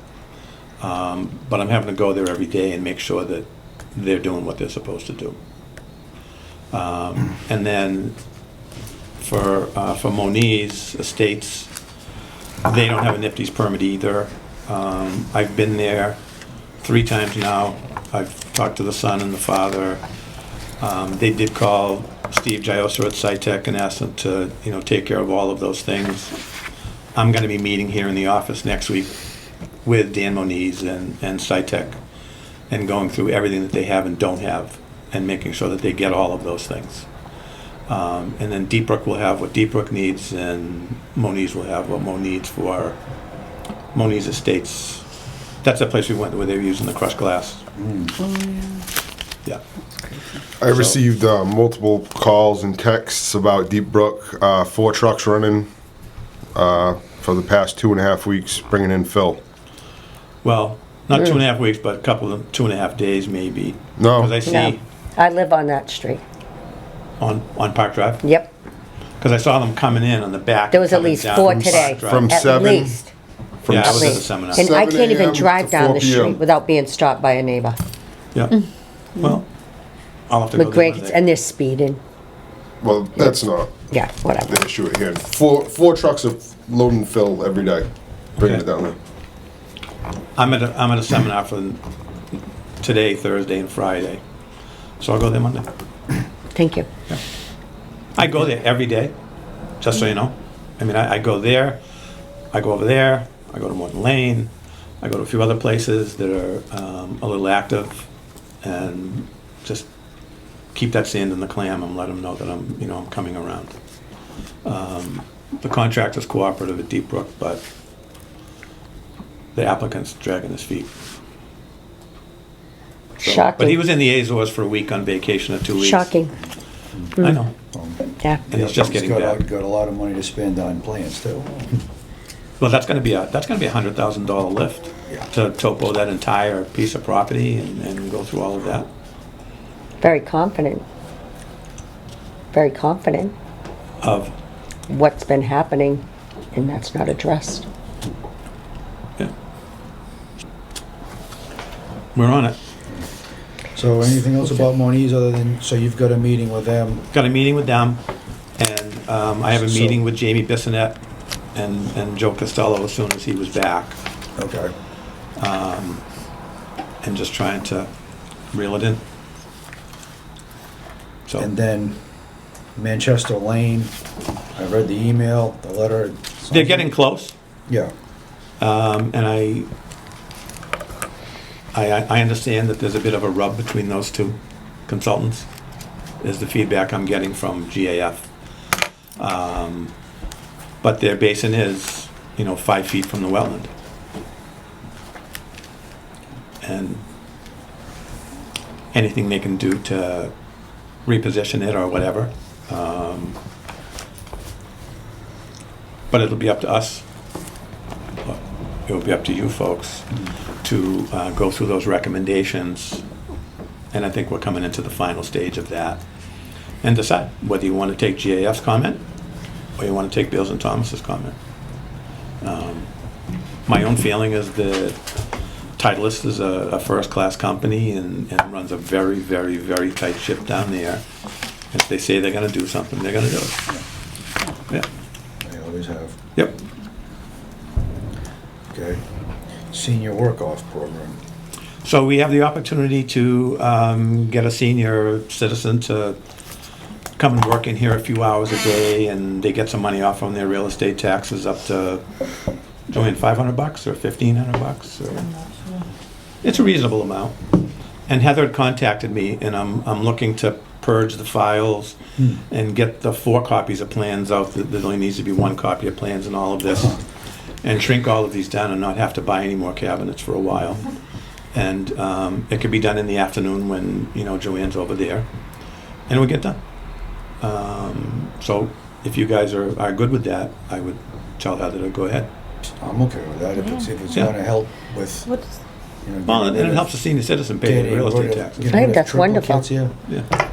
but I'm having to go there every day and make sure that they're doing what they're supposed to do. And then for Moniz Estates, they don't have a NIPD's permit either. I've been there 3 times now. I've talked to the son and the father. They did call Steve Giosa at SciTech and asked them to, take care of all of those things. I'm going to be meeting here in the office next week with Dan Moniz and SciTech and going through everything that they have and don't have and making sure that they get all of those things. And then Deep Brook will have what Deep Brook needs, and Moniz will have what Mo needs for Moniz Estates. That's the place we went where they were using the crushed glass. Yeah. I received multiple calls and texts about Deep Brook. 4 trucks running for the past 2.5 weeks, bringing in fill. Well, not 2.5 weeks, but a couple of 2.5 days maybe. No. Because I see No, I live on that street. on Park Drive. Yep. Because I saw them coming in on the back. There was at coming least down 4 Park today. Drive. From At 7 least. From Yeah, I At was at the least. seminar. And I 7 can't even a.m. drive to down 4 the p.m. street without being stopped by a neighbor. Yeah. Well, I'll have to With go there grandkids, Monday. and they're speeding. Well, that's not Yeah, whatever. the issue at hand. 4 trucks of loading fill every day, bringing Okay. it down there. I'm at a seminar for today, Thursday, and Friday. So I'll go there Monday. Thank you. I go there every day, just so you know. I mean, I go there, I go over there, I go to Morton Lane, I go to a few other places that are a little active, and just keep that sand in the clam and let them know that I'm coming around. The contractor's cooperative at Deep Brook, but the applicant's dragging his feet. So, Shocking. but he was in the Azores for a week on vacation or 2 weeks. Shocking. I know. Yeah. And he's just getting back. Got a lot of money to spend on plans too. Well, that's gonna be a $100,000 lift to topo that entire piece of property and go through all of that. Very confident. Very confident Of, what's been happening, and that's not addressed. yeah. we're on it. So anything else about Moniz other than, so you've got a meeting with them? Got a meeting with them, and I have a So- meeting with Jamie Bissonette and Joe Costello as soon as he was back. Okay. And just trying to reel it in. So. And then Manchester Lane, I read the email, the letter. They're getting close. Yeah. And I understand that there's a bit of a rub between those two consultants, is the feedback I'm getting from GAF. But their basin is, 5 feet from the wetland. And anything they can do to reposition it or whatever. But it'll be up to us. It will be up to you folks to go through those recommendations. And I think we're coming into the final stage of that. And decide whether you want to take GAF's comment or you want to take Beals and Thomas's comment. My own feeling is that Titleist is a first-class company and runs a very, very, very tight ship down there. If they say they're going to do something, they're going to do it. Yeah. They always have. Yep. Okay. Senior work-off program. So we have the opportunity to get a senior citizen to come and work in here a few hours a day, and they get some money off on their real estate taxes up to, Joanne, $500 or $1,500? Or, it's a reasonable amount. And Heather had contacted me, and I'm looking to purge the files and get the 4 copies of plans out. There only needs to be 1 copy of plans and all of this, and shrink all of these down and not have to buy any more cabinets for a while. And it could be done in the afternoon when Joanne's over there, and we get done. So if you guys are good with that, I would tell Heather to go ahead. I'm okay with that if it's going to help with. Well, and it helps the senior citizen pay the real estate taxes. I think that's wonderful. Yeah.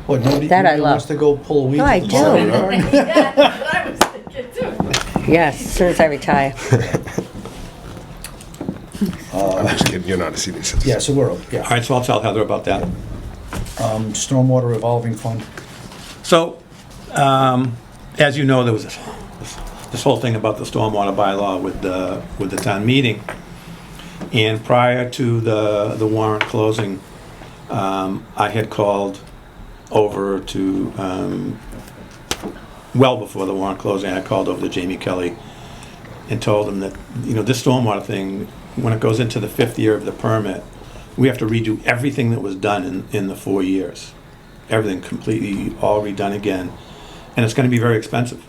What, nobody That I wants love. to go pull a weed? No, I at the do. bottom of the yard? I was thinking too. Yes, as soon as I retire. I'm just kidding, you're not a senior citizen. Yeah, so we're, All right, so I'll tell Heather about that. Stormwater revolving fund. So, as you know, there was this whole thing about the stormwater bylaw with the town meeting. And prior to the warrant closing, I had called over to, well before the warrant closing, I called over to Jamie Kelly and told him that, this stormwater thing, when it goes into the 5th year of the permit, we have to redo everything that was done in the 4 years. Everything completely all redone again. And it's going to be very expensive.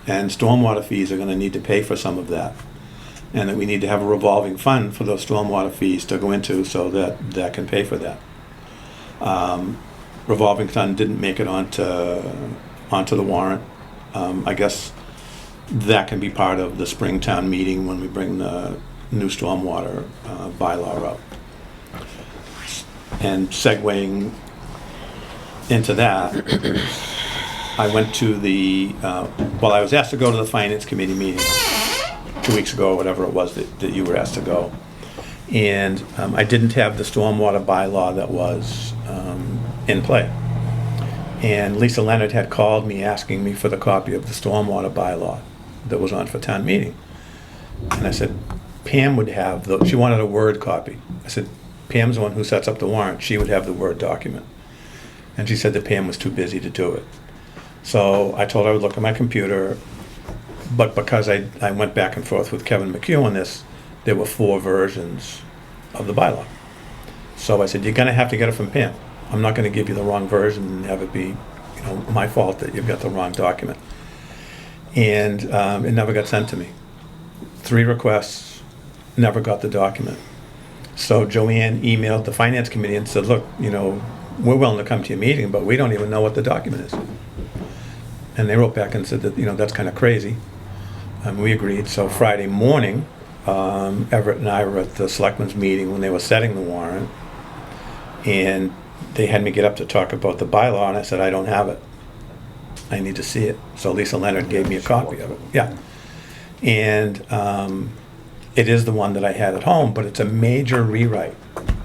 And stormwater fees are going to need to pay for some of that. And that we need to have a revolving fund for those stormwater fees to go into so that can pay for that. Revolving fund didn't make it onto the warrant. I guess that can be part of the Springtown meeting when we bring the new stormwater bylaw up. And segueing into that, I went to I was asked to go to the Finance Committee meeting 2 weeks ago, or whatever it was that you were asked to go. And I didn't have the stormwater bylaw that was in play. And Lisa Leonard had called me asking me for the copy of the stormwater bylaw that was on for town meeting. And I said, Pam would have she wanted a Word copy. I said, Pam's the one who sets up the warrant. She would have the Word document. And she said that Pam was too busy to do it. So I told her I would look at my computer, but because I went back and forth with Kevin McHugh on this, there were 4 versions of the bylaw. So I said, you're gonna have to get it from Pam. I'm not gonna give you the wrong version and have it be, my fault that you've got the wrong document. And it never got sent to me. 3 requests, never got the document. So Joanne emailed the Finance Committee and said, look, we're willing to come to your meeting, but we don't even know what the document is. And they wrote back and said that, that's kind of crazy. And we agreed. So Friday morning, Everett and I were at the selectmen's meeting when they were setting the warrant. And they had me get up to talk about the bylaw, and I said, I don't have it. I need to see it. So Lisa Leonard gave me a copy of it. Yeah. And it is the one that I had at home, but it's a major rewrite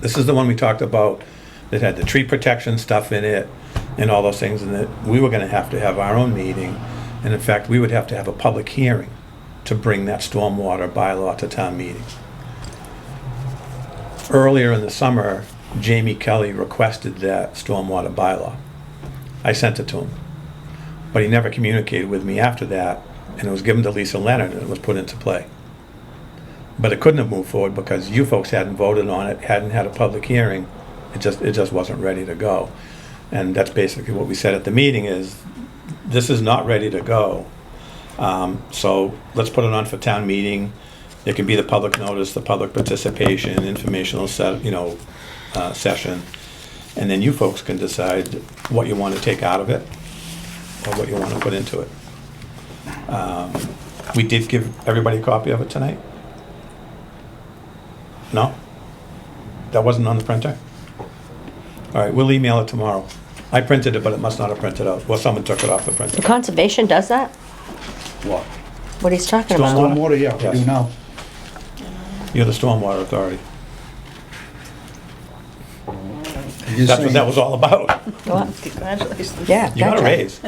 This is the one we talked about that had the tree protection stuff in it and all those things, and that we were gonna have to have our own meeting. And in fact, we would have to have a public hearing to bring that stormwater bylaw to town meeting. Earlier in the summer, Jamie Kelly requested that stormwater bylaw. I sent it to him, but he never communicated with me after that, and it was given to Lisa Leonard and it was put into play. But it couldn't have moved forward because you folks hadn't voted on it, hadn't had a public hearing. It just wasn't ready to go. And that's basically what we said at the meeting is, this is not ready to go. So let's put it on for town meeting. It can be the public notice, the public participation, informational session. And then you folks can decide what you want to take out of it or what you want to put into it. We did give everybody a copy of it tonight? No? That wasn't on the printer? All right, we'll email it tomorrow. I printed it, but it must not have printed out. Well, someone took it off the printer. The conservation does that? What? What he's talking about? Stormwater, yeah, we Yes. do now. You're the Stormwater Authority. You're That's what saying- that was all about. Well, congratulations. Yeah. You got a gotcha. raise.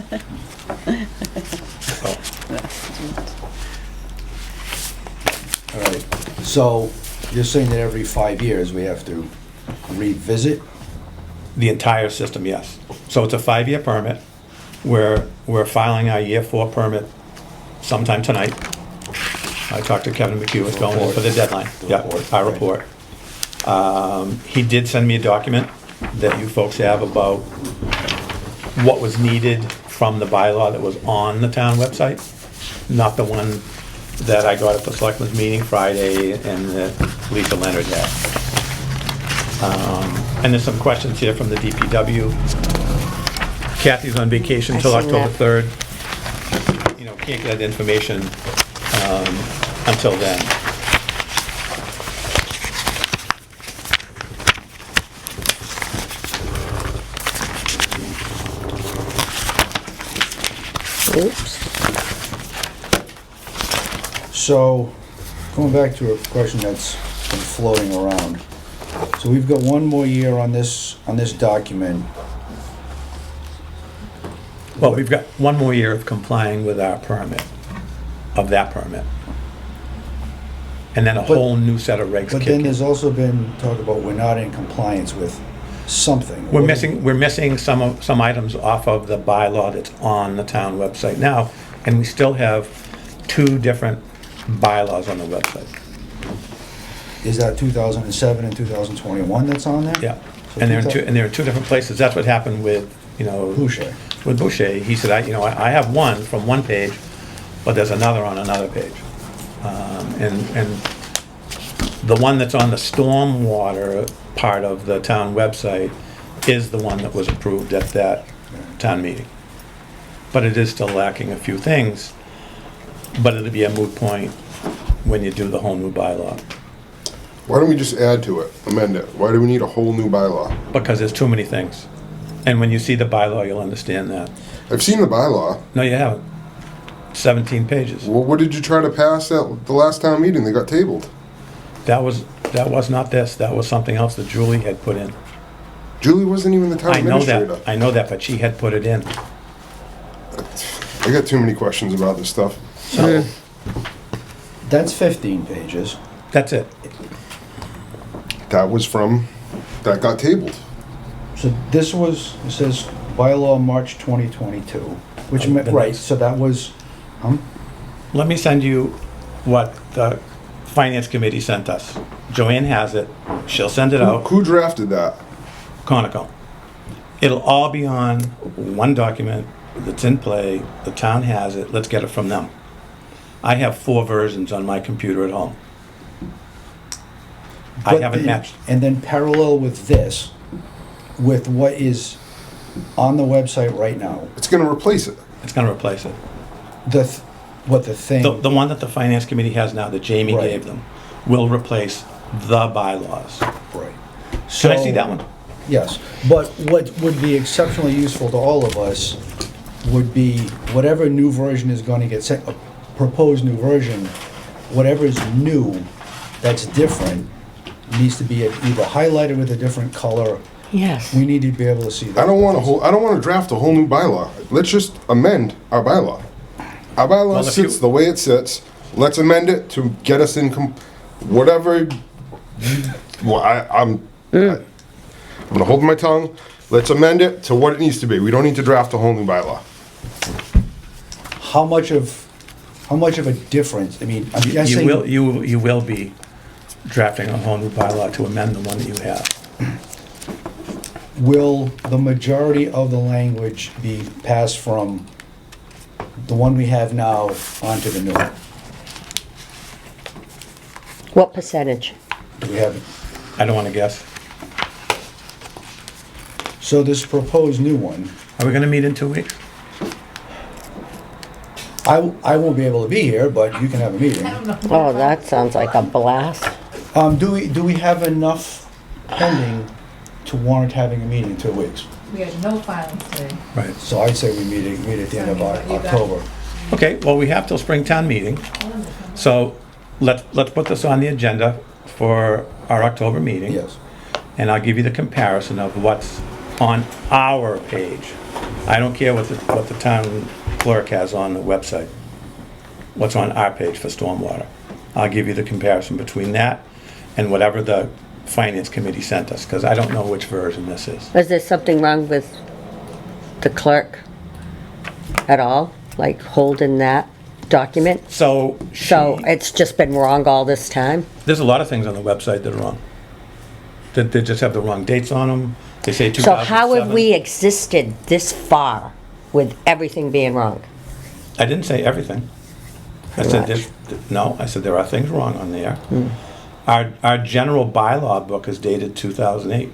All right, so you're saying that every 5 years we have to revisit? The entire system, yes. So it's a 5-year permit. We're filing our year 4 permit sometime tonight. I talked to Kevin McHugh, it's going in for the deadline. Yeah, our report. He did send me a document that you folks have about what was needed from the bylaw that was on the town website, not the one that I got at the selectmen's meeting Friday and that Lisa Leonard had. And there's some questions here from the DPW. Kathy's on vacation until I seen October that. 3rd. You know, can't get that information until then. Oops. So, going back to a question that's been floating around. So we've got one more year on this document. Well, we've got one more year of complying with our permit, of that permit. And then a whole new set of regs But kick then in. there's also been talk about we're not in compliance with something. We're missing some items off of the bylaw that's on the town website now, and we still have 2 different bylaws on the website. Is that 2007 and 2021 that's on there? Yeah, So and they're in 2 different places. That's what happened with, Boucher. with Boucher. He said, I have one from one page, but there's another on another page. And the one that's on the stormwater part of the town website is the one that was approved at that town meeting. But it is still lacking a few things, but it'll be a moot point when you do the whole new bylaw. Why don't we just add to it, amend it? Why do we need a whole new bylaw? Because there's too many things. And when you see the bylaw, you'll understand that. I've seen the bylaw. No, you haven't. 17 pages. Well, what did you try to pass at the last town meeting? They got tabled. That was not this. That was something else that Julie had put in. Julie wasn't even the town administrator. I know that, but she had put it in. I got too many questions about this stuff. So, That's 15 pages. that's it. That got tabled. So this was, it says bylaw March 2022, which meant, right, so that was, Let me send you what the finance committee sent us. Joanne has it. She'll send it out. Who drafted that? Conoco. It'll all be on one document that's in play. The town has it. Let's get it from them. I have 4 versions on my computer at home. I But haven't the- matched. And then parallel with this, with what is on the website right now, It's gonna replace it. It's going to replace it. the thing. The one that the finance committee has now that Jamie Right. gave them will replace the bylaws. Right. Can I see So- that one? Yes, but what would be exceptionally useful to all of us would be whatever new version is going to get sent, a proposed new version, whatever is new that's different, needs to be either highlighted with a different color. Yes. We need to be able to see that. I don't want to draft a whole new bylaw. Let's just amend our bylaw. Our bylaw Well, if sits you- the way it sits. Let's amend it to get us in whatever. Well, I'm gonna hold my tongue. Let's amend it to what it needs to be. We don't need to draft a whole new bylaw. How much of a difference? I mean, I'm guessing. You will be drafting a whole new bylaw to amend the one that you have. Will the majority of the language be passed from the one we have now onto the new one? What percentage? Do we have? I don't want to guess. So this proposed new one, Are we going to meet in 2 weeks? I won't be able to be here, but you can have a meeting. Oh, that sounds like a blast. Do we have enough pending to warrant having a meeting in 2 weeks? We had no filings today. Right. So I'd say we meet at the end of October. Okay, well, we have till Springtown meeting, so let's put this on the agenda for our October meeting. Yes. And I'll give you the comparison of what's on our page. I don't care what the town clerk has on the website. What's on our page for stormwater. I'll give you the comparison between that and whatever the finance committee sent us, because I don't know which version this is. Is there something wrong with the clerk at all? Like holding that document? So it's just been wrong all this time? There's a lot of things on the website that are wrong. That they just have the wrong dates on them. They say So 2007. how have we existed this far with everything being wrong? I didn't say everything. I said I said there are things wrong on there. Our general bylaw book is dated 2008.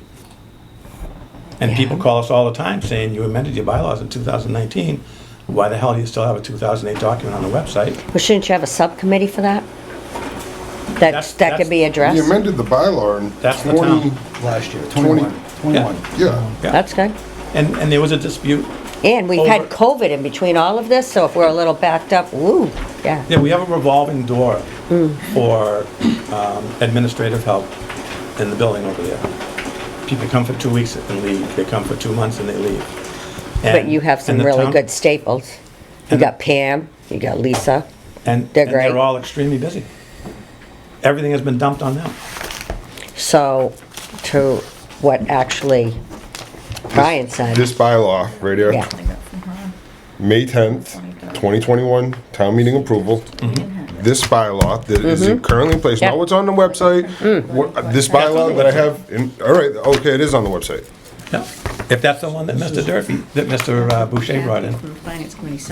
And people call us all the time saying, you amended your bylaws in 2019. Why the hell do you still have a 2008 document on the website? Well, shouldn't you have a subcommittee for that? That could be addressed? We amended the bylaw in That's the 20... town. Last year, 21. Yeah. That's good. And there was a dispute. And we've had COVID in between all of this, so if we're a little backed up, woo, yeah. Yeah, we have a revolving door for administrative help in the building over there. People come for 2 weeks and leave. They come for 2 months and they leave. But you have some really good staples. You got Pam, you got Lisa. And they're great. They're all extremely busy. Everything has been dumped on them. So, to what actually Brian said. This bylaw right here. Yeah. May 10th, 2021, town meeting approval. This bylaw that is currently in place, not what's on the website, this bylaw that I have, all right, okay, it is on the website. Yeah. If that's the one that Mr. Durfee, that Mr. Boucher brought in.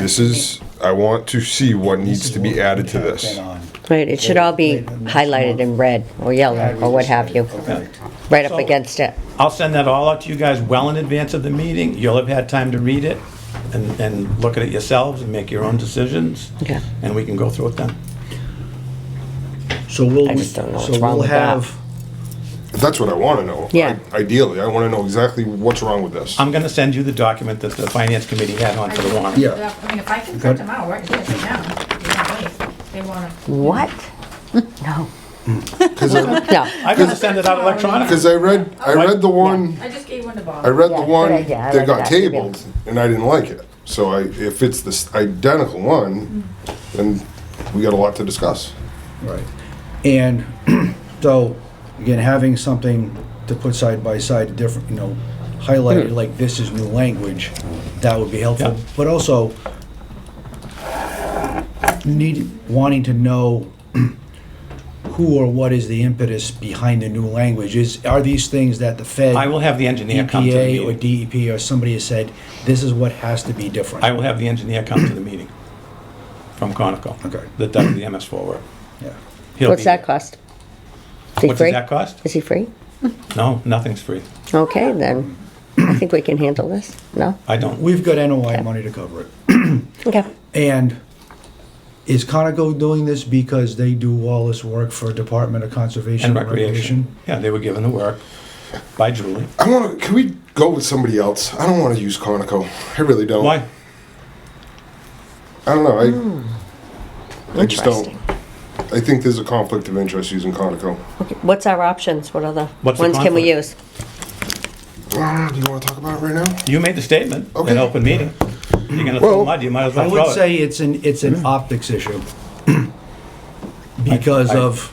This is, I want to see what needs to be added to this. Right, it should all be highlighted in red or yellow or what have you. Right up So- against it. I'll send that all out to you guys well in advance of the meeting. You'll have had time to read it and look at it yourselves and make your own decisions. Okay. And we can go through it then. So we'll, I just don't know what's so wrong we'll with that. have, That's what I want to know. Yeah. Ideally, I want to know exactly what's wrong with this. I'm gonna send you the document that the finance committee had on for the warrant. Yeah. I mean, if I can print them out, right here, right now, you don't wait. They wanna. What? No. Because No. I'm gonna send it out electronically. I read the one, I just gave one to Bob. I read the Yeah, one good idea. I that like got that. tabled, and I didn't like it. So if it's this identical one, then we got a lot to discuss. right. And so, again, having something to put side by side, different, highlighted, like this is new language, that would be helpful. Yeah. But also, wanting to know who or what is the impetus behind the new language. Are these things that the Fed, I will have the engineer come to the EPA or meeting. DEP or somebody has said, this is what has to be different? I will have the engineer come to the meeting from Conoco. Okay. That does the MS4 work. Yeah. He'll What's be that there. cost? Is he What free? does that cost? Is he free? No, nothing's free. Okay, then I think we can handle this. No? I don't. We've got NOI money to cover it. Okay. And is Conoco doing this because they do all this work for Department of Conservation And and recreation. Yeah, they were given the work by Julie. Can we go with somebody else? I don't want to use Conoco. I really don't. Why? I don't know. I just don't. Interesting. I think there's a conflict of interest using Conoco. Okay, what's our options? What other What's the ones can we conflict? use? Do you want to talk about it right now? You made the statement in Okay. open meeting. You're gonna Well, throw mud, you might as I well throw it. would say it's an optics issue because of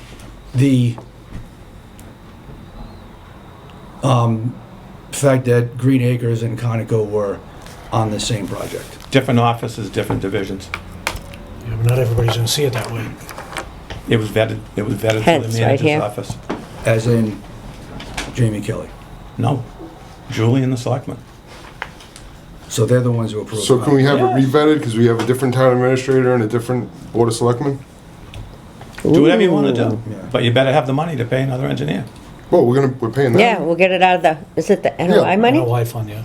the fact that Green Acres and Conoco were on the same project. Different offices, different divisions. Yeah, but not everybody's gonna see it that way. It was vetted through Hence, the right manager's here. office. As in Jamie Kelly. No, Julie and the selectmen. So they're the ones who approved. So can we have Yeah. it revetted, because we have a different town administrator and a different board of selectmen? Do whatever you wanna do, Yeah. but you better have the money to pay another engineer. Well, we're paying them. Yeah, we'll get it out of the, is it the NOI money? NOI fund, yeah.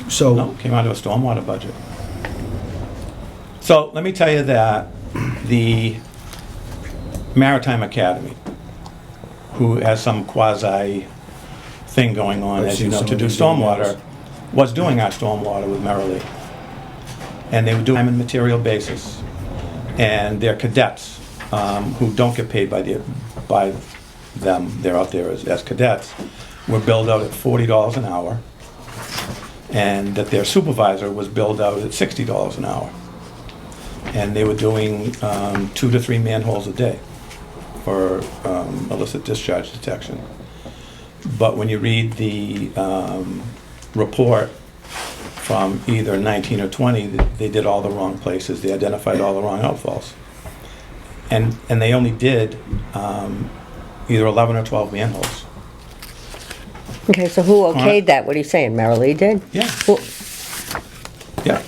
So, No, came out of a stormwater budget. So let me tell you that the Maritime Academy, who has some quasi thing going on, I've as you seen know, some to of do these stormwater, emails. was doing our stormwater with Merrily. And they would do time and material basis. And their cadets, who don't get paid by them, they're out there as cadets, were billed out at $40 an hour. And that their supervisor was billed out at $60 an hour. And they were doing 2 to 3 manholes a day for illicit discharge detection. But when you read the report from either 19 or 20, they did all the wrong places. They identified all the wrong outfalls. And they only did either 11 or 12 manholes. Okay, so who okayed that? What are you saying? Merrill did? Yeah. Who- Yeah.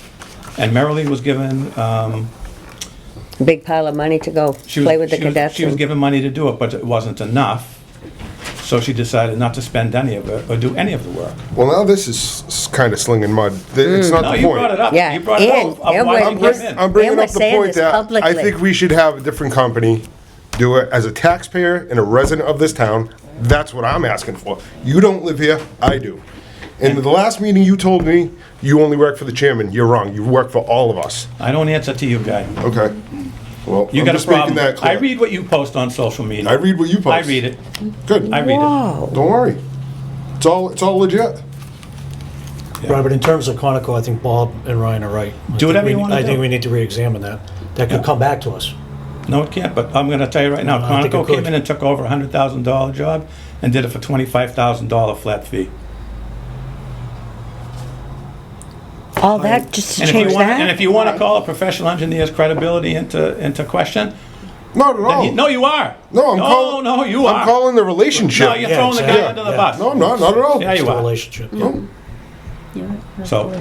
And Merrily was given, Big pile of money to go play with the cadets? She was and- given money to do it, but it wasn't enough. So she decided not to spend any of it or do any of the work. Well, now this is kind of slinging mud. It's not No, the you point. brought it up. Yeah, You brought it and- up. Why and you we're- came in. I'm bringing And up we're the saying point this that I publicly. think we should have a different company do it as a taxpayer and a resident of this town. That's what I'm asking for. You don't live here, I do. In the last meeting, you told me you only work for the chairman. You're wrong. You work for all of us. I don't answer to you, guy. Okay. Well, You I'm got a just making problem. that clear. I read what you post on social media. I read what you post. I read it. Good. I read it. Whoa. Don't worry. It's all legit. Yeah. Robert, in terms of Conoco, I think Bob and Ryan are right. Do whatever you wanna I think do. we need to re-examine that. That could come back to us. No, it can't, but I'm gonna tell you right now, I think it Conoco came could. in and took over a $100,000 job and did it for $25,000 flat fee. All that, just to And if you change want, and that? if you wanna call a professional engineer's credibility into question, Not at then all. no, you are. No, I'm calling. No, you are. I'm calling the relationship. No, you're Yeah, throwing the guy exactly. under the Yeah. bus. No, I'm not. Not at all. Yeah, It's you the are. relationship. No, So,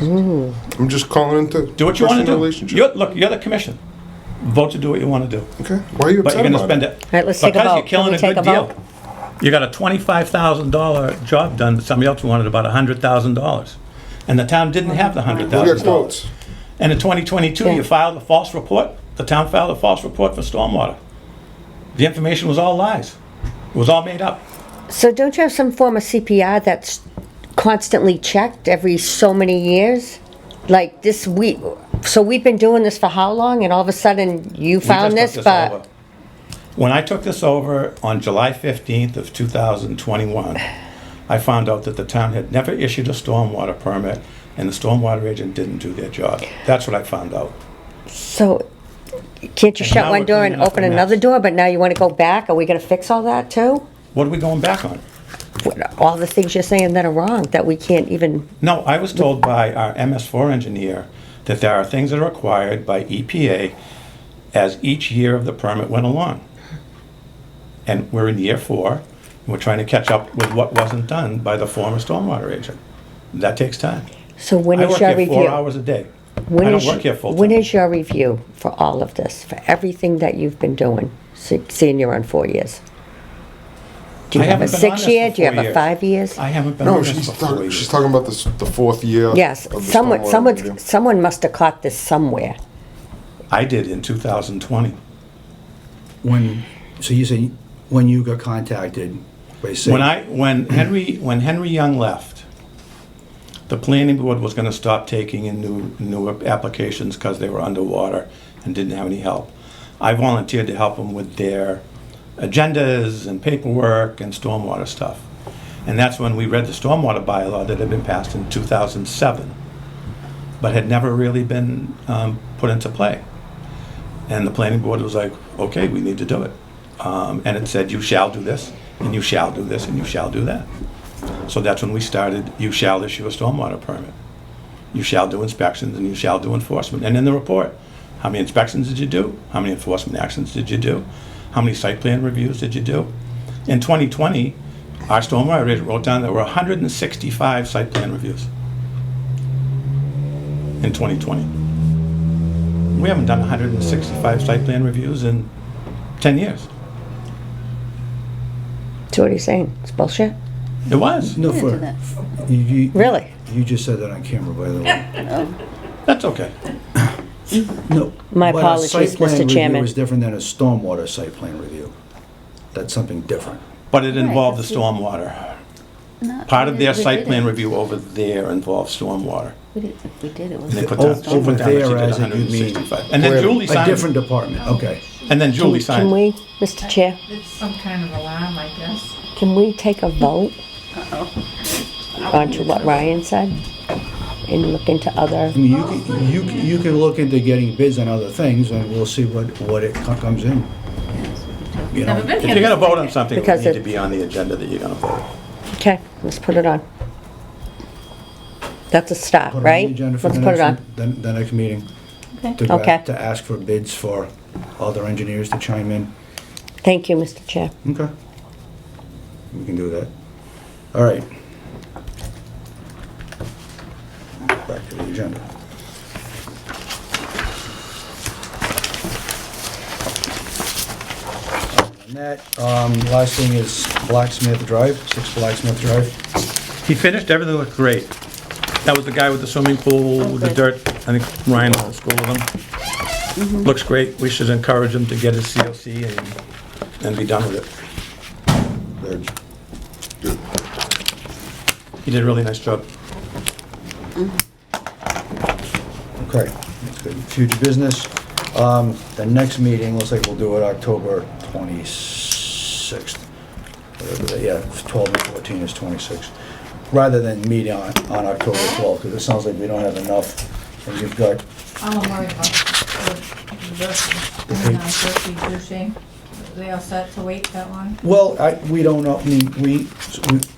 I'm just calling into do what you wanna personal do. relationship. Look, you're the commission. Vote to do what you wanna do. Okay. Why are you But upset you're gonna about spend it? it. All right, let's take a Because vote. you're killing Can a we take good a deal. vote? You got a $25,000 job done, but somebody else wanted about $100,000. And the town didn't have the We got $100,000. quotes. And in 2022, Yeah. you filed a false report, the town filed a false report for stormwater. The information was all lies. It was all made up. So don't you have some form of CPR that's constantly checked every so many years? Like this week, so we've been doing this for how long, and all of a sudden you We found just this, took over. but... When I took this over on July 15th of 2021, I found out that the town had never issued a stormwater permit, and the stormwater agent didn't do their job. That's what I found out. So, can't you And shut now one we're door cleaning and up open a mess. another door, but now you want to go back? Are we going to fix all that too? What are we going back on? All the things you're saying that are wrong, that we can't even... No, I was told by our MS4 engineer that there are things that are required by EPA as each year of the permit went along. And we're in year 4, and we're trying to catch up with what wasn't done by the former stormwater agent. That takes time. So when I is work your here review? 4 hours a day. I don't work here full-time. When is your review for all of this, for everything that you've been doing, seeing you're on 4 years? Do you I have a haven't been on this 6-year? for Do you 4 have a years. 5 years? I haven't been No, on this for 4 years. she's talking about the fourth year. Yes, of the someone, stormwater review. someone must have caught this somewhere. I did in 2020. so you say, when you got contacted by Sept? When Henry Young left, the planning board was gonna stop taking in new applications because they were underwater and didn't have any help. I volunteered to help them with their agendas and paperwork and stormwater stuff. And that's when we read the stormwater bylaw that had been passed in 2007, but had never really been put into play. And the planning board was like, okay, we need to do it. And it said, you shall do this, and you shall do this, and you shall do that. So that's when we started, you shall issue a stormwater permit. You shall do inspections, and you shall do enforcement. And in the report, how many inspections did you do? How many enforcement actions did you do? How many site plan reviews did you do? In 2020, our stormwater agent wrote down there were 165 site plan reviews in 2020. We haven't done 165 site plan reviews in 10 years. So what are you saying? It's bullshit? It was. No, for, Really? you just said that on camera, by the way. That's okay. No. My but apologies, a site plan Mr. review Chairman. is different than a stormwater site plan review. That's something different. But it involved the stormwater. Part of their site plan review over there involved stormwater. If we did, it And was. they put down, she Over put down that she there, did as in you mean 165. And then Julie a signed. different department, okay. And then Julie Can signed. we, Mr. Chair, It's some kind of alarm, I guess. can we take a vote onto what Ryan said? And look into other, I mean, you can look into getting bids on other things, and we'll see what it comes in. You know, Never been If here. you're gonna vote on something, it would Because need to it- be on the agenda that you're gonna vote. okay, let's put it on. That's a start, put it on right? the agenda for Let's the put it on. the next meeting. Okay. To Okay. to ask for bids for other engineers to chime in. Thank you, Mr. Chair. Okay. We can do that. All right. Back to the agenda. And that, last thing is Blacksmith Drive, 6 Blacksmith Drive. He finished, everything looked great. That was the guy with the swimming pool, with the dirt. I think Ryan went to school with him. Looks great. We should encourage him to get his COC and be done with it. Good. He did a really nice job. Okay, that's good. Future business. The next meeting, looks like we'll do it October 26th. Yeah, 12 and 14 is 26th. Rather than meeting on October 12th, because it sounds like we don't have enough. And you've got, I'm worried about the Boucher. They all set to wait that long? well, we don't know, I mean,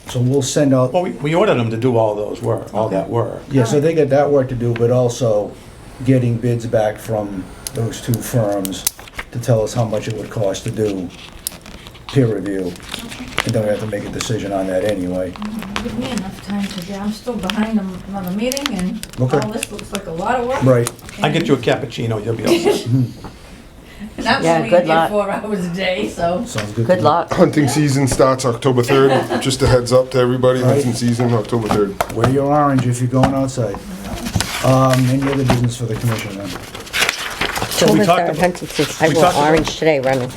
so we'll send out, Well, we ordered him to do all those work, all that work. yeah, so they got that work to do, but also getting bids back from those two firms to tell us how much it would cost to do peer review. And then we have to make a decision on that anyway. Give me enough time to get, I'm still behind another meeting and Okay. all this looks like a lot of work. Right. I'll get you a cappuccino, you'll be all set. And that's Yeah, only good here luck. 4 hours a day, so. Sounds good. Good luck. Hunting season starts October 3rd. Just a heads up to everybody, hunting season, October 3rd. Wear your orange if you're going outside. Any other business for the commission then? October talked 3rd, about- Huntington. I we wore talked about- orange today running.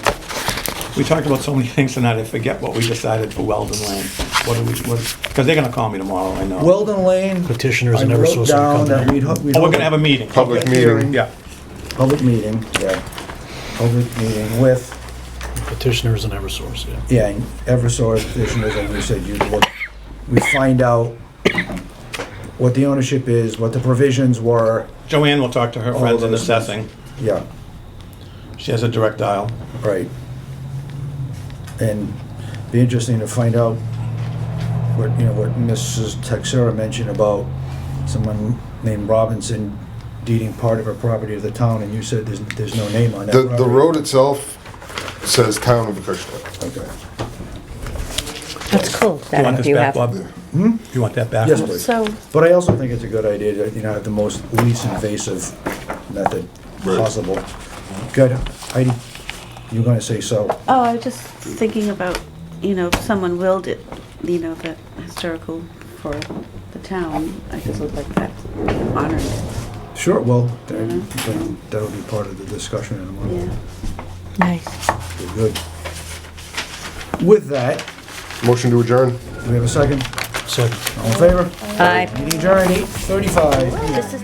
We talked about so many things tonight, I forget what we decided for Weldon Lane. Because they're gonna call me tomorrow, I know. Weldon Lane. Petitioners I are never wrote supposed to down come that there. we'd Oh, we're gonna have a meeting. Public Okay. meeting. Yeah. Public meeting, yeah. Public meeting with, Petitioners and Eversource, yeah. yeah, and Eversource petitioners, and we said you'd look, we find out what the ownership is, what the provisions were, Joanne will talk to her All friends in those things. assessing. yeah, She has a direct dial. right. And be interesting to find out what, what Mrs. Texera mentioned about someone named Robinson deeding part of her property to the town, and you said there's no name on that The property. road itself says Town of Acushnet. Okay. That's cool. You want That this you back, have. Bob? You want that back? Yes, please. So, But I also think it's a good idea to, have the most least invasive method possible. Good. Heidi, you're gonna say so. oh, I was just thinking about, if someone willed it, the historical for the town, I just would like that honored. Sure, well, then that'll be part of the discussion in a moment. Yeah. Nice. Good. With that, Motion to adjourn. do we have a second? Second. All in favor? Aye. Meeting adjourned, 8:35. This is.